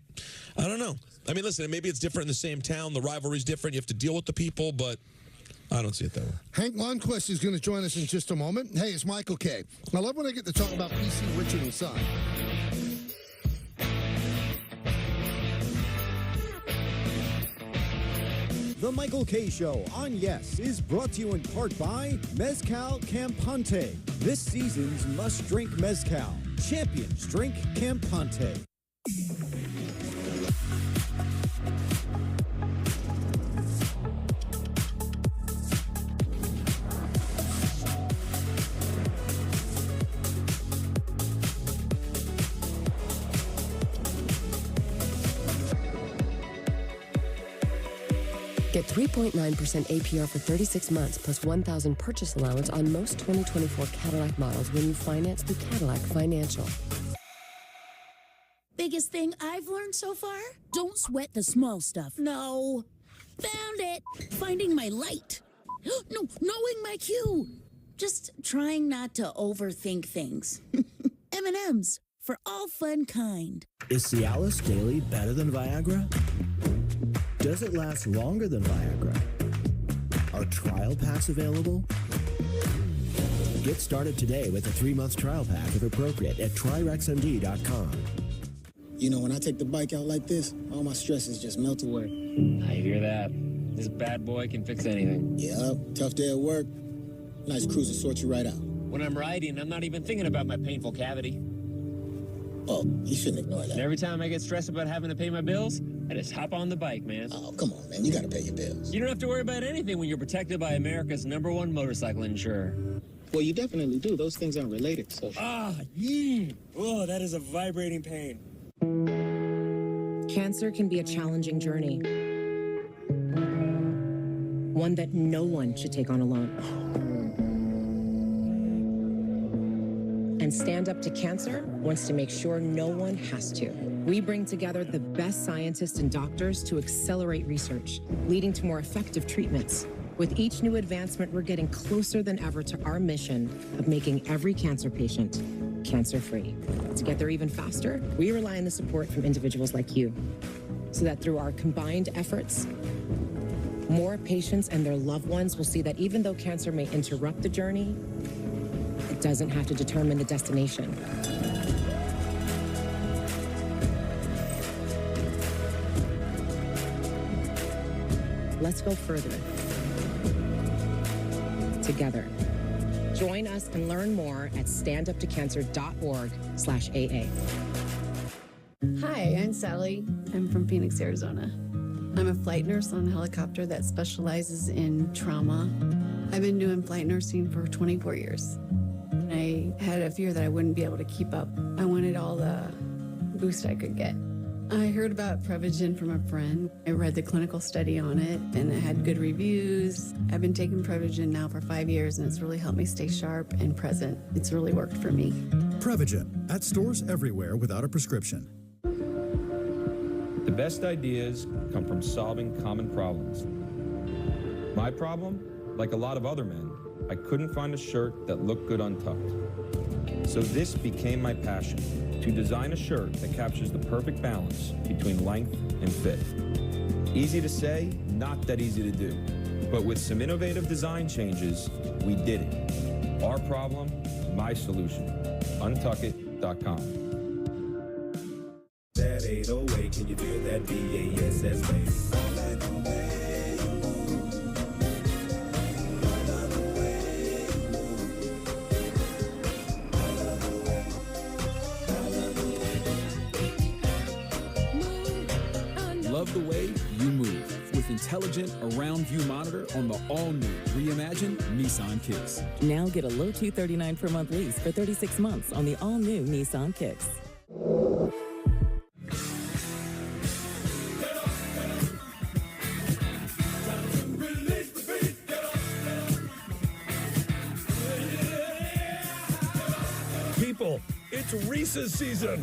don't know. I mean, listen, maybe it's different in the same town. The rivalry's different. You have to deal with the people, but I don't see it that way. Hank Lundquist is going to join us in just a moment. Hey, it's Michael K. I love when I get to talk about P.C. Richard and Son. The Michael K. Show on Yes is brought to you in part by Mezcal Campante, this season's must-drink mezcal. Champions drink Campante. Get 3.9% APR for 36 months plus $1,000 purchase allowance on most 2024 Cadillac models when you finance through Cadillac Financial. Biggest thing I've learned so far? Don't sweat the small stuff. No. Found it. Finding my light. No, knowing my cue. Just trying not to overthink things. M&M's for all fun kind. Is Cialis Daily better than Viagra? Does it last longer than Viagra? Are trial packs available? Get started today with a 3-month trial pack if appropriate at TryRexMD.com. You know, when I take the bike out like this, all my stresses just melt away. I hear that. This bad boy can fix anything. Yeah, tough day at work. Nice cruiser sorts you right out. When I'm riding, I'm not even thinking about my painful cavity. Oh, you shouldn't ignore that. And every time I get stressed about having to pay my bills, I just hop on the bike, man. Oh, come on, man. You gotta pay your bills. You don't have to worry about anything when you're protected by America's #1 motorcycle insurer. Well, you definitely do. Those things aren't related, so... Oh, that is a vibrating pain. Cancer can be a challenging journey. One that no one should take on alone. And Stand Up to Cancer wants to make sure no one has to. We bring together the best scientists and doctors to accelerate research, leading to more effective treatments. With each new advancement, we're getting closer than ever to our mission of making every cancer patient cancer-free. To get there even faster, we rely on the support from individuals like you, so that through our combined efforts, more patients and their loved ones will see that even though cancer may interrupt the journey, it doesn't have to determine the destination. Let's go further. Together. Join us and learn more at standuptocancer.org/AA. Hi, I'm Sally. I'm from Phoenix, Arizona. I'm a flight nurse on a helicopter that specializes in trauma. I've been doing flight nursing for 24 years. I had a fear that I wouldn't be able to keep up. I wanted all the boost I could get. I heard about Prevagen from a friend. I read the clinical study on it, and it had good reviews. I've been taking Prevagen now for 5 years, and it's really helped me stay sharp and present. It's really worked for me. Prevagen, at stores everywhere without a prescription. The best ideas come from solving common problems. My problem, like a lot of other men, I couldn't find a shirt that looked good untucked. So this became my passion, to design a shirt that captures the perfect balance between length and fit. Easy to say, not that easy to do. But with some innovative design changes, we did it. Our problem, my solution. Untuckit.com. That 808, can you feel that BASS bass? Love the way you move with intelligent around view monitor on the all-new reimagined Nissan Kicks. Now get a low $239 per month lease for 36 months on the all-new Nissan Kicks. People, it's Reese's season.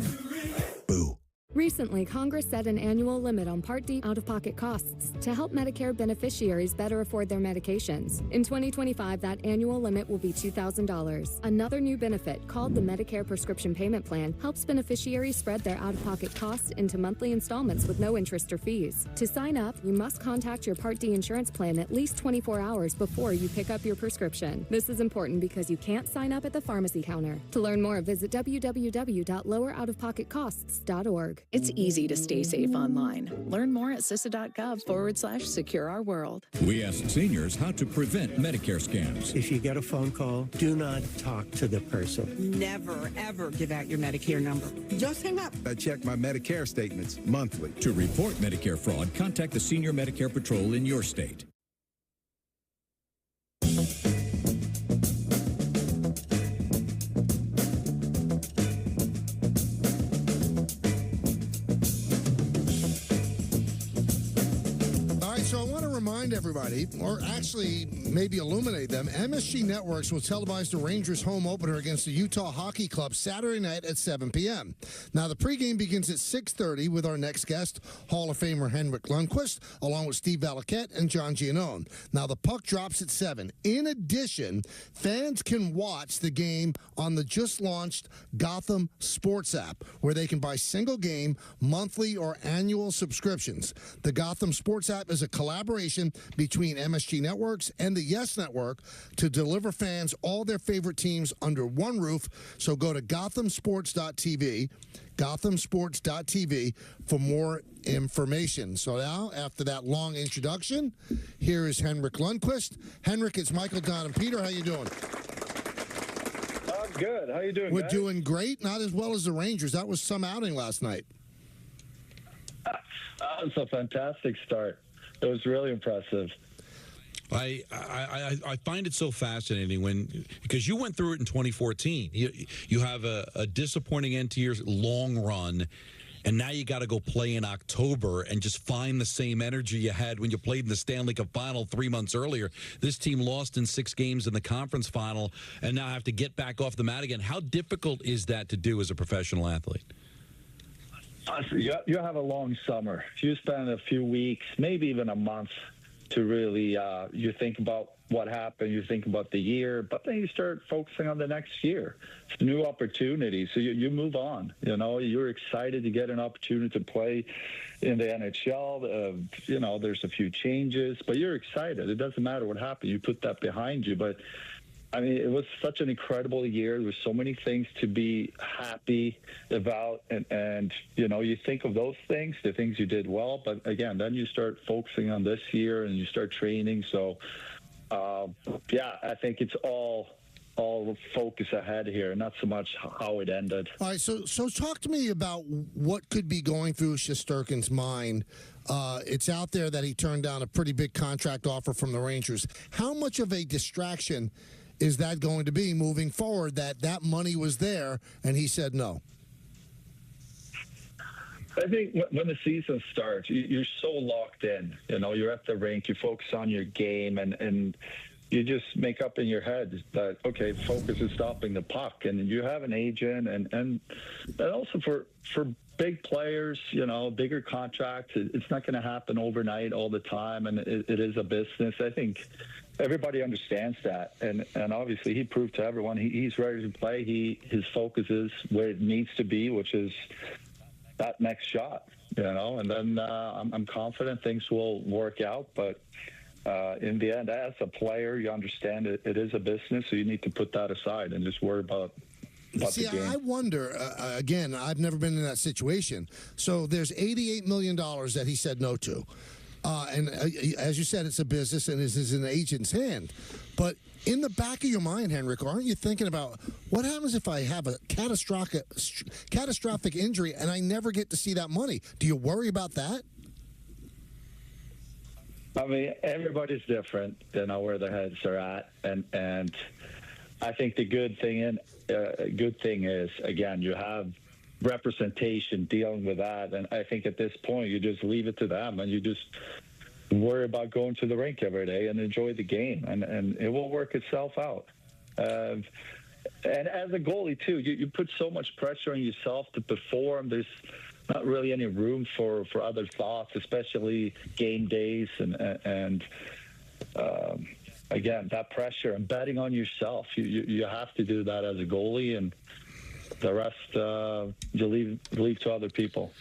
Recently, Congress set an annual limit on Part D out-of-pocket costs to help Medicare beneficiaries better afford their medications. In 2025, that annual limit will be $2,000. Another new benefit, called the Medicare Prescription Payment Plan, helps beneficiaries spread their out-of-pocket costs into monthly installments with no interest or fees. To sign up, you must contact your Part D insurance plan at least 24 hours before you pick up your prescription. This is important because you can't sign up at the pharmacy counter. To learn more, visit www.loweroutofpocketcosts.org. It's easy to stay safe online. Learn more at CISA.gov/secure-our-world. We asked seniors how to prevent Medicare scams. If you get a phone call, do not talk to the person. Never, ever give out your Medicare number. Just hang up. I check my Medicare statements monthly. To report Medicare fraud, contact the Senior Medicare Patrol in your state. So I want to remind everybody, or actually maybe illuminate them, MSG Networks will televise the Rangers home opener against the Utah Hockey Club Saturday night at 7 p.m. Now, the pregame begins at 6:30 with our next guest, Hall of Famer Henrik Lundqvist, along with Steve Valiquette and John Giannone. Now, the puck drops at 7. In addition, fans can watch the game on the just-launched Gotham Sports app, where they can buy single-game, monthly, or annual subscriptions. The Gotham Sports app is a collaboration between MSG Networks and the Yes Network to deliver fans all their favorite teams under one roof. So go to gothamsports.tv, gothamsports.tv for more information. So now, after that long introduction, here is Henrik Lundqvist. Henrik, it's Michael, Don, and Peter. How you doing? I'm good. How you doing, We're guys? doing great. Not as well as the Rangers. That was some outing last night. That was a fantastic start. It was really impressive. I find it so fascinating because you went through it in 2014. You have a disappointing end to your long run, and now you got to go play in October and just find the same energy you had when you played in the Stanley Cup final 3 months earlier. This team lost in 6 games in the conference final and now have to get back off the mat again. How difficult is that to do as a professional athlete? You have a long summer. You spend a few weeks, maybe even a month, to really you think about what happened, you think about the year, but then you start focusing on the next year. It's a new opportunity, so you move on. You know, you're excited to get an opportunity to play in the NHL. You know, there's a few changes, but you're excited. It doesn't matter what happened. You put that behind you, but I mean, it was such an incredible year. There were so many things to be happy about. And you know, you think of those things, the things you did well. But again, then you start focusing on this year and you start training. So, yeah, I think it's all focus ahead here, and not so much how it ended. All right, so talk to me about what could be going through Shesterkin's mind. It's out there that he turned down a pretty big contract offer from the Rangers. How much of a distraction is that going to be moving forward, that money was there and he said no? I think when the season starts, you're so locked in. You know, you're at the rink, you focus on your game, and you just make up in your head that, okay, focus is stopping the puck. And you have an agent, and also for big players, you know, bigger contracts, it's not going to happen overnight all the time, and it is a business. I think everybody understands that, and obviously he proved to everyone he's ready to play. His focus is where it needs to be, which is that next shot, you know. And then I'm confident things will work out, but in the end, as a player, you understand it is a business, so you need to put that aside and just worry about See, I wonder, again, I've never been in that situation. So there's $88 million that he said no to. And as you said, it's a business and this is in an agent's hand. But in the back of your mind, Henrik, aren't you thinking about what happens if I have a catastrophic injury and I never get to see that money? Do you worry about that? I mean, everybody's different, you know, where their heads are at, and I think the good thing is, again, you have representation dealing with that, and I think at this point you just leave it to them and you just worry about going to the rink every day and enjoy the game, and it will work itself out. And as a goalie too, you put so much pressure on yourself to perform. There's not really any room for other thoughts, especially game days and again, that pressure and betting on yourself. You have to do that as a goalie, and the rest you leave to other people.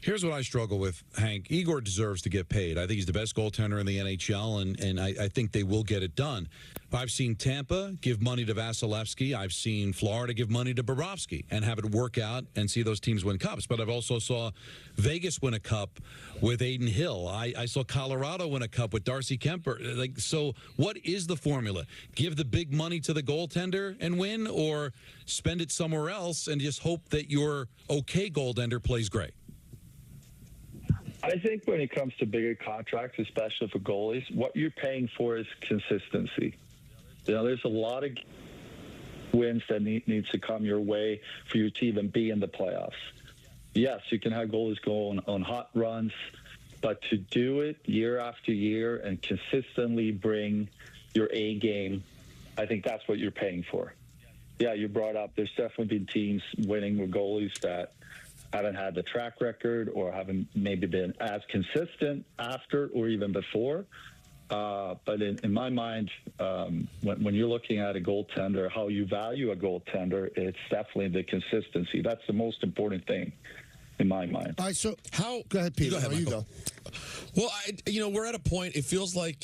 Here's what I struggle with, Hank. Igor deserves to get paid. I think he's the best goaltender in the NHL, and I think they will get it done. I've seen Tampa give money to Vasilevsky. I've seen Florida give money to Bobrovsky and have it work out and see those teams win cups. But I've also saw Vegas win a cup with Aiden Hill. I saw Colorado win a cup with Darcy Kemper. So what is the formula? Give the big money to the goaltender and win, or spend it somewhere else and just hope that your okay goaltender plays great? I think when it comes to bigger contracts, especially for goalies, what you're paying for is consistency. You know, there's a lot of wins that needs to come your way for you to even be in the playoffs. Yes, you can have goalies go on hot runs, But to do it year after year and consistently bring your A game, I think that's what you're paying for. Yeah, you brought up there's definitely been teams winning with goalies that haven't had the track record or haven't maybe been as consistent after or even before. But in my mind, when you're looking at a goaltender, how you value a goaltender, it's definitely the consistency. That's the most important thing in my mind. All right, so go ahead, Peter. Go ahead, you Michael. go. Well, we're at a point, it feels like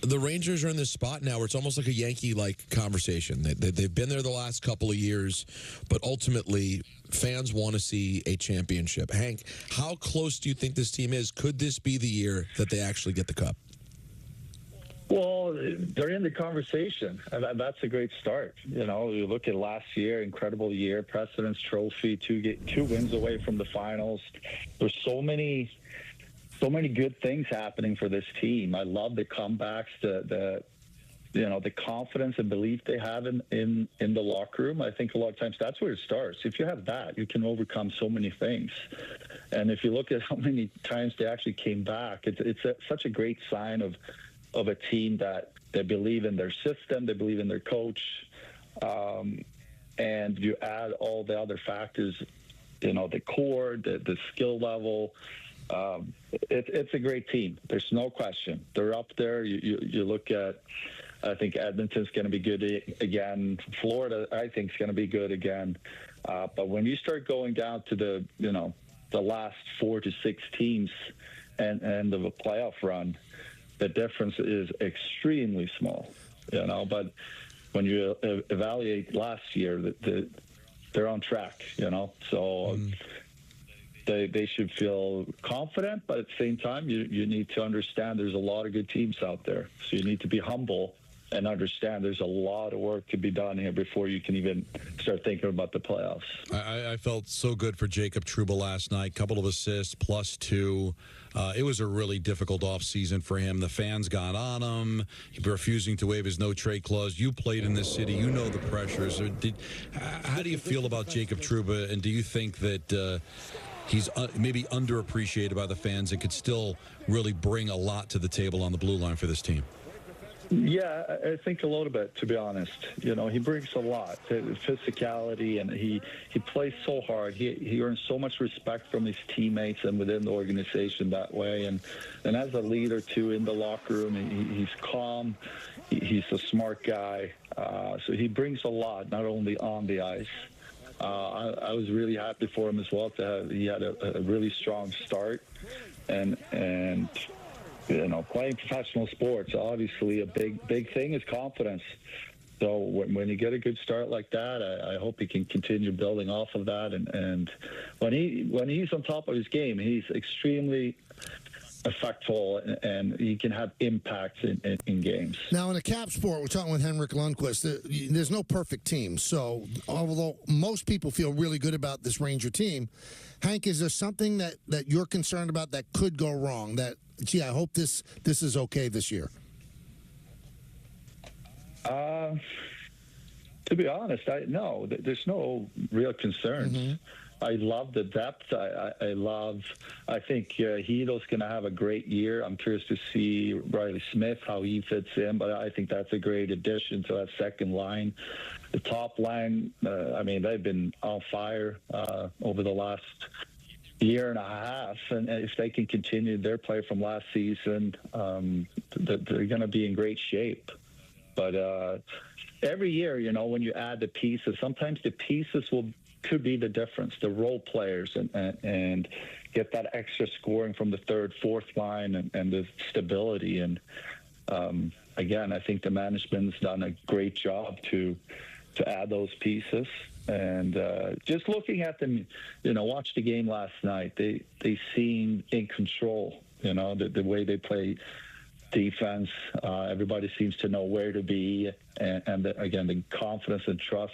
the Rangers are in this spot now where it's almost like a Yankee-like conversation. They've been there the last couple of years, but ultimately fans want to see a championship. Hank, how close do you think this team is? Could this be the year that they actually get the cup? Well, they're in the conversation, and that's a great start. You look at last year, incredible year, President's Trophy, two wins away from the finals. There's so many good things happening for this team. I love the comebacks, the confidence and belief they have in the locker room. I think a lot of times that's where it starts. If you have that, you can overcome so many things. And if you look at how many times they actually came back, it's such a great sign of a team that they believe in their system, they believe in their coach, and you add all the other factors, the core, the skill level. It's a great team. There's no question. They're up there. You look at, I think Edmonton's going to be good again. Florida, I think, is going to be good again. But when you start going down to the last 4 to 6 teams and of a playoff run, the difference is extremely small. But when you evaluate last year, they're on track. So. They should feel confident, but at the same time, you need to understand there's a lot of good teams out there. So you need to be humble and understand there's a lot of work to be done here before you can even start thinking about the playoffs. I felt so good for Jacob Trouba last night. Couple of assists, +2. It was a really difficult offseason for him. The fans got on him. He refusing to waive his no-trade clause. You played in this city. You know the pressures. How do you feel about Jacob Trouba, and do you think that he's maybe underappreciated by the fans and could still really bring a lot to the table on the blue line for this team? Yeah, I think a little bit, to be honest. He brings a lot, physicality, and he plays so hard. He earns so much respect from his teammates and within the organization that way. And as a leader, too, in the locker room, he's calm. He's a smart guy. So he brings a lot, not only on the ice. I was really happy for him as well. He had a really strong start, and playing professional sports, obviously a big thing is confidence. So when you get a good start like that, I hope he can continue building off of that. And when he's on top of his game, he's extremely effectful, and he can have impacts in games. Now, in a cap sport, we're talking with Henrik Lundqvist. There's no perfect team. So, although most people feel really good about this Ranger team, Hank, is there something that you're concerned about that could go wrong? That, gee, I hope this is okay this year. To be honest, no. There's no real concerns. Mm-hmm. I love the depth. I think Hedo's going to have a great year. I'm curious to see Riley Smith, how he fits in, but I think that's a great addition to that second line. The top line, they've been on fire over the last year and a half, and if they can continue their play from last season, they're going to be in great shape. But every year, when you add the pieces, sometimes the pieces could be the difference, the role players, and get that extra scoring from the third, fourth line and the stability. And again, I think the management's done a great job to add those pieces. And just looking at them, watch the game last night, they seemed in control, the way they play defense. Everybody seems to know where to be. And again, the confidence and trust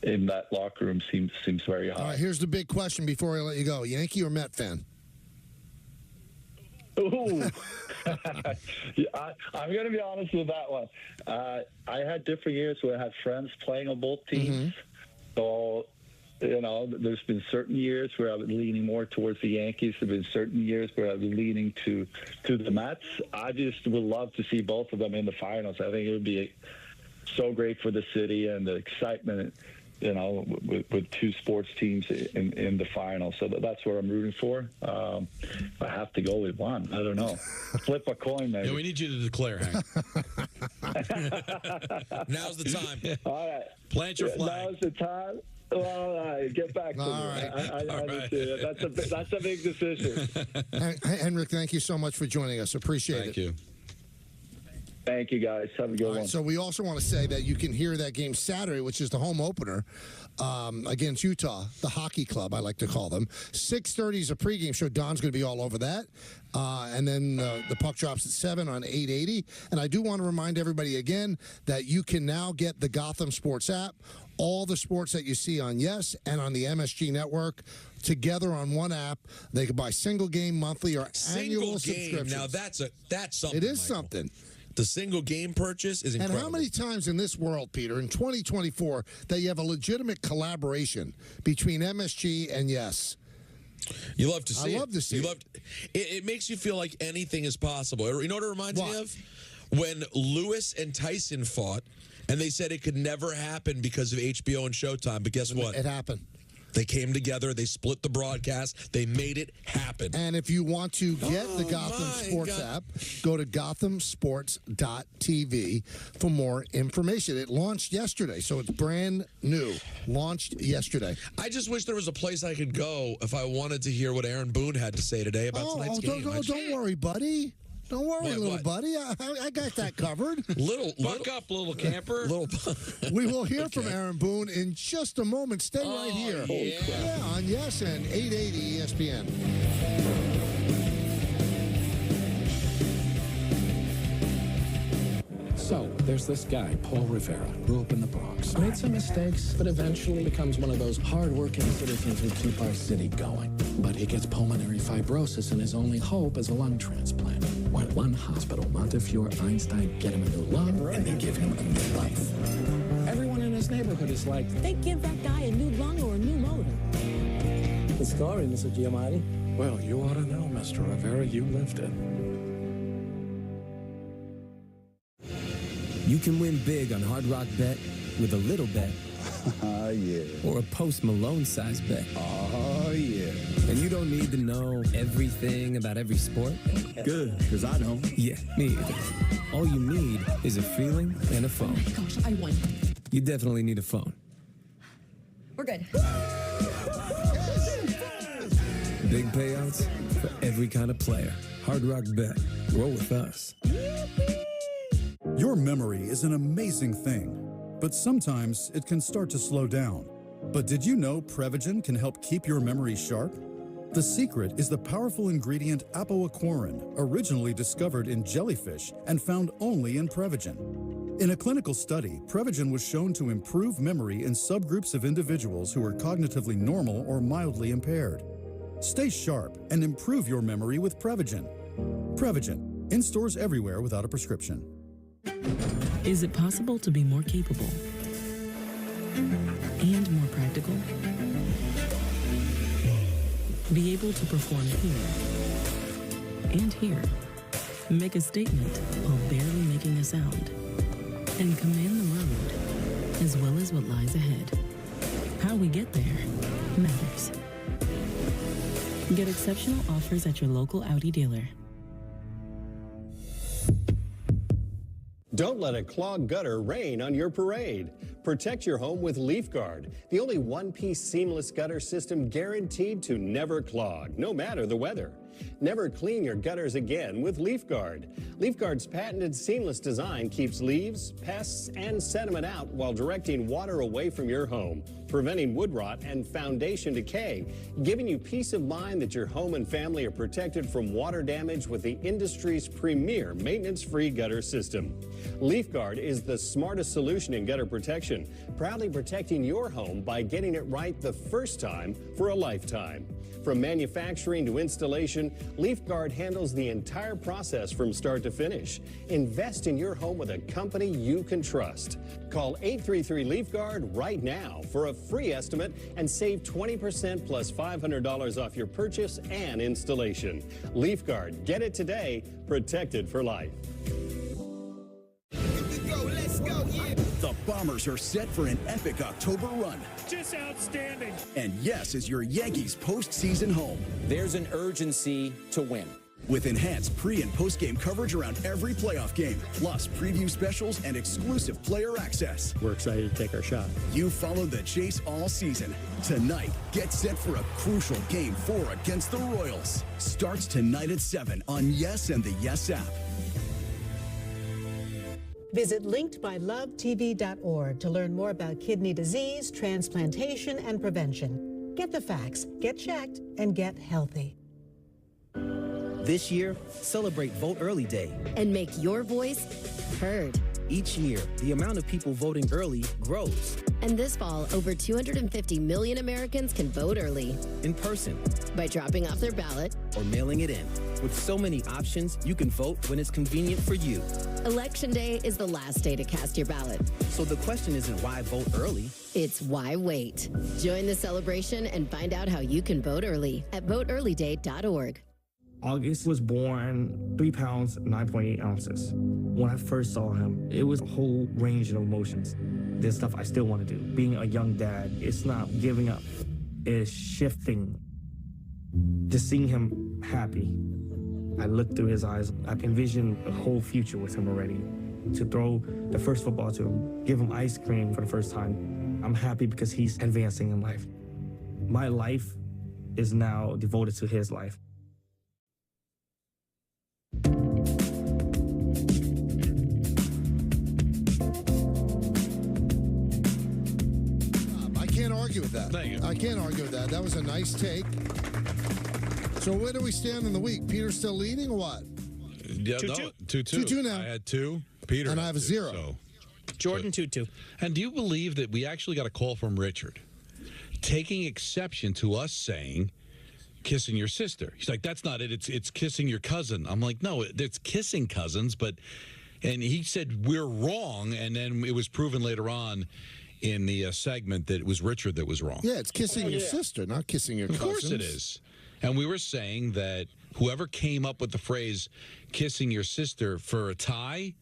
in that locker room seems very high. All right, here's the big question before I let you go. Yankee or Met fan? Ooh. I'm going to be honest with that one. I had different years where I had friends playing on both teams. Mm-hmm. So there's been certain years where I've been leaning more towards the Yankees. There's been certain years where I've been leaning to the Mets. I just would love to see both of them in the finals. I think it would be so great for the city and the excitement, with two sports teams in the final. So that's what I'm rooting for. I have to go with one. I don't know. Flip a coin, maybe. Yeah, we need you to declare, Hank. Now's the time. All right. Plant your flag. Now's the time. All right, get back to me. I understand. That's a big decision. Henrik, thank you so much for joining us. Appreciate it. Thank you. Thank you, guys. Have a good one. So we also want to say that you can hear that game Saturday, which is the home opener against Utah, the hockey club, I like to call them. 6:30 is a pregame show. Don's going to be all over that. And then the puck drops at 7 on 880. And I do want to remind everybody again that you can now get the Gotham Sports app. All the sports that you see on Yes and on the MSG network together on one app. They can buy single game, monthly, or annual subscriptions. Now that's something. It is Michael. something. The single game purchase is incredible. And how many times in this world, Peter, in 2024, that you have a legitimate collaboration between MSG and Yes? You love to see I love to see it. It makes you feel like anything is possible. You know what it reminds me of? When Lewis and Tyson fought, and they said it could never happen because of HBO and Showtime. But guess what? It happened. They came together. They split the broadcast. They made it happen. And if you want to get the Gotham Sports app, go to gothamsports.tv for more information. It launched yesterday, so it's brand new. Launched yesterday. I just wish there was a place I could go if I wanted to hear what Aaron Boone had to say today about tonight's game. Don't worry, buddy. Don't worry, little buddy. I got that covered. Buck up, little camper. We will hear from Aaron Boone in just a moment. Stay right here. Yeah, on Yes and 880 ESPN. So, there's this guy, Paul Rivera, grew up in the Bronx. Made some mistakes, but eventually becomes one of those hard-working citizens who keep our city going. But he gets pulmonary fibrosis, and his only hope is a lung transplant. While one hospital, Montefiore Einstein, get him a new lung, and they give him a new life. Everyone in his neighborhood is like, they give that guy a new lung or a new motor. The story, Mr. Giamatti. Well, you ought to know, Mr. Rivera. You lived it. You can win big on Hard Rock Bet with a little bet. Oh, yeah. Or a Post Malone size bet. Oh, yeah. And you don't need to know everything about every sport. Good, because I don't. Yeah, me either. All you need is a feeling and a phone. Oh, my gosh, I won. You definitely need a phone. We're good. Big payouts for every kind of player. Hard Rock Bet. Roll with us. Your memory is an amazing thing, but sometimes it can start to slow down. But did you know Prevagen can help keep your memory sharp? The secret is the powerful ingredient apoaquarin, originally discovered in jellyfish and found only in Prevagen. In a clinical study, Prevagen was shown to improve memory in subgroups of individuals who are cognitively normal or mildly impaired. Stay sharp and improve your memory with Prevagen. Prevagen, in stores everywhere without a prescription. Is it possible to be more capable and more practical? Be able to perform here and here, make a statement while barely making a sound, and command the road as well as what lies ahead. How we get there matters. Get exceptional offers at your local Audi dealer. Don't let a clogged gutter rain on your parade. Protect your home with LeafGuard, the only one-piece seamless gutter system guaranteed to never clog, no matter the weather. Never clean your gutters again with LeafGuard. LeafGuard's patented seamless design keeps leaves, pests, and sediment out while directing water away from your home, preventing wood rot and foundation decay, giving you peace of mind that your home and family are protected from water damage with the industry's premier maintenance-free gutter system. LeafGuard is the smartest solution in gutter protection, proudly protecting your home by getting it right the first time for a lifetime. From manufacturing to installation, LeafGuard handles the entire process from start to finish. Invest in your home with a company you can trust. Call 833-LeafGuard right now for a free estimate and save 20% plus $500 off your purchase and installation. LeafGuard, get it today, protected for life. The Bombers are set for an epic October run. Just outstanding. And yes is your Yankees postseason home. There's an urgency to win. With enhanced pre- and post-game coverage around every playoff game, plus preview specials and exclusive player access. We're excited to take our shot. You followed the chase all season. Tonight, get set for a crucial Game 4 against the Royals. Starts tonight at 7 on Yes and the Yes app. Visit linkedbylovetv.org to learn more about kidney disease, transplantation, and prevention. Get the facts, get checked, and get healthy. This year, celebrate Vote Early Day. And make your voice heard. Each year, the amount of people voting early grows. And this fall, over 250 million Americans can vote early. In person. By dropping off their ballot. Or mailing it in. With so many options, you can vote when it's convenient for you. Election Day is the last day to cast your ballot. So the question isn't why vote early. It's why wait. Join the celebration and find out how you can vote early at voteearlyday.org. August was born 3 pounds, 9.8 ounces. When I first saw him, it was a whole range of emotions. There's stuff I still want to do. Being a young dad, it's not giving up. It's shifting. Just seeing him happy. I looked through his eyes. I envisioned a whole future with him already. To throw the first football to him, give him ice cream for the first time. I'm happy because he's advancing in life. My life is now devoted to his life. I can't argue with that. Thank you. I can't argue with that. That was a nice take. So where do we stand in the week? Peter's still leading or what? Yeah, 2-2. 2-2 now. I had 2. Peter And I have a 0. So. Jordan 2-2. And do you believe that we actually got a call from Richard taking exception to us saying kissing your sister? He's like, that's not it. It's kissing your cousin. I'm like, no, it's kissing cousins. And he said we're wrong. And then it was proven later on in the segment that it was Richard that was wrong. Yeah, it's kissing your sister, not kissing your cousins. Of course it is. And we were saying that whoever came up with the phrase kissing your sister for a tie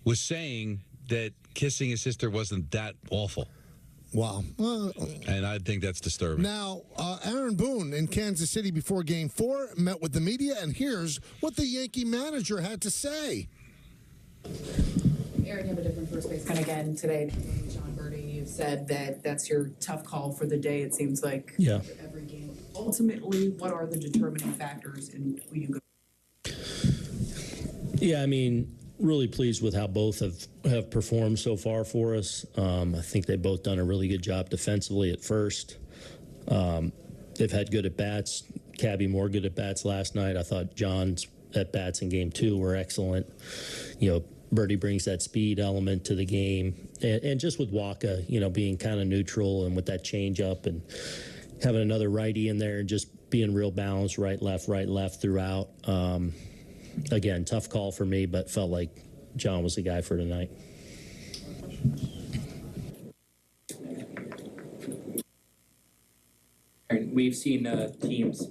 was saying that kissing his sister wasn't that awful. Wow. And I think that's disturbing. Now, Aaron Boone in Kansas City before Game 4 met with the media, and here's what the Yankee manager had to say. Aaron, you have a different first baseman again today. John Birdie, you said that that's your tough call for the day, it seems like. Yeah. Every game. Ultimately, what are the determining factors in who you go? Yeah, I mean, really pleased with how both have performed so far for us. I think they've both done a really good job defensively at first. They've had good at-bats. Cabby more good at-bats last night. I thought John's at-bats in Game 2 were excellent. You know, Birdie brings that speed element to the game. And just with Waka, you know, being kind of neutral and with that change-up and having another righty in there and just being real balanced, right, left throughout. Again, tough call for me, but felt like John was the guy for tonight. We've seen teams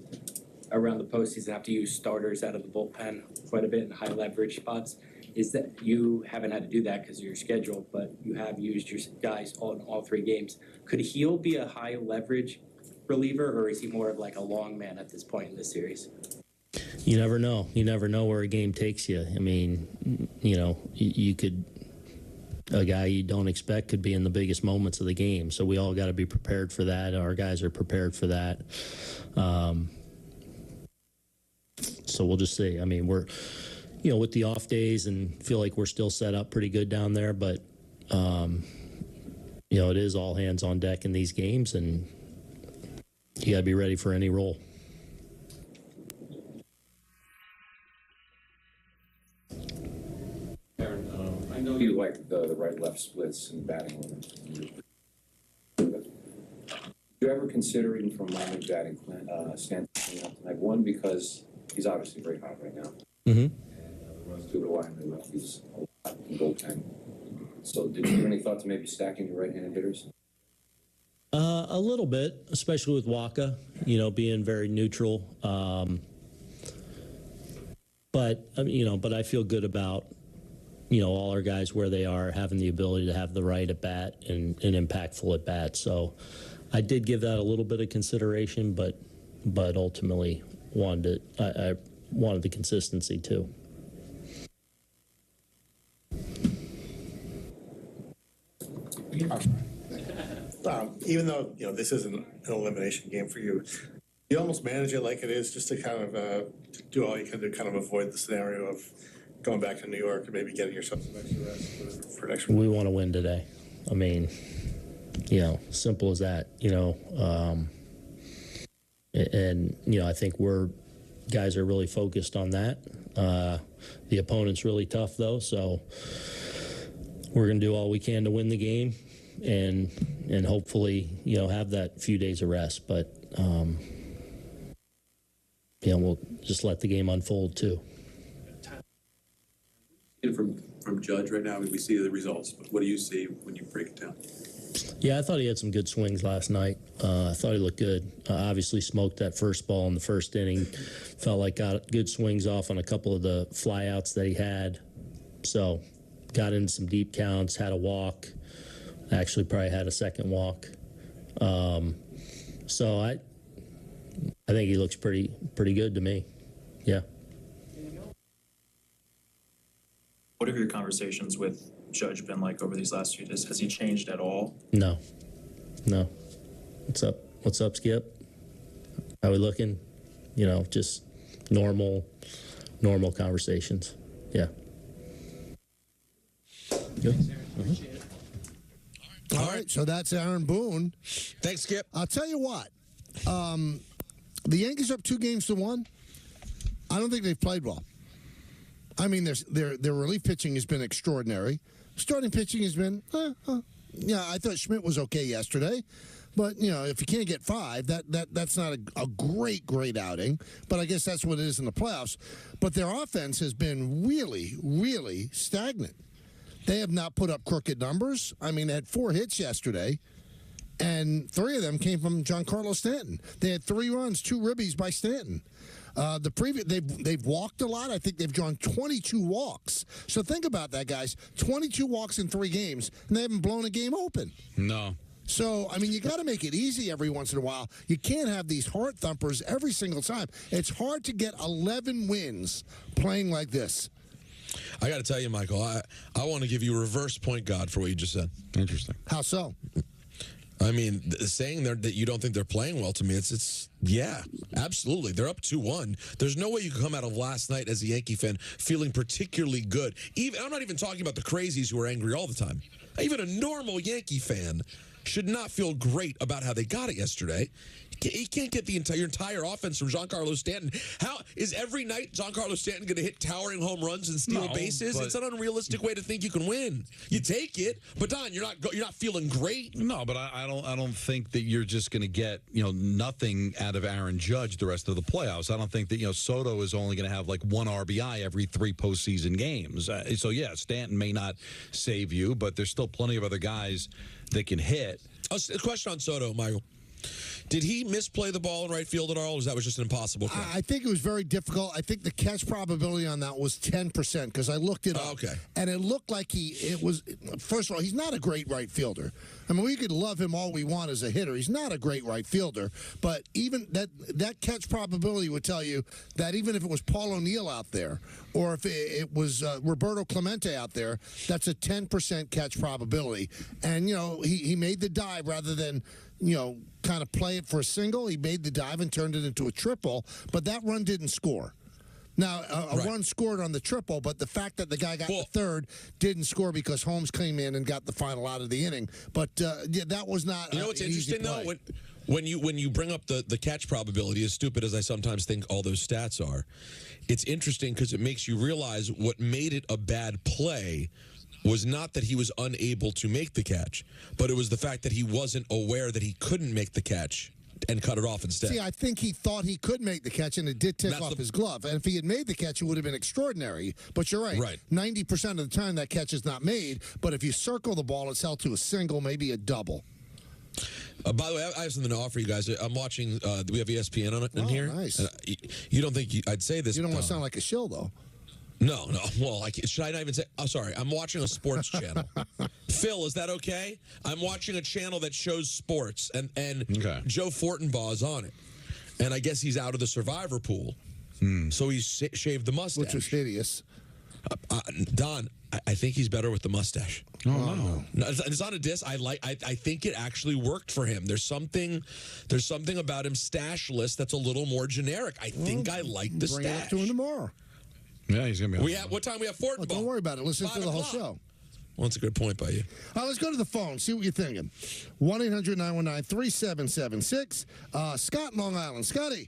around the postseason have to use starters out of the bullpen quite a bit in high leverage spots. Is that you haven't had to do that because of your schedule, but you have used your guys in all 3 games. Could Heel be a high leverage reliever, or is he more of like a long man at this point in the series? You never know. You never know where a game takes you. I mean, you know, you could, a guy you don't expect could be in the biggest moments of the game. So we all got to be prepared for that. Our guys are prepared for that. So we'll just see. I mean, we're, you know, with the off days and feel like we're still set up pretty good down there, but, you know, it is all hands on deck in these games, and you got to be ready for any role. Aaron, I know you like the right-left splits and batting order. Do you ever consider, even from my batting standpoint, like one, because he's obviously very hot right now. Mm-hmm. Runs through the line, they left these a lot in goaltending. So did you have any thought to maybe stacking your right-handed hitters? A little bit, especially with Waka, being very neutral. But I feel good about, all our guys where they are, having the ability to have the right at bat and impactful at bat. So I did give that a little bit of consideration, but ultimately I wanted the consistency too. Even though this isn't an elimination game for you, you almost manage it like it is, just to kind of do all you can to kind of avoid the scenario of going back to New York and maybe getting yourself some extra rest for next week. We want to win today. I mean, simple as that. I think guys are really focused on that. The opponent's really tough though, so we're going to do all we can to win the game. And hopefully, have that few days of rest. But, we'll just let the game unfold, too. From Judge right now, we see the results, but what do you see when you break it down? Yeah, I thought he had some good swings last night. I thought he looked good. Obviously smoked that first ball in the first inning. Felt like got good swings off on a couple of the flyouts that he had. So, got in some deep counts, had a walk. Actually, probably had a second walk. So I think he looks pretty good to me. Yeah. What have your conversations with Judge been like over these last few days? Has he changed at all? No. What's up? What's up, Skip? How we looking? Just normal conversations. Yeah. Good. Mm-hmm. All right, so that's Aaron Boone. Thanks, Skip. I'll tell you what. The Yankees are up 2-1. I don't think they've played well. I mean, their relief pitching has been extraordinary. Starting pitching has been, I thought Schmidt was okay yesterday. But, if you can't get 5, that's not a great outing. But I guess that's what it is in the playoffs. But their offense has been really, really stagnant. They have not put up crooked numbers. I mean, they had 4 hits yesterday, and 3 of them came from Giancarlo Stanton. They had 3 runs, 2 ribbies by Stanton. They've walked a lot. I think they've drawn 22 walks. So think about that, guys. 22 walks in 3 games, and they haven't blown a game open. No. So, I mean, you got to make it easy every once in a while. You can't have these heart thumpers every single time. It's hard to get 11 wins playing like this. I got to tell you, Michael, I want to give you a reverse point guard for what you just said. Interesting. How so? I mean, saying that you don't think they're playing well to me, it's yeah, absolutely. They're up 2-1. There's no way you can come out of last night as a Yankee fan feeling particularly good. I'm not even talking about the crazies who are angry all the time. Even a normal Yankee fan should not feel great about how they got it yesterday. He can't get your entire offense from Giancarlo Stanton. How is every night Giancarlo Stanton going to hit towering home runs and steal bases? It's an unrealistic way to think you can win. You take it, but Don, you're not feeling great. No, but I don't think that you're just going to get nothing out of Aaron Judge the rest of the playoffs. I don't think that Soto is only going to have like 1 RBI every 3 postseason games. So yeah, Stanton may not save you, but there's still plenty of other guys that can hit. A question on Soto, Michael. Did he misplay the ball in right field at all, or was that just an impossible catch? I think it was very difficult. I think the catch probability on that was 10% because I looked it up. Okay. And it looked like first of all, he's not a great right fielder. I mean, we could love him all we want as a hitter. He's not a great right fielder. But even that catch probability would tell you that even if it was Paul O'Neill out there or if it was Roberto Clemente out there, that's a 10% catch probability. And, he made the dive rather than, kind of play it for a single. He made the dive and turned it into a triple, but that run didn't score. Now, a run scored on the triple, but the fact that the guy got the third didn't score because Holmes came in and got the final out of the inning. But, that was not what's interesting, though? When you bring up the catch probability, as stupid as I sometimes think all those stats are, it's interesting because it makes you realize what made it a bad play was not that he was unable to make the catch, but it was the fact that he wasn't aware that he couldn't make the catch and cut it off instead. See, I think he thought he could make the catch, and it did tick off his glove. And if he had made the catch, it would have been extraordinary. But you're right. Right. 90% of the time, that catch is not made. But if you circle the ball, it's held to a single, maybe a double. By the way, I have something to offer you guys. I'm watching. We have ESPN on it in here. Nice. You don't think I'd say this? You don't want to sound like a shill, though. No. Well, should I not even say? Oh, sorry. I'm watching a sports channel. Phil, is that okay? I'm watching a channel that shows sports, and Joe Fortenbaugh is on it, and I guess he's out of the survivor pool, so he's shaved the mustache, which is hideous. Don, I think he's better with the mustache. Oh no, it's not a diss. I think it actually worked for him. There's something about him stashless that's a little more generic. I think I like the bring stash. it to him tomorrow. Yeah, he's gonna be. What time we have Fortenbaugh? Oh, don't worry about it. Listen 5 to the whole o'clock. show. Well, that's a good point by you. All right, let's go to the phone. See what you're thinking. 1-800-919-3776. Scott in Long Island. Scotty.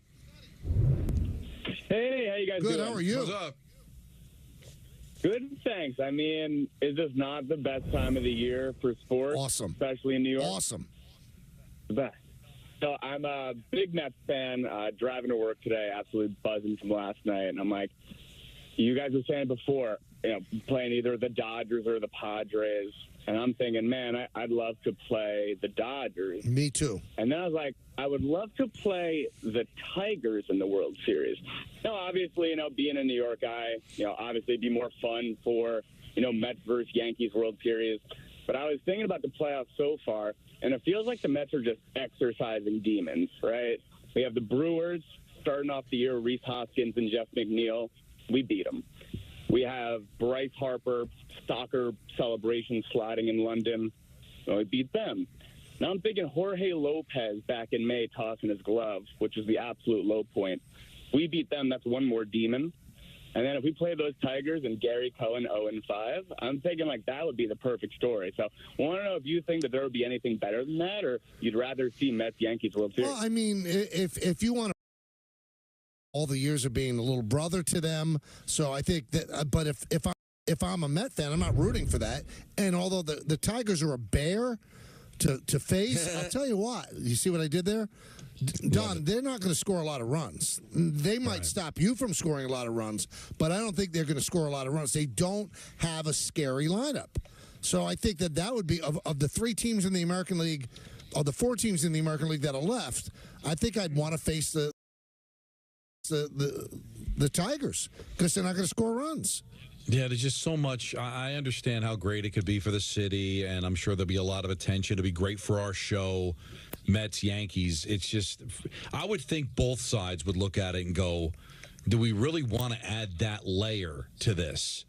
Hey, how you guys doing? Good. How are you? What's up? Good, thanks. I mean, is this not the best time of the year for sports? Awesome. Especially in New York? Awesome. The best. So I'm a big Mets fan, driving to work today, absolutely buzzing from last night. And I'm like, you guys were saying before, playing either the Dodgers or the Padres. And I'm thinking, man, I'd love to play the Dodgers. Me too. And then I was like, I would love to play the Tigers in the World Series. Now, obviously, being a New York guy, obviously it'd be more fun for, Mets versus Yankees World Series. But I was thinking about the playoffs so far, and it feels like the Mets are just exercising demons, right? We have the Brewers starting off the year, Reese Hoskins and Jeff McNeil. We beat them. We have Bryce Harper, soccer celebration sliding in London. We beat them. Now I'm thinking Jorge Lopez back in May tossing his glove, which was the absolute low point. We beat them. That's one more demon. And then if we play those Tigers and Gary Cohen 0-5, I'm thinking that would be the perfect story. So I want to know if you think that there would be anything better than that, or you'd rather see Mets-Yankees World Series. Well, I mean, if you want to, all the years of being a little brother to them. So I think that, but if I'm a Met fan, I'm not rooting for that. And although the Tigers are a bear to face, I'll tell you what. You see what I did there? Don, they're not going to score a lot of runs. They might stop you from scoring a lot of runs, but I don't think they're going to score a lot of runs. They don't have a scary lineup. So I think that would be, of the 3 teams in the American League, or the 4 teams in the American League that are left, I think I'd want to face the Tigers, because they're not going to score runs. Yeah, there's just so much. I understand how great it could be for the city, and I'm sure there'll be a lot of attention. It'll be great for our show, Mets, Yankees. It's just, I would think both sides would look at it and go, do we really want to add that layer to this?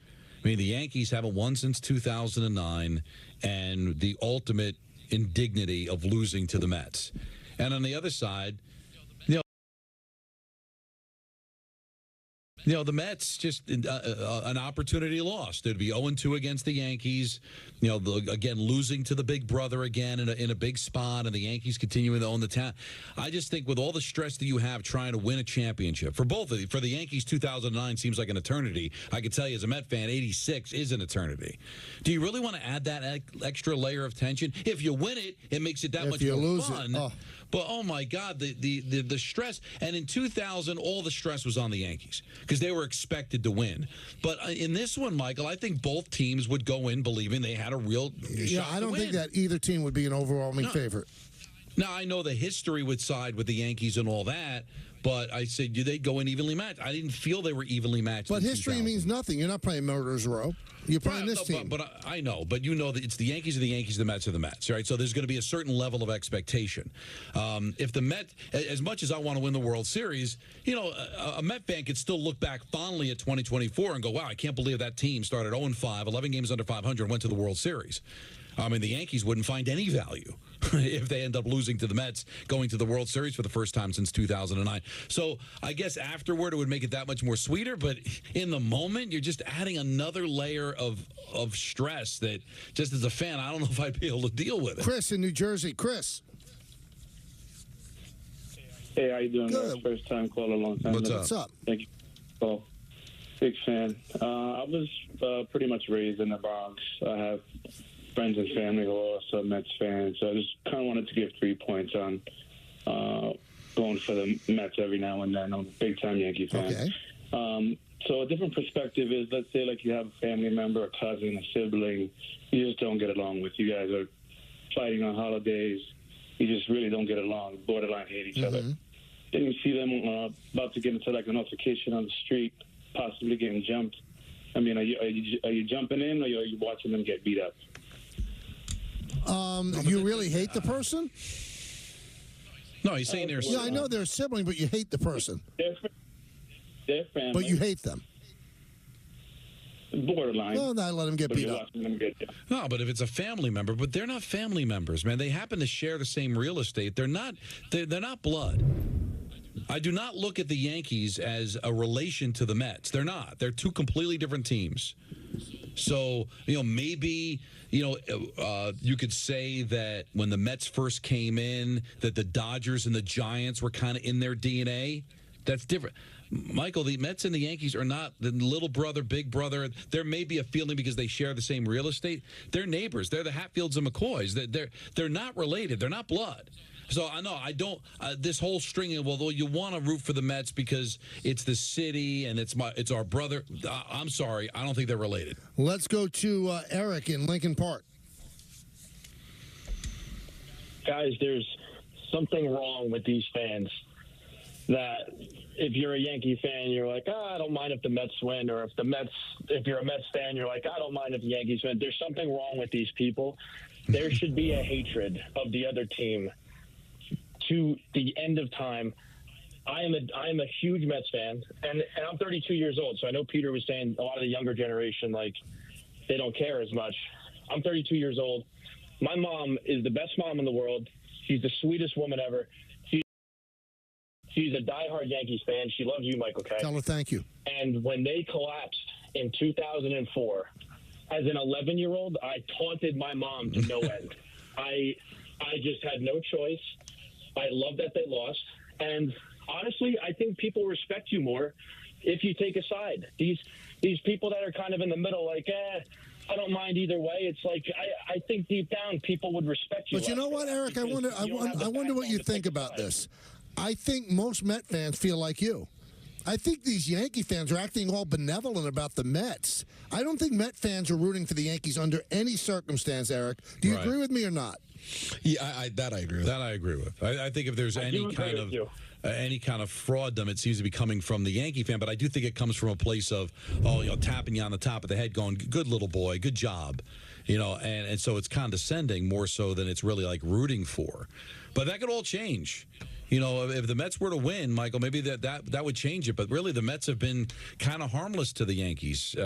I mean, the Yankees haven't won since 2009, and the ultimate indignity of losing to the Mets. And on the other side, the Mets, just an opportunity lost. They'd be 0-2 against the Yankees. Again, losing to the big brother again in a big spot, and the Yankees continuing to own the town. I just think with all the stress that you have trying to win a championship, for both of you, for the Yankees, 2009 seems like an eternity. I can tell you as a Met fan, 86 is an eternity. Do you really want to add that extra layer of tension? If you win it, it makes it that much more fun. But oh my God, the stress. And in 2000, all the stress was on the Yankees because they were expected to win. But in this one, Michael, I think both teams would go in believing they had a real shot I don't to win. think that either team would be an overwhelming favorite. Now, I know the history would side with the Yankees and all that, but I said, do they go in evenly matched? I didn't feel they were evenly matched. But history means nothing. You're not playing Murderers Row. You're playing this team. But I know. But you know that it's the Yankees are the Yankees, the Mets are the Mets, right? So there's going to be a certain level of expectation. If the Mets, as much as I want to win the World Series, a Met fan could still look back fondly at 2024 and go, wow, I can't believe that team started 0-5, 11 games under 500, and went to the World Series. I mean, the Yankees wouldn't find any value if they end up losing to the Mets, going to the World Series for the first time since 2009. So I guess afterward it would make it that much more sweeter, but in the moment you're just adding another layer of stress that just as a fan, I don't know if I'd be able to deal with it. Chris in New Jersey. Chris. Hey, how you doing? Good. First time caller, long time. What's up? Thank you. Oh, big fan. I was pretty much raised in the Bronx. I have friends and family who are also Mets fans. So I just kind of wanted to give 3 points on going for the Mets every now and then. I'm a big-time Yankee fan. Okay. So a different perspective is, let's say, like you have a family member, a cousin, a sibling, you just don't get along with. You guys are fighting on holidays. You just really don't get along, borderline hate each other. Then you see them about to get into like an altercation on the street, possibly getting jumped. I mean, are you jumping in, or are you watching them get beat up? You really hate the person? No, he's saying they're Yeah, I know they're a sibling, but you hate the person. They're family. But you hate them. Borderline. Well, not let them get beat up. No, but if it's a family member, but they're not family members, man. They happen to share the same real estate. They're not blood. I do not look at the Yankees as a relation to the Mets. They're not. They're two completely different teams. So, maybe, you could say that when the Mets first came in, that the Dodgers and the Giants were kind of in their DNA. That's different. Michael, the Mets and the Yankees are not the little brother, big brother. There may be a feeling because they share the same real estate. They're neighbors. They're the Hatfields and McCoys. They're not related. They're not blood. So I know I don't. This whole string of, well, you want to root for the Mets because it's the city and it's our brother. I'm sorry, I don't think they're related. Let's go to Eric in Lincoln Park. Guys, there's something wrong with these fans. That if you're a Yankee fan, you're like, I don't mind if the Mets win, or if you're a Mets fan, you're like, I don't mind if the Yankees win. There's something wrong with these people. There should be a hatred of the other team to the end of time. I am a huge Mets fan, and I'm 32 years old, so I know Peter was saying a lot of the younger generation, like, they don't care as much. I'm 32 years old. My mom is the best mom in the world. She's the sweetest woman ever. She's a diehard Yankees fan. She loves you, Michael Kay. Tell her thank you. And when they collapsed in 2004, as an 11-year-old, I taunted my mom to no end. I just had no choice. I love that they lost. And honestly, I think people respect you more if you take a side. These people that are kind of in the middle, like, I don't mind either way. It's like I think deep down people would respect you. But you know what, Eric? I wonder what you think about this. I think most Met fans feel like you. I think these Yankee fans are acting all benevolent about the Mets. I don't think Met fans are rooting for the Yankees under any circumstance, Eric. Do you agree with me or not? Yeah, that I agree with. That I agree with. I think if there's any kind of frauddom, it seems to be coming from the Yankee fan. But I do think it comes from a place of, tapping you on the top of the head, going, "Good little boy, good job," and so it's condescending more so than it's really like rooting for. But that could all change. If the Mets were to win, Michael, maybe that would change it. But really, the Mets have been kind of harmless to the Yankees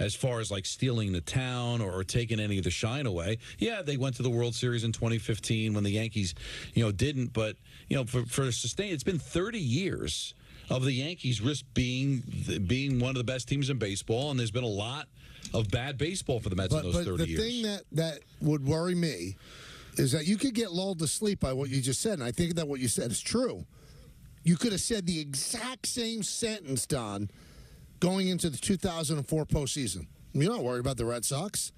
as far as like stealing the town or taking any of the shine away. Yeah, they went to the World Series in 2015 when the Yankees, didn't. But for sustain, it's been 30 years of the Yankees risk being one of the best teams in baseball, and there's been a lot of bad baseball for the Mets in those 30 years. But the thing that would worry me is that you could get lulled to sleep by what you just said, and I think that what you said is true. You could have said the exact same sentence, Don, going into the 2004 postseason. You're not worried about the Red Sox.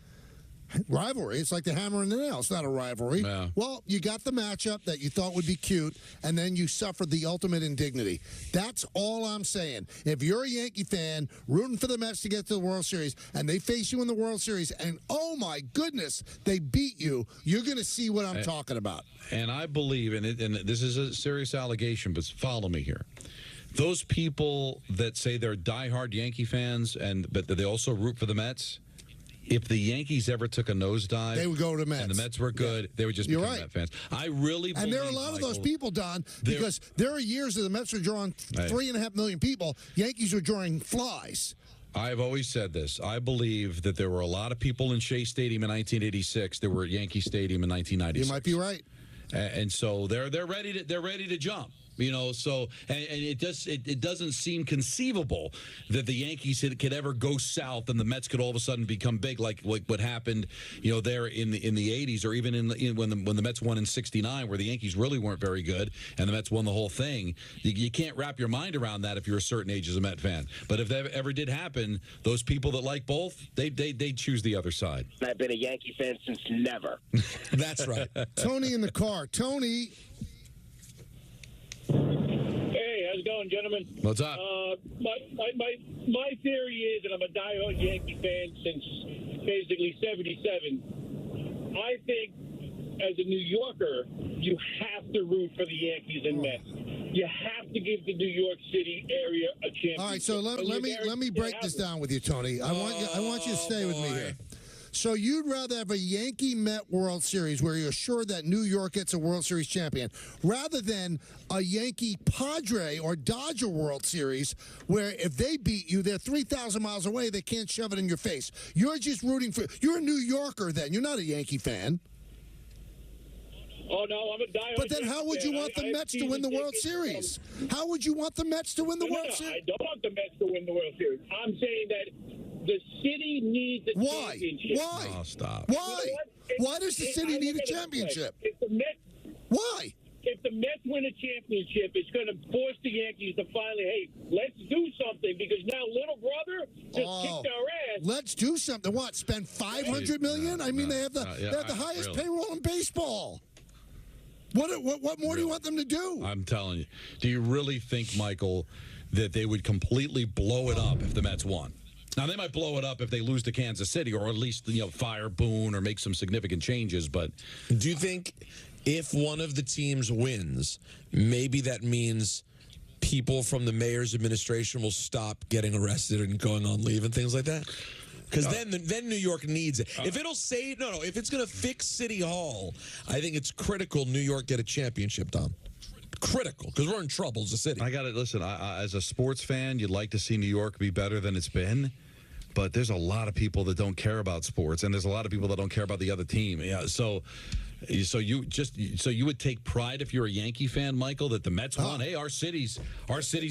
Rivalry. It's like the hammer and the nail. It's not a rivalry. Yeah. Well, you got the matchup that you thought would be cute, and then you suffered the ultimate indignity. That's all I'm saying. If you're a Yankee fan rooting for the Mets to get to the World Series, and they face you in the World Series, and oh my goodness, they beat you, you're going to see what I'm talking about. And I believe in it, and this is a serious allegation, but follow me here. Those people that say they're diehard Yankee fans, but they also root for the Mets, if the Yankees ever took a nosedive, they would go to the Mets. And the Mets were good, they would just become Met fans. I really believe, and there are a lot of those people, Don, because there are years that the Mets were drawing 3.5 million people. Yankees were drawing flies. I've always said this. I believe that there were a lot of people in Shea Stadium in 1986 that were at Yankee Stadium in 1996. You might be right. And so they're ready to jump. So and it doesn't seem conceivable that the Yankees could ever go south and the Mets could all of a sudden become big like what happened, there in the 80s, or even when the Mets won in '69, where the Yankees really weren't very good and the Mets won the whole thing. You can't wrap your mind around that if you're a certain age as a Met fan. But if that ever did happen, those people that like both, they choose the other side. I've been a Yankee fan since never. That's right. Tony in the car. Tony, How's it going, gentlemen? What's up? My theory is, and I'm a diehard Yankee fan since basically '77. I think, as a New Yorker, you have to root for the Yankees and Mets. You have to give the New York City area a championship. All right, so let me break this down with you, Tony. I want you to stay with me here. So you'd rather have a Yankee-Met World Series where you're sure that New York gets a World Series champion rather than a Yankee-Padre or Dodger World Series where if they beat you, they're 3,000 miles away, they can't shove it in your face. You're just rooting for – you're a New Yorker then. You're not a Yankee fan. Oh, no, I'm a diehard. But then how would you want the Mets to win the World Series? How would you want the Mets to win the World Series? I don't want the Mets to win the World Series. I'm saying that the city needs a championship. Why? Oh, stop. Why? Why does the city need a championship? Why? If the Mets win a championship, it's going to force the Yankees to finally, hey, let's do something because now little brother just kicked our ass. Let's do something. What? Spend $500 million? I mean, they have the highest payroll in baseball. What more do you want them to do? I'm telling you. Do you really think, Michael, that they would completely blow it up if the Mets won? Now, they might blow it up if they lose to Kansas City or at least, fire Boone or make some significant changes. But do you think if one of the teams wins, maybe that means people from the mayor's administration will stop getting arrested and going on leave and things like that? Because then New York needs it. If it'll say if it's going to fix City Hall, I think it's critical New York get a championship done. Critical, because we're in trouble as a city. I got to listen. As a sports fan, you'd like to see New York be better than it's been, but there's a lot of people that don't care about sports, and there's a lot of people that don't care about the other team. Yeah, so you would take pride if you're a Yankee fan, Michael, that the Mets won. Hey, our city's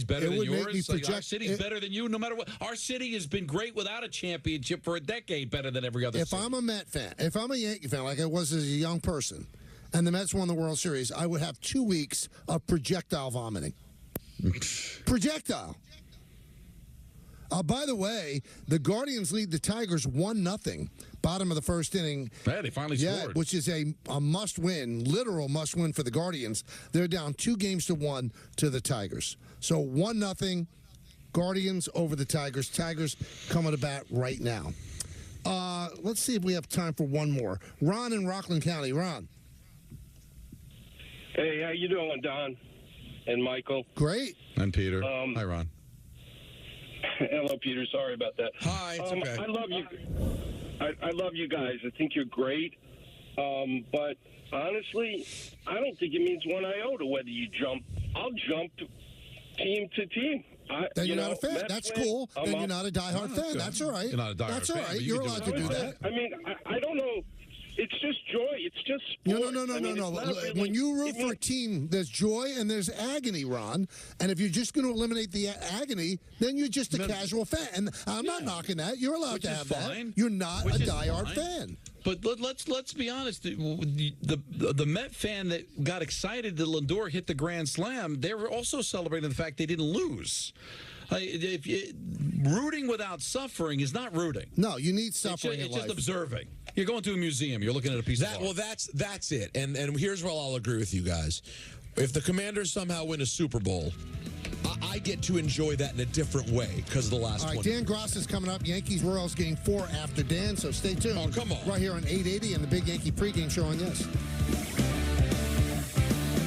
better than yours. Our city's better than you, no matter what. Our city has been great without a championship for a decade, better than every other. If I'm a Met fan, if I'm a Yankee fan, like I was as a young person, and the Mets won the World Series, I would have 2 weeks of projectile vomiting. Projectile. By the way, the Guardians lead the Tigers 1-0, bottom of the first inning. Yeah, they finally scored. Which is a must-win, literal must-win for the Guardians. They're down 2-1 to the Tigers. So 1-0, Guardians over the Tigers. Tigers coming to bat right now. Let's see if we have time for one more. Ron in Rockland County. Ron. Hey, how you doing, Don and Michael? Great. And Peter. Hi, Ron. Hello, Peter. Sorry about that. Hi, it's okay. I love you. I love you guys. I think you're great. But honestly, I don't think it means one iota whether you jump. I'll jump team to team. Then you're not a fan. That's cool. Then you're not a diehard fan. That's all right. You're not a diehard fan. That's all right. You're allowed to do that. I mean, I don't know. It's just joy. It's just sport. No. When you root for a team, there's joy and there's agony, Ron. And if you're just going to eliminate the agony, then you're just a casual fan. And I'm not knocking that. You're allowed to have that. You're not a diehard fan. But let's be honest. The Met fan that got excited that Lindor hit the grand slam, they were also celebrating the fact they didn't lose. Rooting without suffering is not rooting. No, you need suffering. It's just observing. You're going to a museum. You're looking at a piece of art. Well, that's it. And here's where I'll agree with you guys. If the Commanders somehow win a Super Bowl, I get to enjoy that in a different way because of the last one. All right, Dan Gross is coming up. Yankees Royals Game 4 after Dan, so stay tuned. Oh, come on. Right here on 880 and the Big Yankee pregame show on Yes.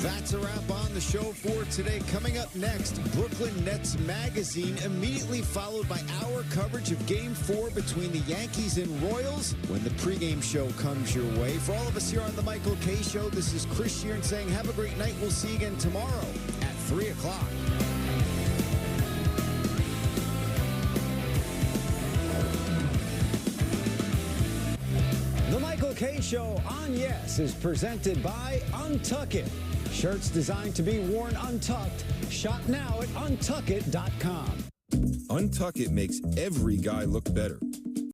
That's a wrap on the show for today. Coming up next, Brooklyn Nets Magazine, immediately followed by our coverage of Game 4 between the Yankees and Royals when the pregame show comes your way. For all of us here on the Michael Kay Show, this is Chris Sheeran saying have a great night. We'll see you again tomorrow at 3 o'clock. The Michael Kay Show on Yes is presented by Untuck It. Shirts designed to be worn untucked. Shop now at untuckit.com. Untuck It makes every guy look better.